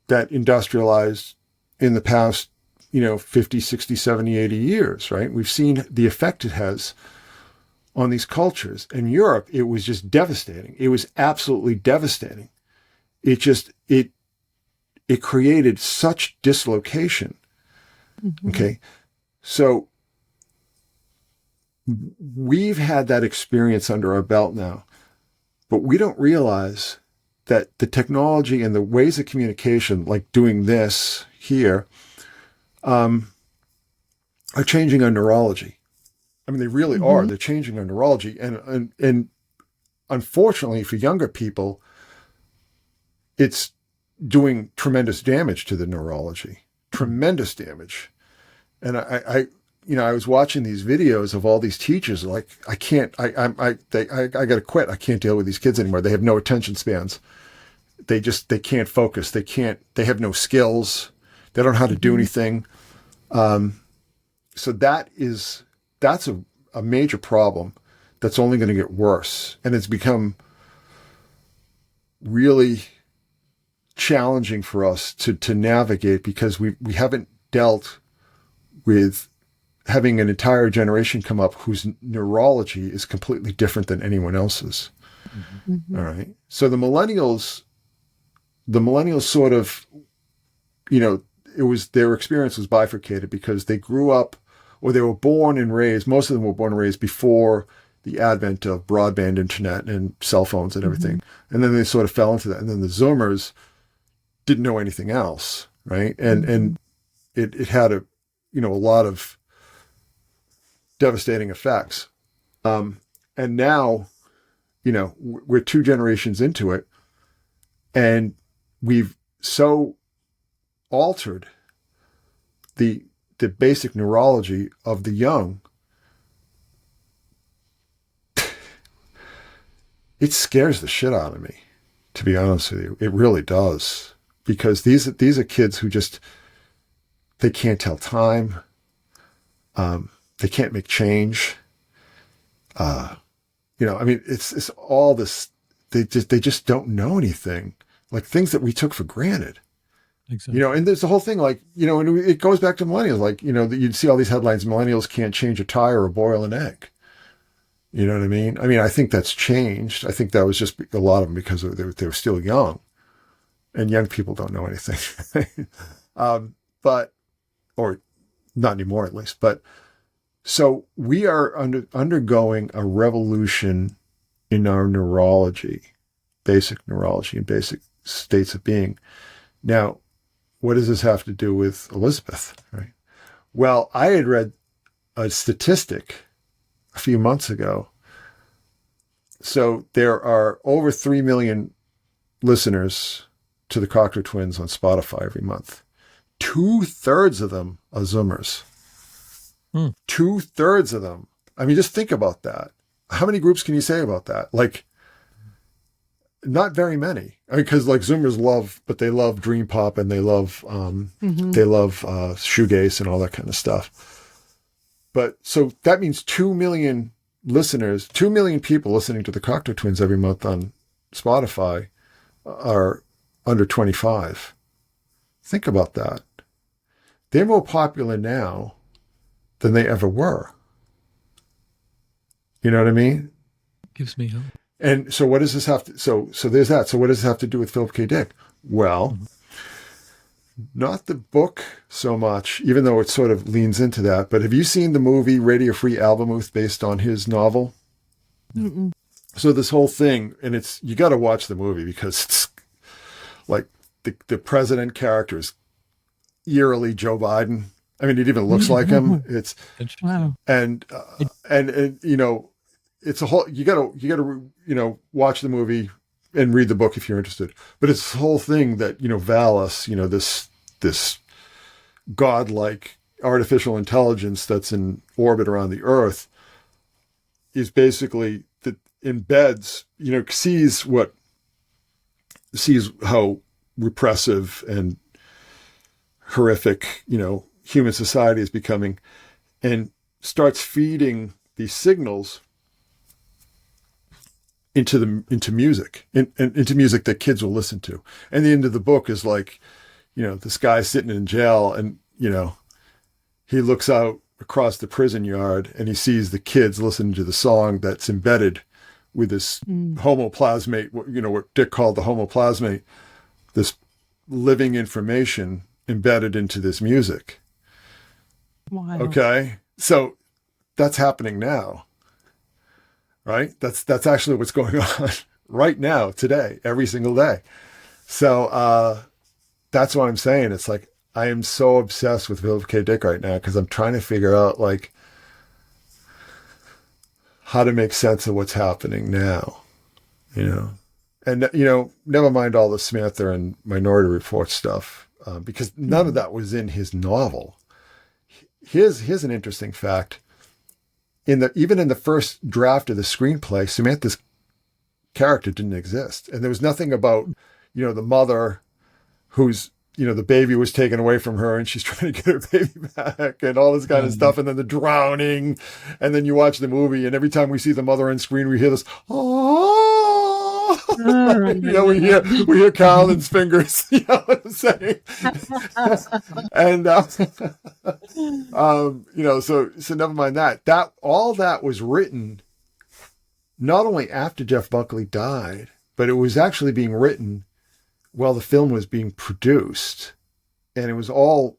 that industrialized in the past, 50, 60, 70, 80 years, right? We've seen the effect it has on these cultures. In Europe, it was just devastating. It was absolutely devastating. It created such dislocation. Okay. So we've had that experience under our belt now, but we don't realize that the technology and the ways of communication, like doing this here, are changing our neurology. They really are. They're changing our neurology. And unfortunately for younger people, it's doing tremendous damage to the neurology, tremendous damage. And I was watching these videos of all these teachers, I got to quit. I can't deal with these kids anymore. They have no attention spans. They can't focus. They have no skills. They don't know how to do anything. so that's a major problem that's only going to get worse. And it's become really challenging for us to navigate because we haven't dealt with having an entire generation come up whose neurology is completely different than anyone else's. Mm-hmm. All right. So the millennials sort of, their experience was bifurcated because they grew up, or they were born and raised, most of them were born and raised before the advent of broadband internet and cell phones and everything. Mm-hmm. And then they sort of fell into that. And then the Zoomers didn't know anything else. Right. And it had a lot of devastating effects. And now, we're 2 generations into it, and we've so altered the basic neurology of the young. It scares the shit out of me, to be honest with you. It really does, because these are kids who they can't tell time. They can't make change. It's all this. They just don't know anything, like things that we took for granted. Exactly. And there's the whole thing, like, and it goes back to millennials, like, that you'd see all these headlines, millennials can't change a tire or boil an egg. You know what I mean? I think that's changed. I think that was just a lot of them because they were still young, and young people don't know anything. Or not anymore, at least. But so we are undergoing a revolution in our neurology, basic neurology and basic states of being. Now, what does this have to do with Elizabeth? Right? Well, I had read a statistic a few months ago. So there are over 3 million listeners to the Cocker Twins on Spotify every month. 2/3 of them are Zoomers. 2/3 of them. Just think about that. How many groups can you say about that? Like, not very many. Because like Zoomers they love dream pop, and they love shoegaze and all that kind of stuff. But so that means 2 million listeners, 2 million people listening to the Cocker Twins every month on Spotify are under 25. Think about that. They're more popular now than they ever were. You know what I mean? Gives me hope. And so what does this have to, so there's that. So what does this have to do with Philip K. Dick? Well, not the book so much, even though it sort of leans into that. But have you seen the movie Radio Free Albemuth based on his novel? Mm-mm. So this whole thing, and you got to watch the movie because it's like the president character is eerily Joe Biden. It even looks like him. It's Wow. and it's a whole. You gotta watch the movie and read the book if you're interested. But it's the whole thing that Valis, this godlike artificial intelligence that's in orbit around the Earth, is basically that embeds, sees how repressive and horrific, human society is becoming, and starts feeding these signals into music, into music that kids will listen to. And the end of the book is like, this guy's sitting in jail, and he looks out across the prison yard and he sees the kids listening to the song that's embedded with this homoplasmate, what Dick called the homoplasmate, this living information embedded into this music. Wow. Okay. So that's happening now, right? That's actually what's going on right now, today, every single day. So, that's what I'm saying. It's like, I am so obsessed with Philip K. Dick right now, because I'm trying to figure out like how to make sense of what's happening now, and, never mind all the Samantha and Minority Report stuff, because none of that was in his novel. Here's an interesting fact. Even in the first draft of the screenplay, Samantha's character didn't exist. And there was nothing about, the mother who's, the baby was taken away from her and she's trying to get her baby back and all this kind of stuff. And then the drowning. And then you watch the movie and every time we see the mother on screen, we hear this, oh, we hear Carolyn's fingers, you know what I'm saying? And, so never mind that all that was written not only after Jeff Buckley died, but it was actually being written while the film was being produced, and it was all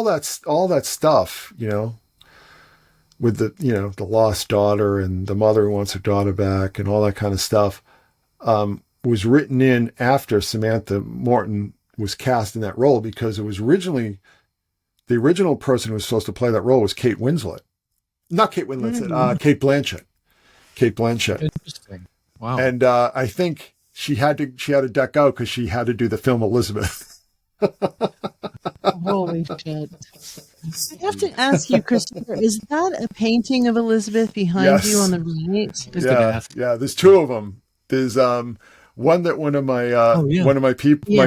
that stuff, with the lost daughter and the mother who wants her daughter back and all that kind of stuff, was written in after Samantha Morton was cast in that role, because it was the original person who was supposed to play that role was Kate Winslet, not Kate Winslet, Kate Blanchett. Interesting. Wow. And I think she had to duck out because she had to do the film Elizabeth. Holy shit. I have to ask you, Christopher, is that a painting of Elizabeth behind you on the right? Yeah, there's two of them. There's one that one of my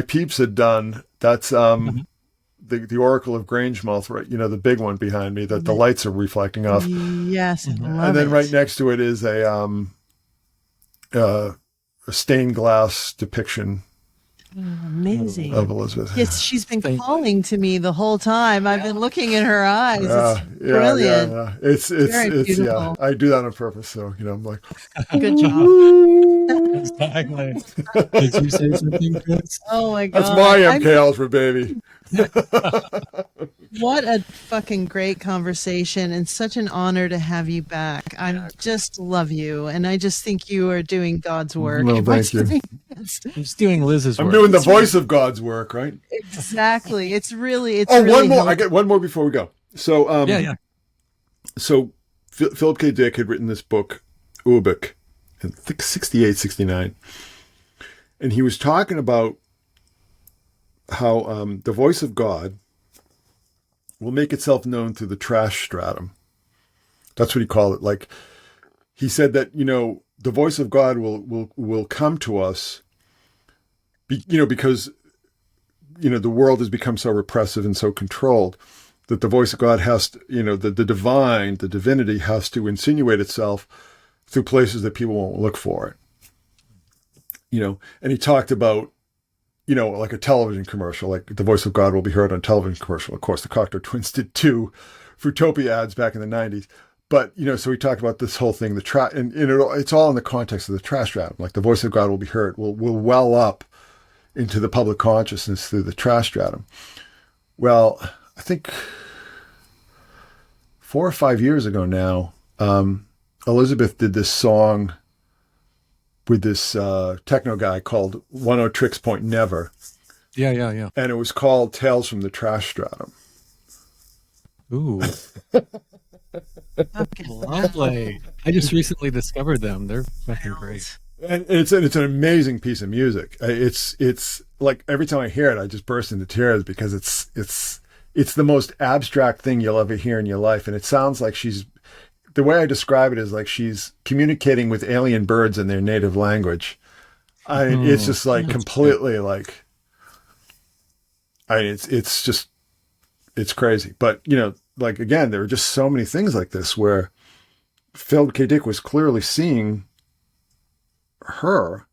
peeps had done. That's the Oracle of Grangemouth, right? The big one behind me that the lights are reflecting off. Yes, and then right next to it is a stained glass depiction. Amazing. Of Elizabeth. Yes, she's been calling to me the whole time. I've been looking in her eyes. It's brilliant. Yeah. It's beautiful. I do that on purpose. So, I'm like, good job. Exactly. Did you say something, Chris? Oh my God. That's my MK Ultra, baby. What a fucking great conversation, and such an honor to have you back. I just love you, and I just think you are doing God's work. Well, thank you. He's doing Liz's work. I'm doing the voice of God's work, right? Exactly. It's really one more. I get one more before we go. So, So Philip K. Dick had written this book, Ubik, in 68, 69. And he was talking about how the voice of God will make itself known through the trash stratum. That's what he called it. Like, he said that, the voice of God will come to us, because, the world has become so repressive and so controlled that the voice of God has to, the divine, the divinity has to insinuate itself through places that people won't look for it. And he talked about, like a television commercial, like the voice of God will be heard on a television commercial. Of course, the Cocteau Twins did 2 Fruitopia ads back in the 90s. But, so we talked about this whole thing, and it's all in the context of the trash stratum. Like the voice of God will be heard, will well up into the public consciousness through the trash stratum. Well, I think 4 or 5 years ago now, Elizabeth did this song with this techno guy called 10 Tricks Point Never. Yeah. And it was called Tales from the Trash Stratum. Ooh. Lovely. I just recently discovered them. They're fucking great. And it's an amazing piece of music. It's like every time I hear it, I just burst into tears because it's the most abstract thing you'll ever hear in your life. And it sounds like the way I describe it is like she's communicating with alien birds in their native language. It's just like completely like, it's crazy. But, like, again, there are just so many things like this where Philip K. Dick was clearly seeing her.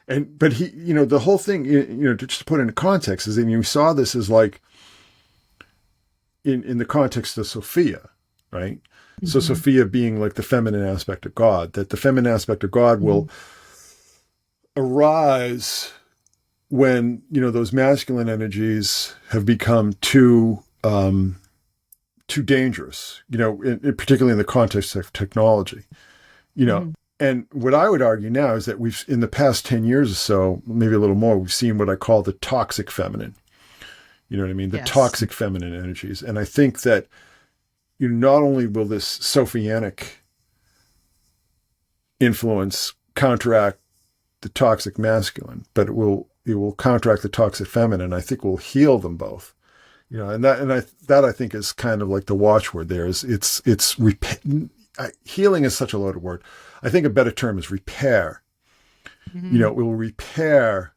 But he, the whole thing, just to put it into context is, you saw this as like in the context of Sophia, right? Mm-hmm. So Sophia being like the feminine aspect of God, that the feminine aspect of God will arise when, those masculine energies have become too dangerous, particularly in the context of technology, And what I would argue now is that we've, in the past 10 years or so, maybe a little more, we've seen what I call the toxic feminine. You know what I mean? The toxic feminine energies. And I think that not only will this Sophianic influence counteract the toxic masculine, but it will counteract the toxic feminine. I think will heal them both. And that I think is kind of like the watchword there is healing is such a loaded word. I think a better term is repair. Mm-hmm. It will repair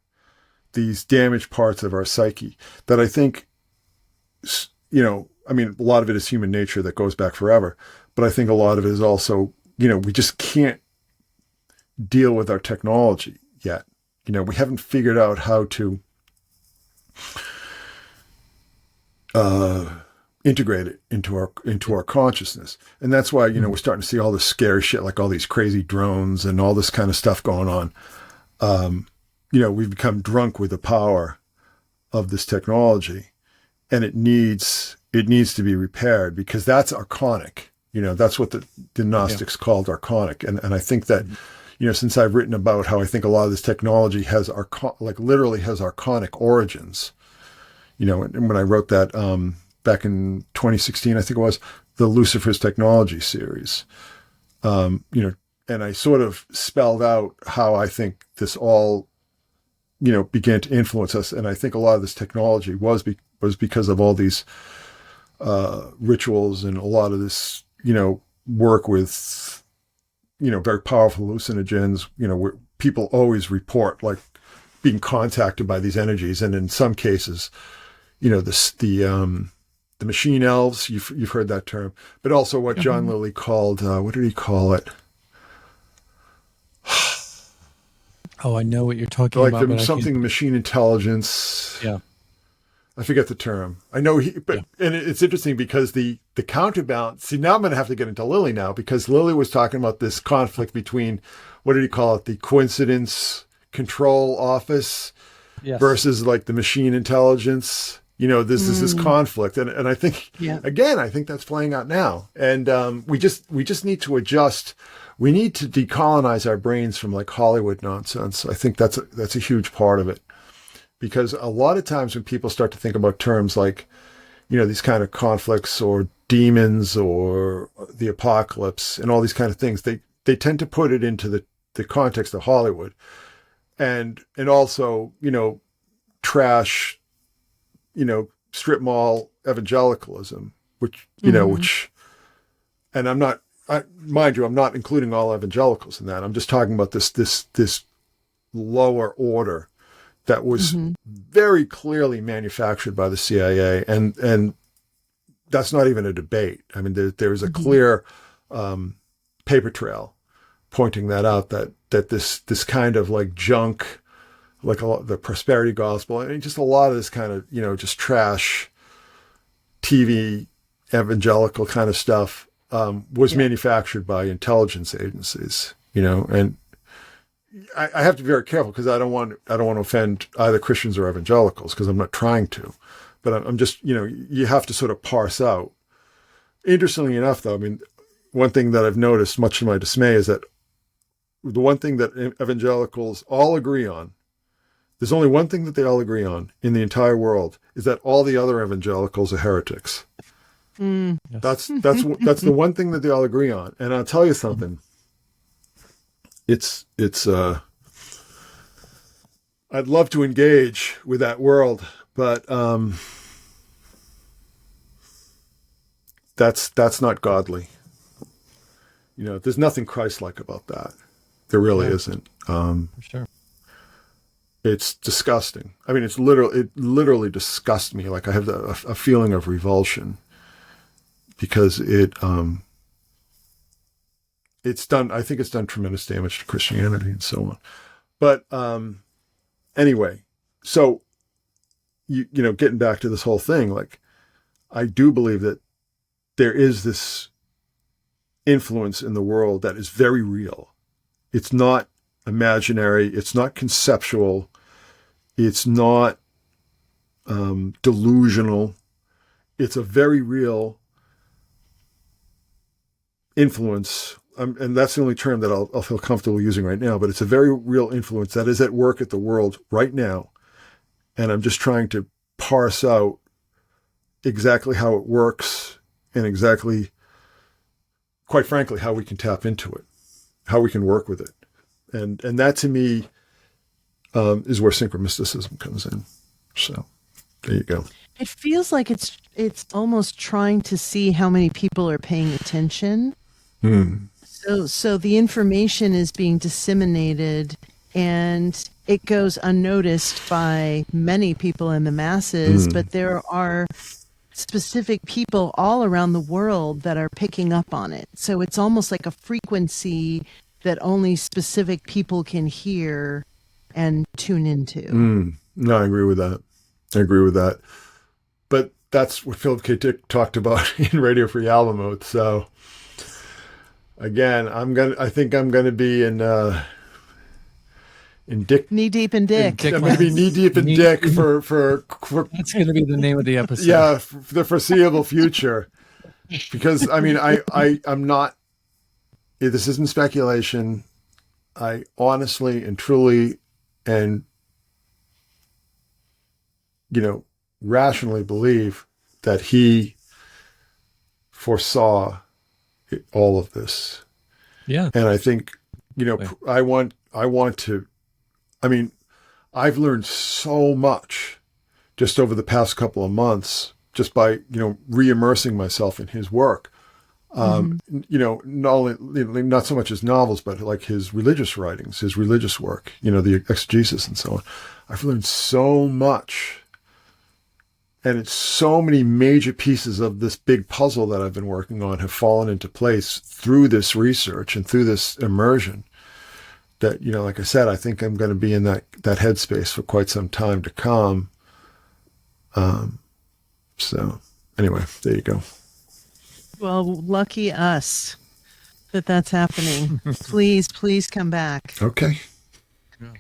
these damaged parts of our psyche that I think, I mean, a lot of it is human nature that goes back forever, but I think a lot of it is also, we just can't deal with our technology yet. We haven't figured out how to integrate it into our consciousness. And that's why, we're starting to see all this scary shit, like all these crazy drones and all this kind of stuff going on. We've become drunk with the power of this technology, and it needs to be repaired, because that's archonic. That's what the Gnostics called archonic. And I think that, since I've written about how I think a lot of this technology has literally has archonic origins, and when I wrote that, back in 2016, I think it was, the Lucifer's Technology series, and I sort of spelled out how I think this all, began to influence us. And I think a lot of this technology was because of all these rituals and a lot of this, work with, very powerful hallucinogens, where people always report like being contacted by these energies. And in some cases, the machine elves, you've heard that term, but also what John Lilly called, what did he call it? Oh, I know what you're talking about. Like something machine intelligence. Yeah. I forget the term. I know and it's interesting because the counterbalance, see, now I'm going to have to get into Lilly now, because Lilly was talking about this conflict between, what did he call it? The coincidence control office versus like the machine intelligence. This is this conflict. And I think, again, I think that's playing out now. And we just need to adjust. We need to decolonize our brains from like Hollywood nonsense. I think that's a huge part of it. Because a lot of times when people start to think about terms like, these kind of conflicts or demons or the apocalypse and all these kind of things, they tend to put it into the context of Hollywood, and also, trash, strip mall evangelicalism, which, and mind you, I'm not including all evangelicals in that. I'm just talking about this lower order that was very clearly manufactured by the CIA, and that's not even a debate. I mean, there's a clear paper trail pointing that out, that this kind of like junk, like the prosperity gospel, and just a lot of this kind of just trash TV evangelical kind of stuff was manufactured by intelligence agencies, and I have to be very careful, because I don't want to offend either Christians or evangelicals, because I'm not trying to, but I'm just, you have to sort of parse out. Interestingly enough, though, I mean, one thing that I've noticed, much to my dismay, is that the one thing that evangelicals all agree on, there's only one thing that they all agree on in the entire world, is that all the other evangelicals are heretics. Yes. That's the one thing that they all agree on. And I'll tell you something. It's I'd love to engage with that world, but that's not godly. There's nothing Christ-like about that. There really isn't. For sure. It's disgusting. I mean, it literally disgusts me. Like, I have a feeling of revulsion, because I think it's done tremendous damage to Christianity and so on. But anyway, so getting back to this whole thing, like, I do believe that there is this influence in the world that is very real. It's not imaginary. It's not conceptual. It's not delusional. It's a very real influence. And that's the only term that I'll feel comfortable using right now, but it's a very real influence that is at work at the world right now. And I'm just trying to parse out exactly how it works, and exactly, quite frankly, how we can tap into it, how we can work with it. And that, to me, is where Synchromysticism comes in. So there you go. It feels like it's almost trying to see how many people are paying attention. So the information is being disseminated and it goes unnoticed by many people in the masses, but there are specific people all around the world that are picking up on it. So it's almost like a frequency that only specific people can hear and tune into. No, I agree with that. I agree with that. But that's what Philip K. Dick talked about in Radio Free Albemarle. So again, I think I'm gonna be in Dick, knee deep in Dick. I'm gonna be knee deep in Dick for That's going to be the name of the episode. yeah, for the foreseeable future. Because I mean, I'm not. This isn't speculation. I honestly and truly and rationally believe that he foresaw all of this. Yeah. And I think, I want to, I mean, I've learned so much just over the past couple of months, just by, re-immersing myself in his work. Not so much his novels, but like his religious writings, his religious work, the exegesis and so on. I've learned so much. And it's so many major pieces of this big puzzle that I've been working on have fallen into place through this research and through this immersion that, like I said, I think I'm going to be in that headspace for quite some time to come. So anyway, there you go. Well, lucky us that that's happening. Please come back. Okay. Yeah.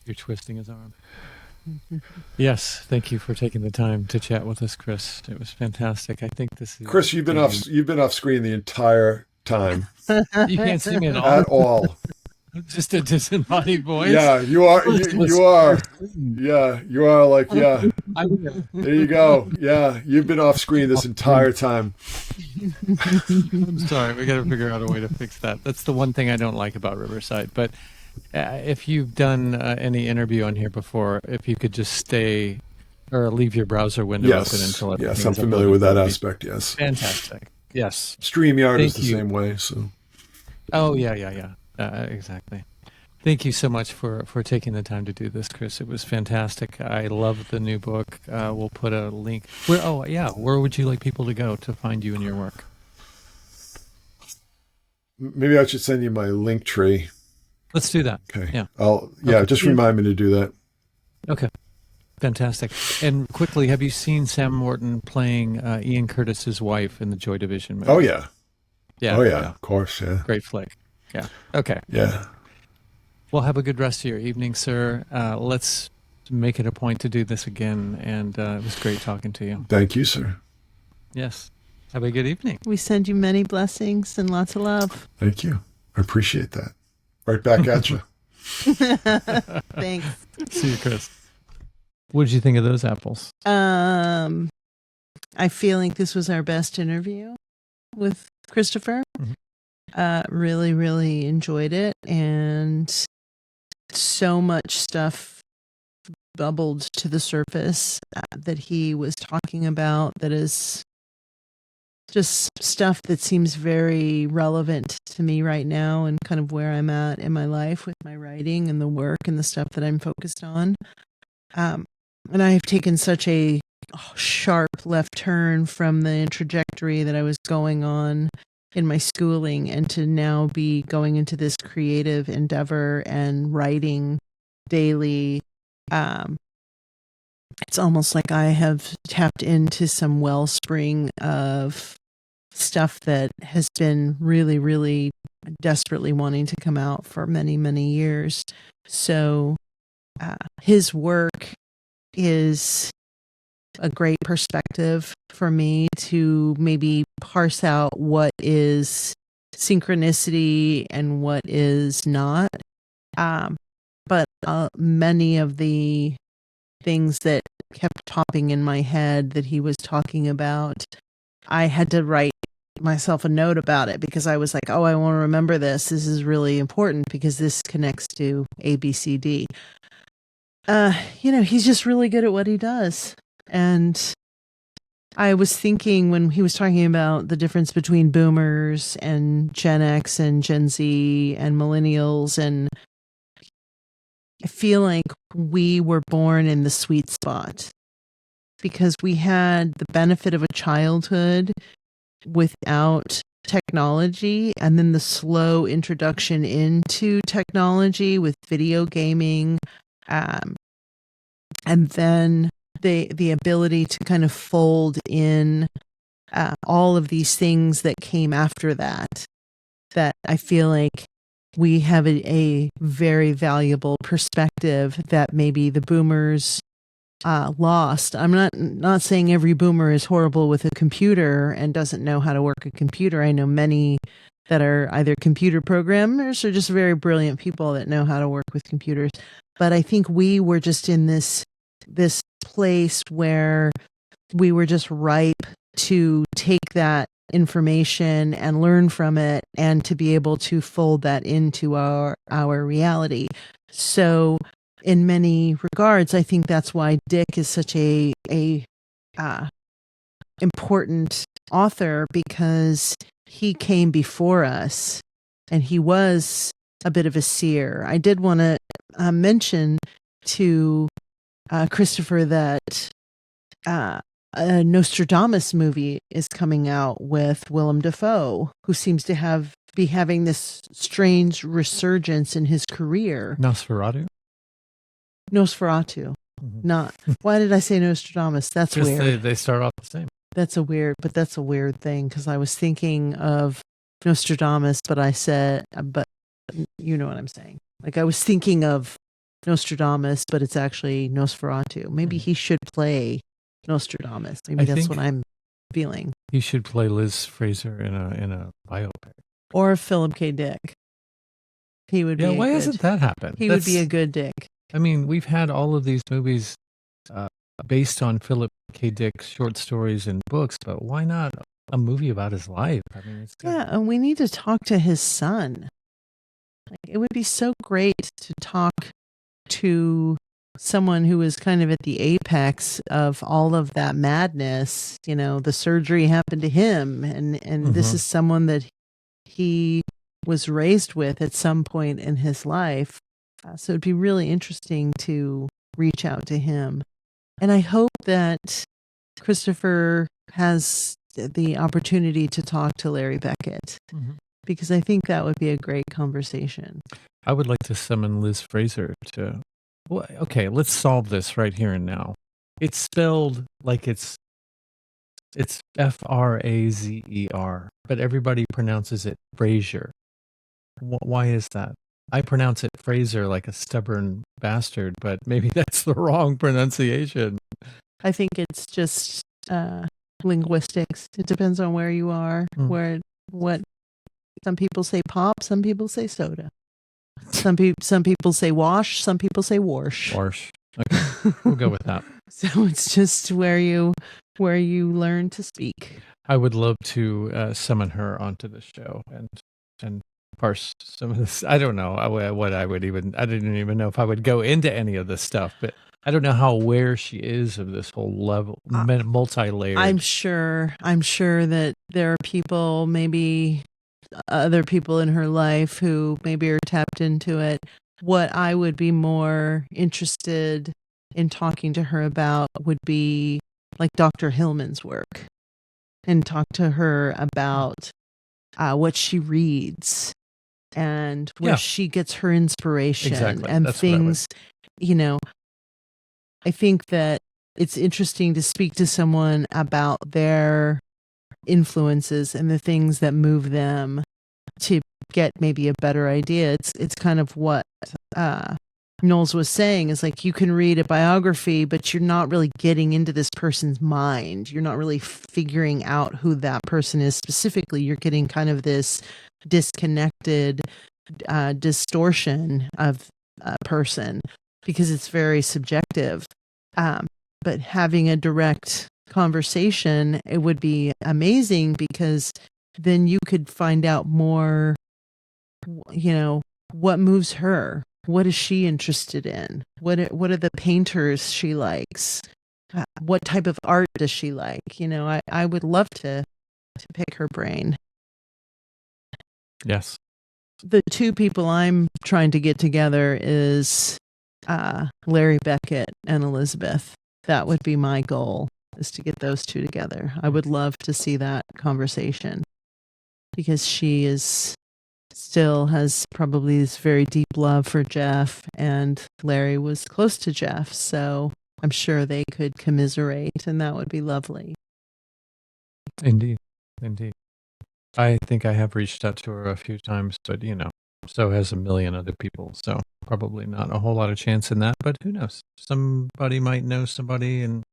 You're twisting his arm. Yes, thank you for taking the time to chat with us, Chris. It was fantastic. I think this is Chris. You've been off screen the entire time. You can't see me at all. At all. Just a disembodied voice. Yeah, you are. You are. Yeah, you are. Like, yeah. There you go. Yeah, you've been off screen this entire time. I'm sorry. We got to figure out a way to fix that. That's the one thing I don't like about Riverside. But if you've done any interview on here before, if you could just stay or leave your browser window open until everything. Yes, I'm familiar with that aspect. Yes. Fantastic. Yes. StreamYard is the same way. So. Oh yeah. Exactly. Thank you so much for taking the time to do this, Chris. It was fantastic. I love the new book. We'll put a link. Where would you like people to go to find you and your work? Maybe I should send you my link tree. Let's do that. Okay. Yeah. Just remind me to do that. Okay. Fantastic. And quickly, have you seen Sam Morton playing Ian Curtis's wife in the Joy Division movie? Oh yeah. Yeah. Oh yeah. Of course. Yeah. Great flick. Yeah. Okay. Yeah. Well, have a good rest of your evening, sir. Let's make it a point to do this again. And it was great talking to you. Thank you, sir. Yes. Have a good evening. We send you many blessings and lots of love. Thank you. I appreciate that. Right back at you. Thanks. See you, Chris. What did you think of those apples? I feel like this was our best interview with Christopher. Mm-hmm. Really, really enjoyed it. And so much stuff bubbled to the surface that he was talking about that is just stuff that seems very relevant to me right now and kind of where I'm at in my life with my writing and the work and the stuff that I'm focused on. And I have taken such a sharp left turn from the trajectory that I was going on in my schooling and to now be going into this creative endeavor and writing daily. It's almost like I have tapped into some wellspring of stuff that has been really, really desperately wanting to come out for many, many years. So his work is a great perspective for me to maybe parse out what is synchronicity and what is not. But many of the things that kept popping in my head that he was talking about, I had to write myself a note about it because I was like, I want to remember this. This is really important because this connects to A, B, C, D. He's just really good at what he does. And I was thinking when he was talking about the difference between boomers and Gen X and Gen Z and millennials, and I feel like we were born in the sweet spot because we had the benefit of a childhood without technology, and then the slow introduction into technology with video gaming, and then the ability to kind of fold in all of these things that came after that I feel like we have a very valuable perspective that maybe the boomers lost. I'm not saying every boomer is horrible with a computer and doesn't know how to work a computer. I know many that are either computer programmers or just very brilliant people that know how to work with computers. But I think we were just in this place where we were just ripe to take that information and learn from it and to be able to fold that into our reality. So in many regards, I think that's why Dick is such a important author, because he came before us and he was a bit of a seer. I did want to mention to Christopher that a Nostradamus movie is coming out with Willem Dafoe, who seems to be having this strange resurgence in his career. Nosferatu. Mm-hmm. Not. Why did I say Nostradamus? That's weird. They start off the same. That's a weird thing, because I was thinking of Nostradamus, but you know what I'm saying. Like, I was thinking of Nostradamus, but it's actually Nosferatu. Maybe he should play Nostradamus. Maybe that's what I'm feeling. He should play Liz Fraser in a biopic. Or Philip K. Dick. He would be. Yeah, why hasn't that happened? He would be a good Dick. I mean, we've had all of these movies based on Philip K. Dick's short stories and books, but why not a movie about his life? I mean, and we need to talk to his son. Like, it would be so great to talk to someone who is kind of at the apex of all of that madness. You know, the surgery happened to him, and this is someone that he was raised with at some point in his life. So it'd be really interesting to reach out to him. And I hope that Christopher has the opportunity to talk to Larry Beckett, because I think that would be a great conversation. I would like to summon Liz Fraser to... Well, okay, let's solve this right here and now. It's spelled like it's Frazer, but everybody pronounces it Frazier. Why is that? I pronounce it Fraser like a stubborn bastard, but maybe that's the wrong pronunciation. I think it's just linguistics. It depends on where you are, what some people say pop, some people say soda. Some people say wash, some people say wash. Wash. Okay, we'll go with that. So it's just where you learn to speak. I would love to summon her onto the show and parse some of this. I don't know what I didn't even know if I would go into any of this stuff, but I don't know how aware she is of this whole level, multi-layered. I'm sure that there are people, maybe other people in her life, who maybe are tapped into it. What I would be more interested in talking to her about would be like Dr. Hillman's work, and talk to her about what she reads and where she gets her inspiration. Exactly. And that's things, I think that it's interesting to speak to someone about their influences and the things that move them to get maybe a better idea. It's kind of what Knowles was saying, is like, you can read a biography, but you're not really getting into this person's mind. You're not really figuring out who that person is specifically. You're getting kind of this disconnected distortion of a person, because it's very subjective. But having a direct conversation, it would be amazing, because then you could find out more, what moves her. What is she interested in? What are the painters she likes? what type of art does she like? You know, I would love to pick her brain. Yes. The two people I'm trying to get together is Larry Beckett and Elizabeth. That would be my goal, is to get those two together. I would love to see that conversation, because she still has probably this very deep love for Jeff, and Larry was close to Jeff, so I'm sure they could commiserate, and that would be lovely. Indeed. I think I have reached out to her a few times, but so has a million other people. So probably not a whole lot of chance in that, but who knows? Somebody might know somebody, and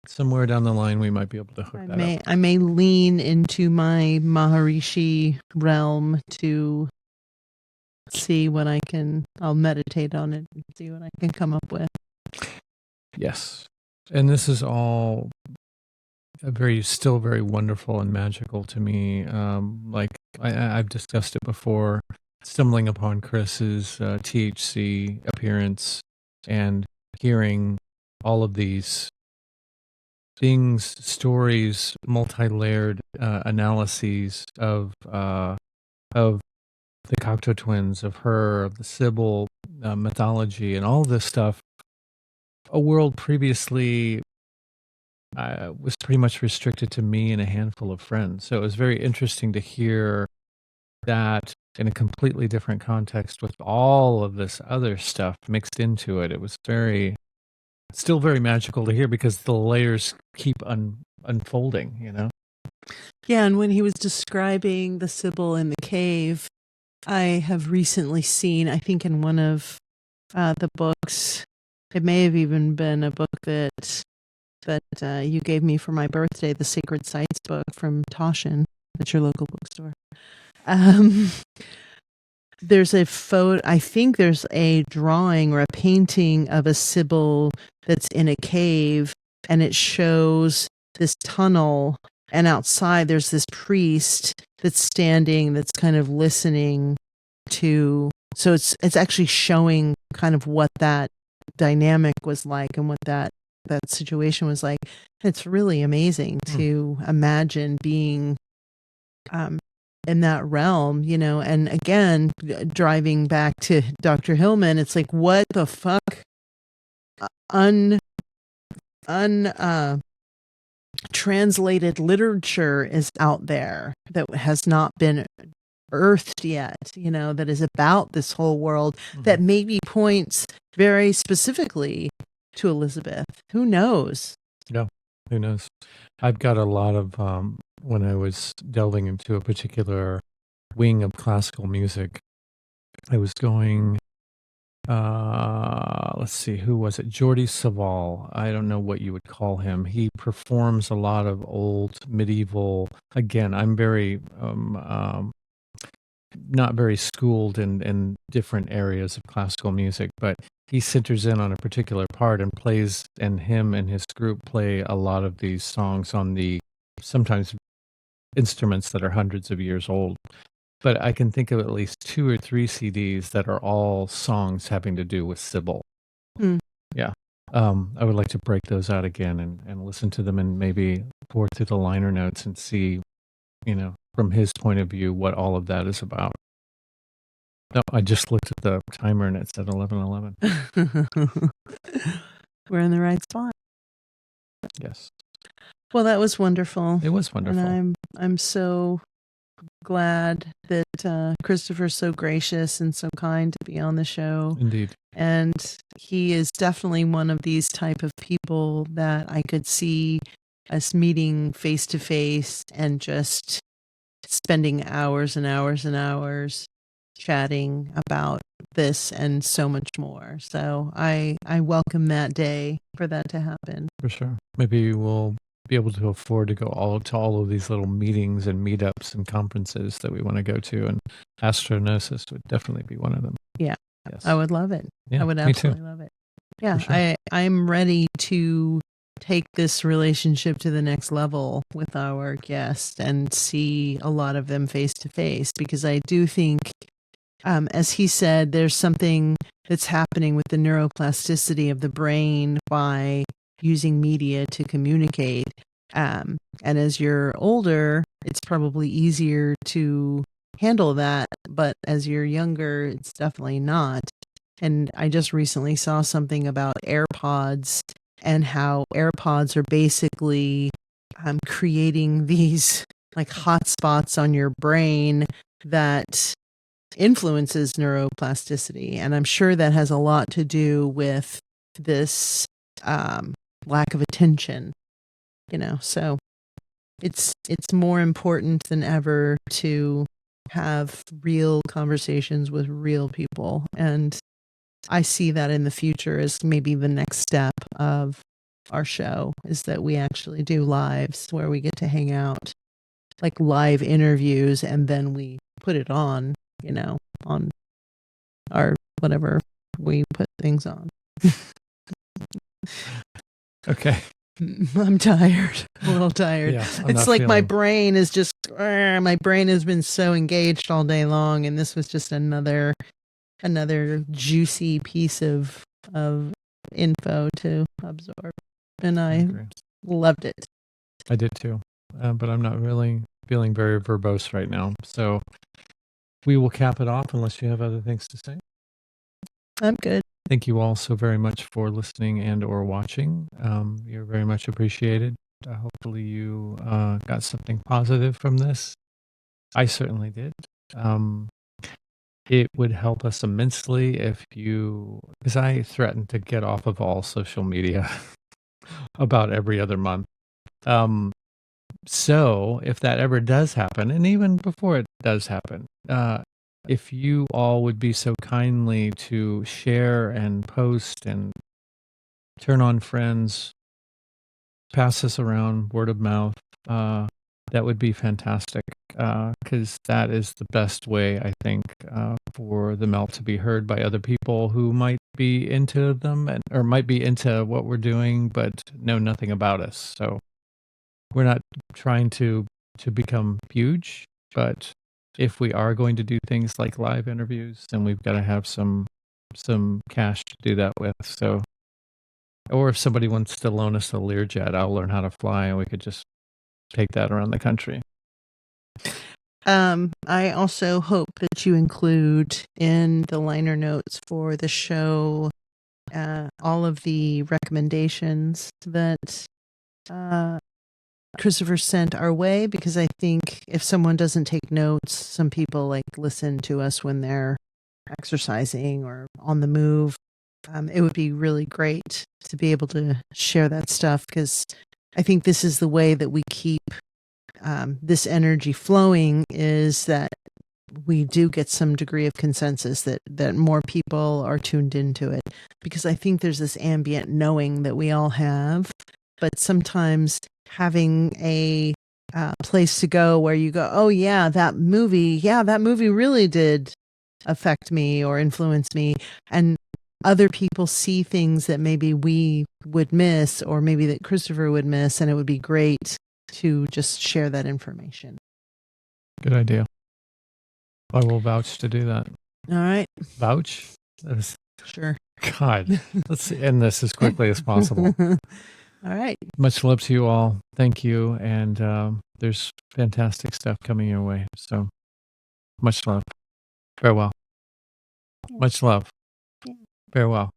somewhere down the line we might be able to hook that up. I may lean into my Maharishi realm to see what I'll meditate on it and see what I can come up with. Yes. And this is all still very wonderful and magical to me. Like I've discussed it before, stumbling upon Chris's THC appearance and hearing all of these things, stories, multi-layered analyses of the Cocteau twins, of her, of the Sibyl mythology, and all this stuff. A world previously was pretty much restricted to me and a handful of friends. So it was very interesting to hear that in a completely different context with all of this other stuff mixed into it. It was still very magical to hear, because the layers keep unfolding, Yeah, and when he was describing the Sibyl in the cave, I have recently seen, I think in one of the books, it may have even been a book that you gave me for my birthday, the Sacred Sites book from Toshin at your local bookstore. There's a photo, I think there's a drawing or a painting of a Sibyl that's in a cave, and it shows this tunnel, and outside there's this priest that's standing, that's kind of listening to, so it's actually showing kind of what that dynamic was like and what that situation was like. It's really amazing to imagine being in that realm, and again, driving back to Dr. Hillman, it's like, what the fuck translated literature is out there that has not been earthed yet, that is about this whole world, that maybe points very specifically to Elizabeth. Who knows? No, who knows? I've got a lot of, when I was delving into a particular wing of classical music, I was going, let's see, who was it? Jordi Savall. I don't know what you would call him. He performs a lot of old medieval, again, I'm very, not very schooled in different areas of classical music, but he centers in on a particular part and plays, and him and his group play a lot of these songs on the sometimes instruments that are hundreds of years old. But I can think of at least 2 or 3 CDs that are all songs having to do with Sibyl. Yeah. I would like to break those out again and listen to them, and maybe pour through the liner notes and see, from his point of view, what all of that is about. No, I just looked at the timer and it said 11:11. We're in the right spot. Yes. Well, that was wonderful. It was wonderful. And I'm so glad that Christopher's so gracious and so kind to be on the show. Indeed. And he is definitely one of these type of people that I could see us meeting face to face and just spending hours and hours and hours chatting about this and so much more. So I welcome that day for that to happen. For sure. Maybe we'll be able to afford to go to all of these little meetings and meetups and conferences that we want to go to, and Astronosis would definitely be one of them. Yeah. Yes. I would love it. Yeah, I would absolutely love it. Yeah. Sure. I'm ready to take this relationship to the next level with our guests and see a lot of them face to face, because I do think, as he said, there's something that's happening with the neuroplasticity of the brain by using media to communicate. And as you're older, it's probably easier to handle that. But as you're younger, it's definitely not. And I just recently saw something about AirPods and how AirPods are basically creating these like hotspots on your brain that influences neuroplasticity. And I'm sure that has a lot to do with this lack of attention, so it's more important than ever to have real conversations with real people. And I see that in the future as maybe the next step of our show, is that we actually do lives where we get to hang out, like live interviews, and then we put it on, on our whatever we put things on. Okay. I'm tired. A little tired. Yeah, It's like my brain is just, my brain has been so engaged all day long, and this was just another juicy piece of info to absorb. And I loved it. I did too. But I'm not really feeling very verbose right now. So we will cap it off unless you have other things to say. I'm good. Thank you all so very much for listening and or watching. You're very much appreciated. Hopefully you got something positive from this. I certainly did. It would help us immensely if you, because I threatened to get off of all social media about every other month. So if that ever does happen, and even before it does happen, if you all would be so kindly to share and post and turn on friends, pass this around, word of mouth, that would be fantastic, because that is the best way, I think, for the melt to be heard by other people who might be into them or might be into what we're doing, but know nothing about us. So we're not trying to become huge, but if we are going to do things like live interviews, then we've got to have some cash to do that with. So, or if somebody wants to loan us a Learjet, I'll learn how to fly, and we could just take that around the country. I also hope that you include in the liner notes for the show all of the recommendations that Christopher sent our way, because I think if someone doesn't take notes, some people listen to us when they're exercising or on the move. It would be really great to be able to share that stuff, because I think this is the way that we keep this energy flowing, is that we do get some degree of consensus that more people are tuned into it, because I think there's this ambient knowing that we all have, but sometimes having a place to go where you go, oh yeah, that movie really did affect me or influence me, and other people see things that maybe we would miss, or maybe that Christopher would miss, and it would be great to just share that information. Good idea. I will vouch to do that. All right. Vouch? Sure. God, let's end this as quickly as possible. All right. Much love to you all. Thank you. And there's fantastic stuff coming your way. So much love. Farewell. Much love. Farewell.